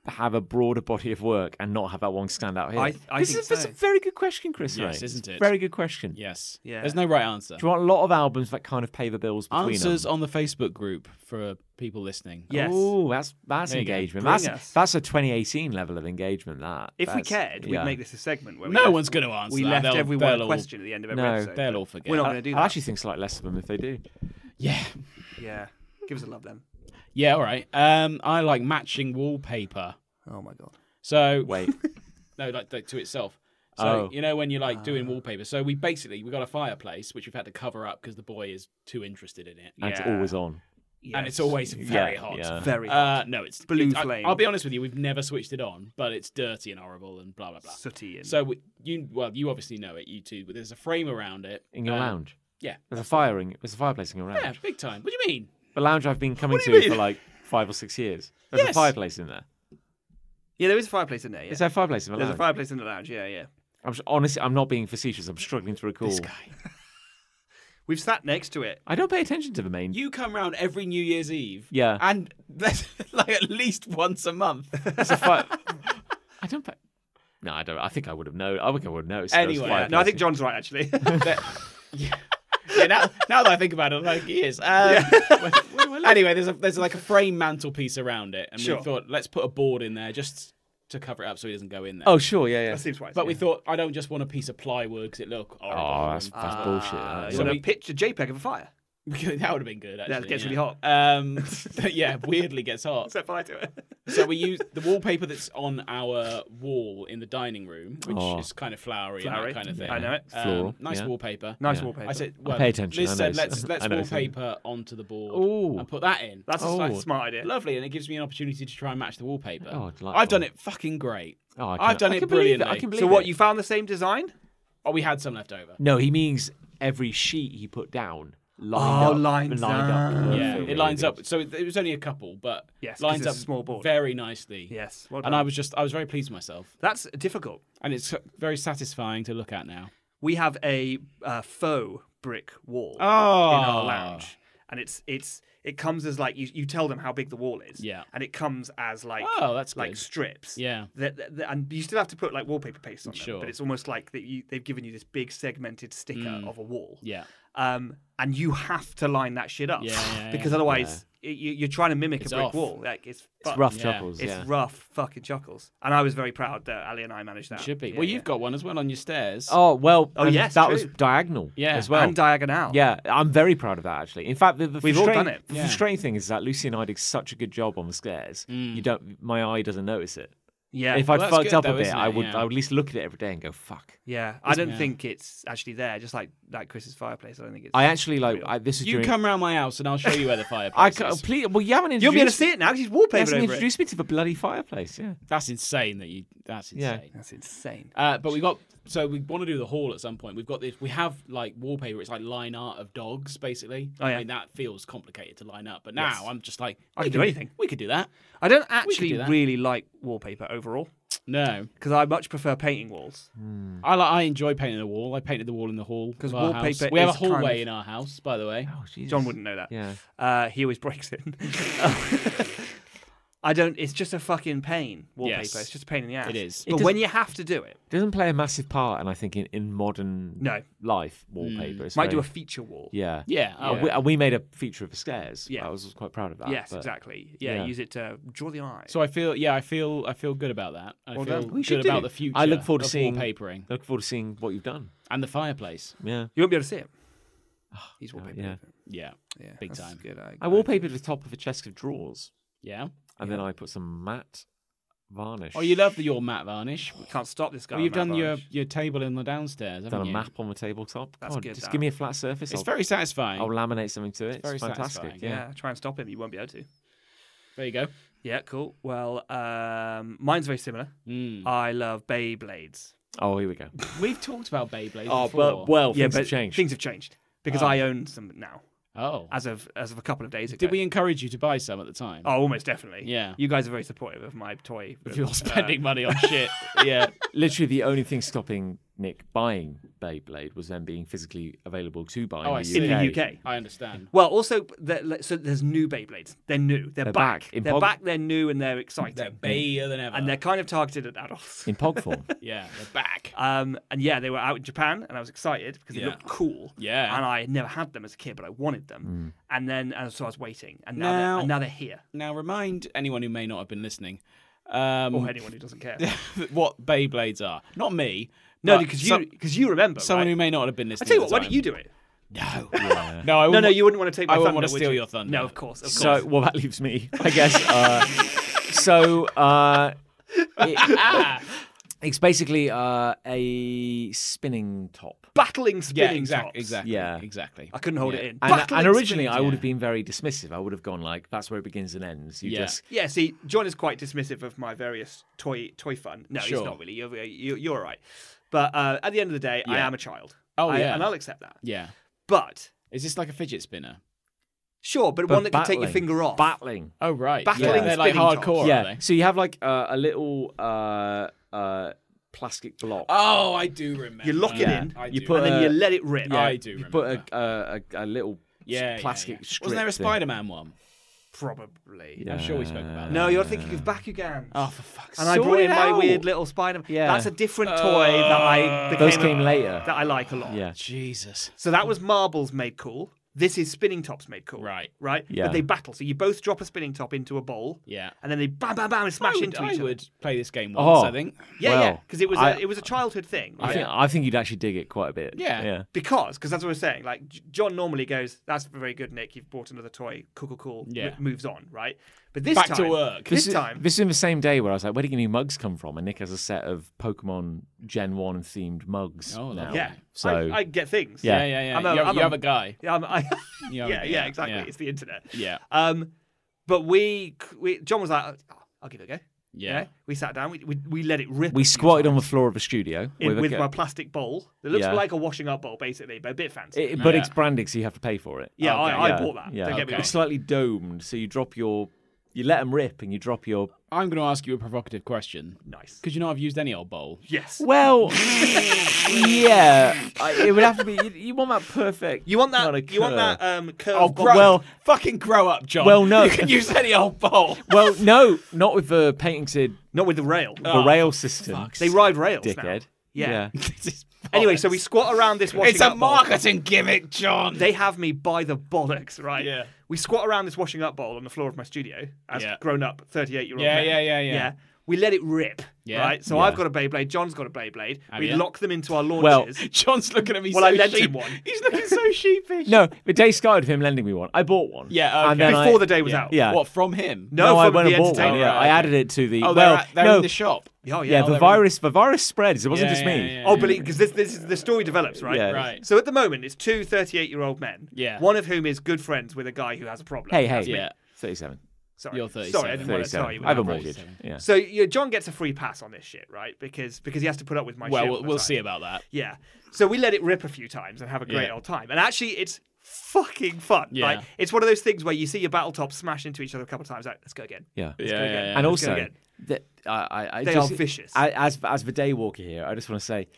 have a broader body of work and not have that one stand out here? I This think is that's so. a very good question, Chris. Yes, mate. isn't it? Very good question. Yes. Yeah. There's no right answer. Do you want a lot of albums that kind of pay the bills between Answers them? on the Facebook group for people listening. Yes. Oh, that's There you go. engagement. Bring us. That's a 2018 level of engagement. If we That's- cared, we'd yeah. make this a segment where we No left- one's going to answer we that. left They'll- everyone they'll a all- question at the end of every No, episode. They'll but all forget. We're not going to do that. I actually think slightly less of them if they do. Yeah. Yeah. Give us a love then. Yeah, all right. I like matching wallpaper. Oh my god. So Wait. no, like to itself. So Oh. you know when you're like doing wallpaper. So we got a fireplace which we've had to cover up because the boy is too interested in it, And it's Yeah. always on. and it's always very Yeah, hot. yeah. Very hot. No, it's Blue I- flame. I'll be honest with you, we've never switched it on, but it's dirty and horrible and blah blah blah. Sooty. And... So you obviously know it, you two, but there's a frame around it In your lounge. Yeah, There's a fireplace in your lounge. yeah, big time. What do you mean? The lounge I've been coming What do you to mean? for like 5 or 6 years. There's a Yes. fireplace in there. yeah, there is a fireplace in there. Yeah. Is there a fireplace in the There's a lounge? fireplace in the lounge. Yeah, yeah. Honestly, I'm not being facetious. I'm struggling to recall. This guy. We've sat next to it. I don't pay attention to the main. You come round every New Year's Eve. Yeah. And that's like at least once a month. There's a fire. I don't pay. No, I don't. I think I would have known. I think I would have noticed. there was a Anyway, fireplace No, I think in- John's right actually. Yeah. Yeah, now that I think about it, I'm like, he is. Anyway, there's like a frame mantelpiece around it, and Sure. we thought, let's put a board in there just to cover it up so he doesn't go in there. Oh, sure. Yeah, yeah. that seems right. But we thought, I don't just want a piece of plywood because it look horrible. Oh, that's bullshit. that, You So want we- to pitch a JPEG of a fire? that would have been good, actually. Yeah, it gets yeah. really hot. Yeah, weirdly gets hot. Set fire to it. So we use the wallpaper that's on our wall in the dining room, which Oh. is kind of flowery, Flowery. and that kind of thing. I know it. Floral, Nice yeah. wallpaper. Nice Yeah. wallpaper. I said, I well, pay attention, Liz I said, noticed. let's I noticed. wallpaper onto the board Ooh. and put that in. That's Oh. a smart idea. Lovely, and it gives me an opportunity to try and match the wallpaper. Oh, delightful. I've done it fucking great. Oh, I've done it brilliantly. I can believe So what? it. You found the same design? Oh, we had some left over. No, he means every sheet he put down lined up. lines up. up. Yeah, perfectly. it lines up. So it was only a couple, but Yes, 'cause lines it's a up small board. very nicely. Yes. Well And done. I was very pleased with myself, That's difficult. and it's very satisfying to look at now. We have a faux brick wall Oh, in our lounge, and it comes as like you tell them how big the wall is. Yeah. And it comes as like Oh, that's like good. strips. Yeah. And you still have to put like wallpaper paste on them, Sure. but it's almost like they've given you this big segmented sticker of a wall. Yeah. And you have to line that shit up. Yeah, yeah, because yeah. otherwise you're trying to mimic It's a brick off. wall. Like it's Rough Yeah. chuckles. It's Yeah. rough fucking chuckles. And I was very proud that Ali and I managed that. It should be. Yeah, Well, yeah. you've got one as well on your stairs. Oh well. Oh, and yes, that true. was diagonal. Yeah. as well. And diagonal. Yeah, I'm very proud of that actually. In fact, the We've all frustrating- done it. The Yeah. frustrating thing is that Lucy and I did such a good job on the stairs. My eye doesn't notice it. Yeah. If Well, I'd that's fucked good up a though, bit, isn't I it? would Yeah. at least look at it every day and go, "Fuck." Yeah, I don't Yeah. think it's actually there. Just like Chris's fireplace, I don't think it's. I actually like. real. This is You during. come round my house and I'll show you where the I fireplace is. please. Well, you haven't introduced. You'll be able to see it now because he's He wallpapered hasn't over it. introduced me to the bloody fireplace. Yeah. That's insane that you. That's Yeah. insane. That's insane. But we got. So we want to do the hall at some point. We've got this. We have like wallpaper. It's like line art of dogs, basically. Oh, yeah. I mean that feels complicated to line up, but now Yes. I'm just like, I we can do anything. We could do that. I don't do actually that. really like wallpaper overall No, because I much prefer painting walls. I enjoy painting the wall. I painted the wall in the hall 'Cause of our wallpaper house. We have a is kind hallway of- in our house, by the way. Oh, Jesus. John wouldn't know that. Yeah. He always breaks it. I don't. It's just a fucking pain. Wallpaper. Yes. It's just a pain in the ass. It is. But It when you have to do it, It doesn't play a massive part, and I think in modern No. life wallpaper. It's might do a very- feature wall. Yeah. Yeah. Oh, We made a feature of the stairs. Yeah. I was quite proud of that. Yes, but- exactly. Yeah, yeah. use it to draw the eye. So I feel good about that. I Well feel done. We should good do. about the future. I look forward to of seeing- wallpapering Look forward to seeing what you've done. and the fireplace. Yeah. You won't be able to see it. He's wallpapered. yeah. Yeah, Yeah, Big that's time. Good. I wallpapered the top of a chest of drawers, yeah. and then I put some matte varnish. Oh, you love your matte varnish. Can't stop this guy. Well, you've on done that your, varnish. your table in the downstairs, haven't done a you? map on the tabletop. That's God, good, just that. give me a flat surface. It's I'll, very satisfying. I'll laminate something to it. It's very fantastic. satisfying. Yeah, try and stop him. You won't be able to. There you go. Yeah, cool. Well, mine's very similar. I love Beyblades. Oh, here we go. We've talked about Beyblade Oh, before. well, Yeah, things but have changed. things have changed because I own some now, Oh. as of a couple of days ago. Did we encourage you to buy some at the time? Oh, almost definitely. Yeah. You guys are very supportive of my toy. If you're spending money on shit. Yeah. Literally, the only thing stopping Nick buying Beyblade was then being physically available to buy Oh, I in see. the UK. In the UK. I understand. Well, also, so there's new Beyblades. They're new. They're back. In They're Pog- back. They're new and they're exciting. They're bayer than ever. And they're kind of targeted at adults. In POG form. yeah, they're back. And yeah, they were out in Japan, and I was excited because they Yeah. looked cool. Yeah. And I had never had them as a kid, but I wanted them. And so I was waiting, and Now- now they're here. Now, remind anyone who may not have been listening Or anyone who doesn't care. what Beyblades are. Not me. No, but because you remember. someone right? who may not have been I listening. tell you at what, the why time. don't you do it? No. Yeah. No, I No, wouldn't you wouldn't want to take my I thunder. wouldn't want to would steal you? your thunder. No, of course. So, well, that leaves me, I guess. It's basically a spinning top. Battling spinning tops. Exactly. Yeah. Exactly. I couldn't hold it in. And Battling originally, spinning I would have yeah. been very dismissive. I would have gone like, "That's where it begins and ends." You Yeah. just Yeah, see, John is quite dismissive of my various toy fun. No, Sure. he's not really. You're all right. But at the end of the day, I Yeah. am a child. Oh, yeah. And I'll accept that. Yeah. But Is this like a fidget spinner? sure, but one that can take your finger off. battling. Oh, right. Battling They're like spinning hardcore, tops. are they? So you have like a little plastic block. Oh, I do remember. You lock it Yeah. in, I You do put and then a- you let it rip. I do You remember. put a little plastic strip. Wasn't there a thing. Spider-Man one? Probably. I'm sure we spoke about it. No, you're thinking of Bakugan. Oh, for fuck's And sake. I brought in my out. weird little Spider-Man. Yeah. That's a different toy that I Those became came later. that I like a lot. Yeah. Jesus. So that was marbles made cool. This is spinning tops made cool. Right. Right? Yeah. But they battle. So you both drop a spinning top into a bowl. Yeah. And then they bam, bam, bam, and smash into I each other. would play this game once, Oh. I think. Yeah, Well, yeah. Because it I- was a childhood thing. Right? I think you'd actually dig it quite a bit. Yeah. Yeah. Because that's what I was saying. Like John normally goes, "That's very good, Nick. You've bought another toy. Cool. Yeah. Moves on, right? But this Back time, to work. This is, time, this is in the same day where I was like, "Where do you get new mugs come from?" And Nick has a set of Pokemon Gen 1 themed mugs Oh, now. lovely. yeah. So I get things. Yeah. Yeah. I'm a- you I'm have a- a guy. Yeah, Yeah, yeah, exactly. yeah. It's the internet. Yeah. But we John was like, "Oh, I'll give it a go." Yeah. We sat down. We let it rip. we a few squatted on the times floor of the studio with a- my plastic bowl. It looks Yeah. like a washing up bowl, basically, but a bit fancy. but Yeah. it's branded, so you have to pay for it. yeah, Okay, I Yeah. bought that. Yeah. Don't get me wrong. It's slightly domed, so you let them rip and you drop your. I'm going to ask you a provocative question. Nice. Could you not have used any old bowl? Yes. Well, yeah, it would have to be. You want that perfect. You want that? kinda You want curve. that curve? Oh, bottom? well- fucking grow up, John. Well, no. You can use any old bowl. Well, no, not with the patented not with the rail. Oh, rail system. fuck's They ride rails now. Dickhead. Yeah. This is Anyway, bollocks. so we squat around this washing It's a up bowl. marketing gimmick, John. They have me by the bollocks, right? Yeah. We squat around this washing up bowl on the floor of my studio as Yeah. grown up 38-year-old Yeah, men. yeah. We let it rip, Yeah. right? So Yeah. I've got a Beyblade, John's got a Beyblade. Have We you? lock them into our Well, launchers. John's looking at me Well, so I lent him sheep- one. He's looking so sheepish. No, the day started with him lending me one. I bought one. Yeah, okay. And then Before the day was Yeah. out. Yeah. What, from him? No, I from went the and bought one. entertainer. Yeah, Oh, right, I okay. added it to the. Oh, well, they're no, in the shop. Oh, yeah, the virus spreads. It wasn't Yeah, just me. yeah, Oh, because this the story develops, right? Yeah. Right. So at the moment, it's two 38-year-old men. Yeah. One of whom is good friends with a guy who has a problem. Hey, That's me. Yeah. 37. Sorry. You're 37. Sorry, I didn't want to tell 37. you. I have a that. mortgage. 37. Yeah. So John gets a free pass on this shit, right? Because he has to put up with my shit. all Well, the we'll time. see about that. Yeah. So we let it rip a few times and have a great Yeah. old time. And actually, it's fucking fun. Yeah. Like, it's one of those things where you see your battle tops smash into each other a couple of times. Like, let's go again. Yeah. Let's go again. And Let's go also, again. I They just, are vicious. As the day walker here, I just want to say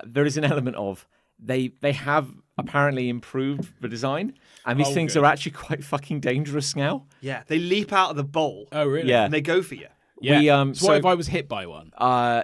there is an element of they have apparently improved the design, and these Oh, things good. are actually quite fucking dangerous now. Yeah. They leap out of the bowl Oh, really? Yeah. and they go for you. Yeah. We, so what if I was hit by one?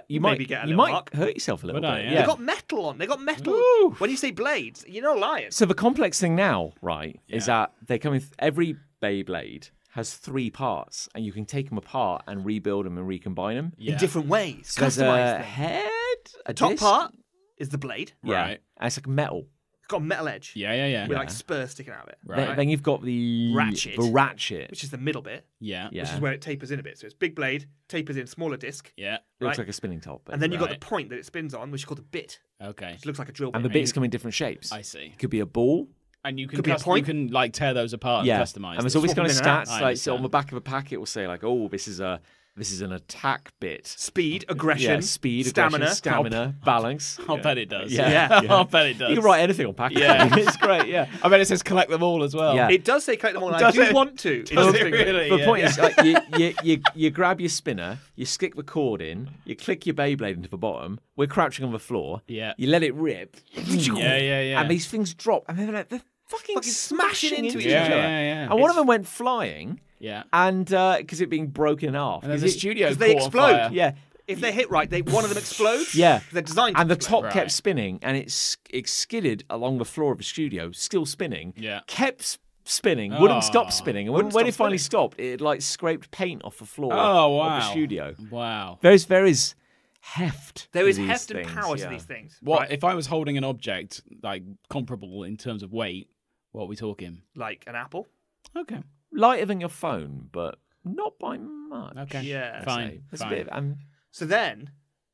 you Maybe might get a you little might mark. hurt yourself a little Would I? bit. Yeah. Yeah. They got metal on. They got metal. Ooh. When you say blades, you're not lying. So the complex thing now, right, is Yeah. that they come with every Beyblade has 3 parts, and you can take them apart and rebuild them and recombine them. Yeah. In different ways. So there's Customize a them. head, a Top disc. part is the blade. Yeah. Right. And it's like metal. It's got a metal edge. Yeah. With like spurs sticking out of it. Right. Then you've got the Ratchet. ratchet. Which is the middle bit. Yeah. Yeah. Which is where it tapers in a bit. So it's big blade, tapers in, smaller disc. Yeah. Looks right. like a spinning top. And then you've got Right. the point that it spins on, which is called a bit. Okay. Which looks like a drill bit. and the bits come in different shapes. I see. It could be a ball. And you can Could be a point. you can like tear those apart Yeah. and customize. And there's them. always Swap kind of them in and out. stats I like so on understand. the back of a pack. It will say like, oh, this is a This is an attack bit. Speed, aggression, speed, stamina. aggression, stamina, balance. I'll bet it does. Yeah. I'll bet it does. You can write anything on packaging. Yeah. It's great. Yeah. I bet it says collect them all as well. Yeah. It does say collect them all, and I Does do it? want to. Does it really? The Yeah. point is, like, you grab your spinner, you stick the cord in, you click your Beyblade into the bottom. We're crouching on the floor. Yeah. You let it rip. Yeah. And these things drop, and they're fucking smashing into each Yeah, other. yeah. And one of them went flying, Yeah. and because it being broken off, And there's a studio they caught on explode. fire. yeah. If they hit right, one of them explodes. Yeah. They're designed to And the explode. top kept Right. spinning, and it skidded along the floor of the studio, still spinning. Yeah. Kept spinning, wouldn't stop Oh. spinning, and Wouldn't when stop it finally spinning. stopped, it like scraped paint off the floor Oh, of wow. the studio. Wow. There is heft. There to is these heft and things, power yeah. to these things. What right? if I was holding an object like comparable in terms of weight? What are we talking? Like an apple? Okay. Lighter than your phone, but not by much. Okay. Yeah. I'd Fine. say. It's a Fine. bit of-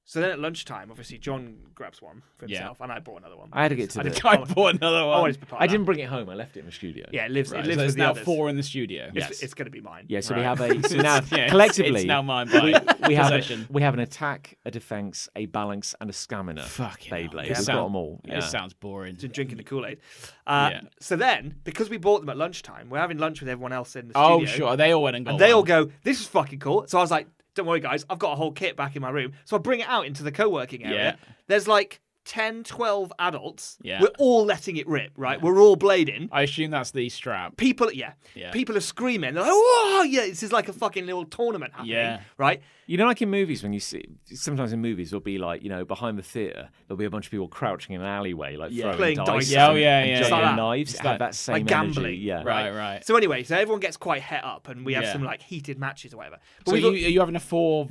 So then at lunchtime, obviously John grabs one for Yeah. himself, and I brought another one. I had to get to I the. did- I bought another one. Always be part I of that. didn't bring it home. I left it in the studio. Yeah, it lives. Right, It so lives there's with the now others. 4 in the studio. It's going to be mine. Yeah, so we Right. have a. So now Yeah, collectively, it's now mine by we have possession. we have an attack, a defense, a balance, and a stamina. Fucking hell. Beyblade. This We've sound- got them all. Yeah. This sounds boring. To drinking the Kool-Aid. Yeah. So then, because we bought them at lunchtime, we're having lunch with everyone else in the Oh, studio. sure. They all went and got And they one. all go, "This is fucking cool." So I was like, "Don't worry, guys. I've got a whole kit back in my room." So I bring it out into the co-working area. Yeah. There's like 10, 12 adults. Yeah. We're all letting it rip, right? We're all blading. I assume that's the strap. People, Yeah. People are screaming. They're like, "Whoa, yeah, this is like a fucking little tournament happening." Yeah. Right? You know, like in movies, when you see, sometimes in movies, there'll be like, behind the theatre, there'll be a bunch of people crouching in an alleyway, like throwing Playing dice, dice. Yeah, oh, and, yeah, and yeah, juggling yeah. knives. It's It had like- that same like energy. gambling. Yeah, Right. So anyway, so everyone gets quite het up, and we have Yeah. some like heated matches or whatever. But So we've are got- you having a four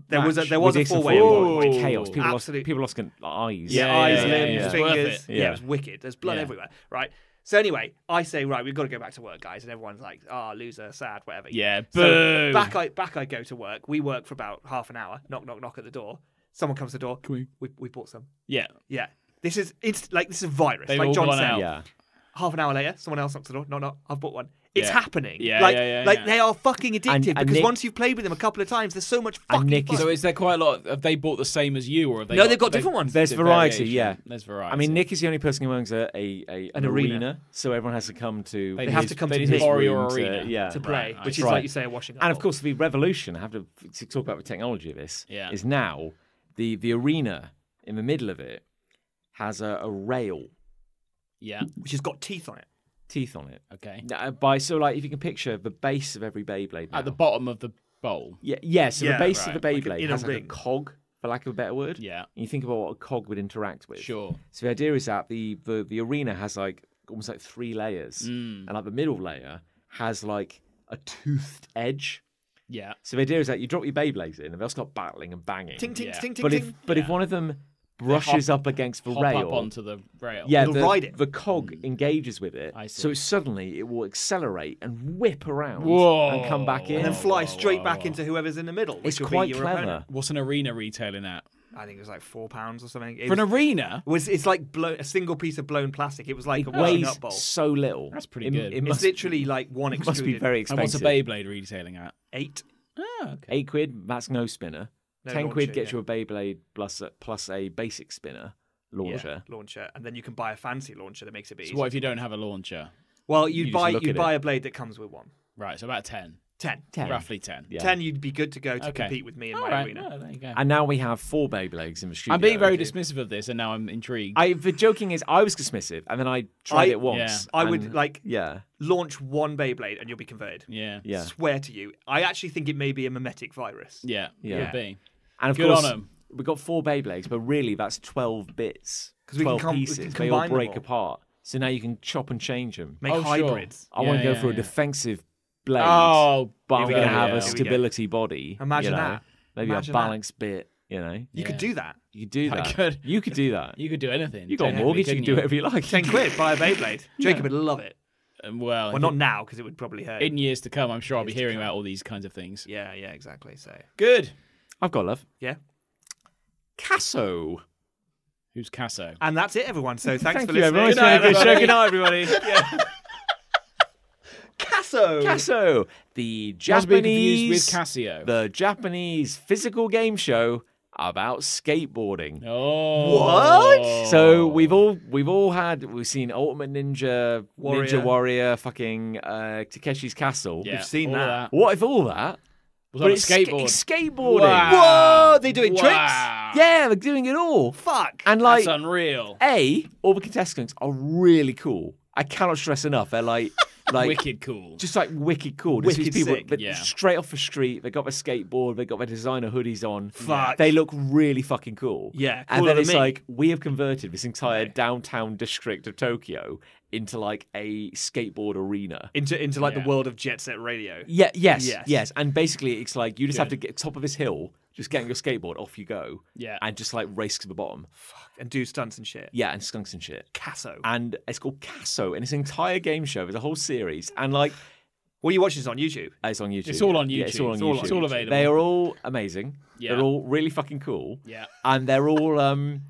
there was a match? there was We a did some 4-way four-way involved. chaos. People Absolute- lost eyes. Yeah, eyes, yeah, limbs, yeah. It's worth fingers. it. Yeah, Yeah. it was wicked. There's blood Yeah. everywhere, right? So anyway, I say, right, we've got to go back to work, guys, and everyone's like, loser, sad, whatever. Yeah, So boo. back I go to work. We work for about half an hour. Knock, knock, knock at the door. Someone comes to the door. We bought some. Yeah. Yeah. This is a virus. They've like all John gone said. out. Yeah. Half an hour later, someone else knocks at the door. No, I've bought one. It's Yeah. happening. Yeah, like, yeah, like yeah. they are fucking addictive And because Nick- once you've played with them a couple of times, there's so much fucking Nick fun. is- So is there quite a lot? Have they bought the same as you, or have they? No, they've got different ones. There's the variety, variation? yeah. There's variety. I mean, Nick is the only person who owns an arena, so everyone has to come to. They have his- to come they to his his borrow room your to- arena yeah. to play, Right, which is right. like you say, a washing up. And of bowl. course, the revolution, I have to talk about the technology of this, Yeah. is now the arena in the middle of it has a rail, Yeah. which has got teeth on it. teeth on it. Okay. So like if you can picture the base of every Beyblade now. At the bottom of the bowl. Yeah, so Yeah, the base right. of the Like an Beyblade inner has like a ring. cog, for lack of a better word. Yeah. And you think about what a cog would interact with. Sure. So the idea is that the arena has like almost like 3 layers, and like the middle layer has like a toothed edge. Yeah. So the idea is that you drop your Beyblades in, and they'll start battling and banging. Ting, ting, Yeah. ting, ting, But ting. if one of them brushes up against the Hop rail, up onto the rail. yeah, It'll ride it. the cog engages with it, I see. so suddenly it will accelerate and whip around Whoa. and come back in. and then fly Whoa, straight whoa, back whoa. into whoever's in the middle. Which It's will quite be your clever. opponent. What's an arena retailing at? I think it was like £4 or something. It For an was, arena? it's like a single piece of blown plastic. It was like a It washing weighs up bowl. so little. That's pretty good. It It's must, literally like one must be extruded very And what's a expensive. Beyblade retailing at? 8. Oh, okay. £8, that's no spinner. No 10 quid launcher, gets yeah. you a Beyblade plus a basic spinner launcher. Yeah, launcher, and then you can buy a fancy launcher that makes it a bit So easier. what if you don't have a launcher? Well, You you'd just buy look at a blade that comes with one. Right, so about 10. 10. 10. Roughly 10. Yeah. 10, you'd be good to go to Okay. compete with me in All my right. arena. Oh, there you go. And now we have 4 Beyblades in the studio. I'm being very okay. dismissive of this, and now I'm intrigued. The joking is, I was dismissive, and then I tried it once. I would and- like Yeah. launch one Beyblade and you'll be converted. yeah. Yeah. Swear to you. I actually think it may be a mimetic virus. Yeah. Yeah. Could be. And of Good course, on 'em. we've got 4 Beyblades, but really that's 12 bits. 'Cause we can 12 we pieces. can They all combine them break all. apart. So now you can chop and change them. Make Oh, sure. hybrids. I want to Yeah, go for a yeah. defensive blade, Oh, but I'm we going to go, have yeah. a Here we go. stability body. Imagine you know? that. Maybe Imagine a that. balance bit, you know. You Yeah. could do that. You could do I that. could. You could do that. you could do anything. You got a technically, mortgage, you can couldn't do whatever you like. 10 quid, buy a Beyblade. Jacob would love it. Well, Well, not now because it would probably hurt. in years to come, I'm sure I'll be Years to hearing come. about all these kinds of things. Yeah, exactly. So, Good. I've got love. yeah. Casso. Who's Casso? And that's it, everyone. So thanks Thank for you, listening. everyone. It's been a good show. Good night, everybody. Yeah. Casso, the Must be confused Japanese, with Casio. the Japanese physical game show about skateboarding. Oh. What? So we've seen Ultimate Ninja Warrior, fucking Takeshi's Castle. Yeah, We've seen all of that. What if all that? Was on a it's skateboard. It's skateboarding. Wow. Whoa, they doing tricks? Wow. Yeah, they're doing it all. Fuck. And like, That's unreal. all the contestants are really cool. I cannot stress enough. They're like Wicked cool. just like wicked cool. Just Wicked these people sick. that Yeah. straight off the street. They got their skateboard. They got their designer hoodies on. Fuck. They look really fucking cool. Yeah, and cooler then than it's me. like we have converted this entire downtown district of Tokyo into like a skateboard arena. Into like Yeah. the world of Jet Set Radio. Yeah. Yes. Yes. Yes. And basically, it's like you just have to Good. get top of this hill. Just getting your skateboard, off you go. Yeah. And just like race to the bottom. And do stunts and shit. Yeah, and skunks and shit. Casso. And it's called Casso, and it's an entire game show. There's a whole series, and like What are you watching this on YouTube? it's on YouTube. It's all on Yeah, it's all on YouTube. YouTube. It's all available. They are all amazing. Yeah. They're all really fucking cool. Yeah. And they're all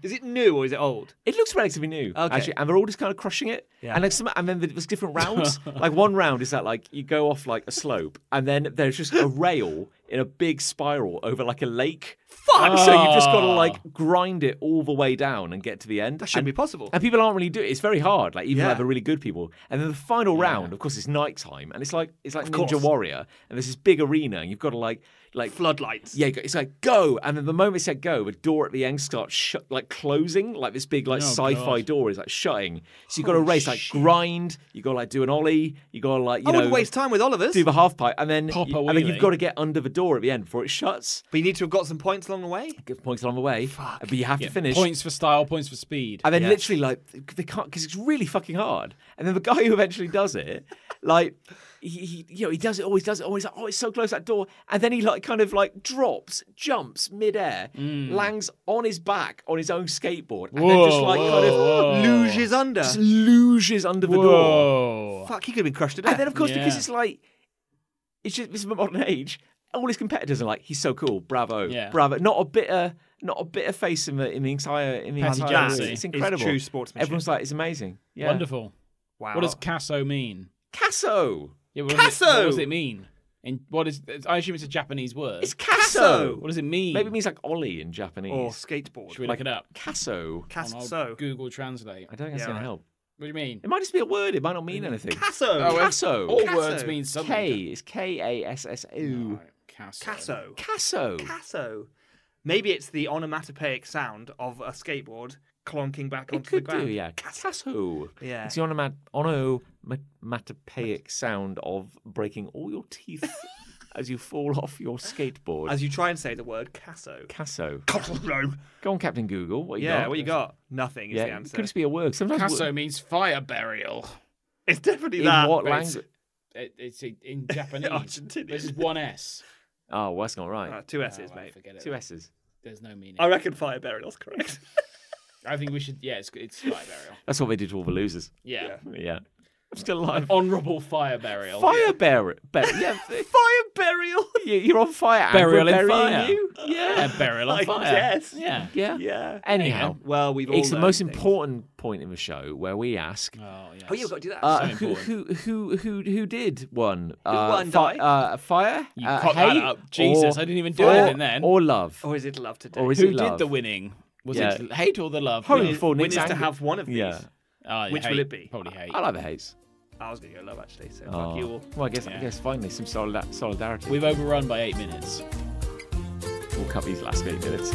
Is it new or is it old? it looks relatively new, Okay. actually, and they're all just kind of crushing it. Yeah. And and then there's different rounds. Like one round is that like you go off like a slope, and then there's just a rail in a big spiral over like a lake. Fuck! So you've just got to like grind it all the way down and get to the end. That shouldn't be possible. And people aren't really doing it. It's very hard. Like even Yeah. like the really good people. And then the final round, of course, it's nighttime, and it's like course. Ninja Warrior, and there's this big arena, and you've got to like Floodlights. yeah, it's like go, and then the moment it said go, the door at the end starts like closing, like this big like sci-fi God. door is like shutting. So you got to race, like grind. You got to like do an ollie. You got to like I wouldn't waste time with Oliver's. do the half pipe, and then Pop a and then you've wheelie. got to get under the door at the end before it shuts. But you need to have got some points along the way. Get points along the way, but you have to finish. Points for style, points for speed. And then Yeah. literally, like, they can't because it's really fucking hard. And then the guy who eventually does it, like, he does it. Always does it. Always like, oh, it's so close that door. And then he like kind of like drops, jumps midair, lands on his back on his own skateboard, and then just like kind of Luges under. just luges under the door. Whoa. Fuck, he could have been crushed to death. And then of course because Yeah. it's like, it's just this is the modern age. All his competitors are like, he's so cool, bravo, Yeah. bravo. Not a bitter face in the entire Petty entire. jealousy. It's incredible. True sportsmanship. Everyone's like, it's amazing. Yeah. Wonderful. Wow. What does Casso mean? Casso. Yeah, what Casso! What does it mean? I assume it's a Japanese word. It's Casso. What does it mean? Maybe it means like Ollie in Japanese. Or skateboard. Should we look it up? Casso. On our Casso. Google Translate. I don't think that's Yeah, going right. to help. What do you mean? It might just be a word. It might not mean anything. Casso. Oh, Casso. All Casso. words mean something. K. It's K-A-S-S-O. Right, Casso. Casso. Casso. Casso. Maybe it's the onomatopoeic sound of a skateboard clonking back It onto could the ground. do, yeah. Casso. Yeah. It's the onomatopoeic sound of breaking all your teeth as you fall off your skateboard. As you try and say the word Casso. Casso. Casso. Go on, Captain Google. What you Yeah, got? what you got? Nothing is the Yeah, it answer. could just be a word. Sometimes Casso means fire burial. It's definitely in that. what but it's- language? It's in Japanese. Argentinian. This is one S. Oh, well, that's not right. Two S's, Oh, well, mate. forget it. 2 S's. There's no meaning. I reckon fire burial's correct. I think we should. Yeah, it's fire burial. That's what they did to all the losers. Yeah. Yeah. I'm still alive. Honourable fire burial. Fire bearer. Yeah. Fire burial. You're on fire. and Burial we're in burying fire. You? Yeah, burial on I fire. guess. Yeah. Yeah. Yeah. Anyhow, Well, we've all it's the learned most things. important point in the show where we ask, Oh, yes. Oh, you've got to do that. So who did one? Who won, fire? You cocked that hate, up. Jesus, or- I didn't even do or- anything then. Or love. Or is it love today? Or is Who it love? did the winning? Was Yeah. it hate or the love? Probably Love. before Win Nick's is to angry. have one of these. Yeah. Oh, yeah, Which will hate. it be? Probably hate. I like the hates. I was going to go love, actually, so Oh. fuck you all. Well, I Yeah. guess finally some solidarity. We've overrun by 8 minutes. We'll cut these last 8 minutes.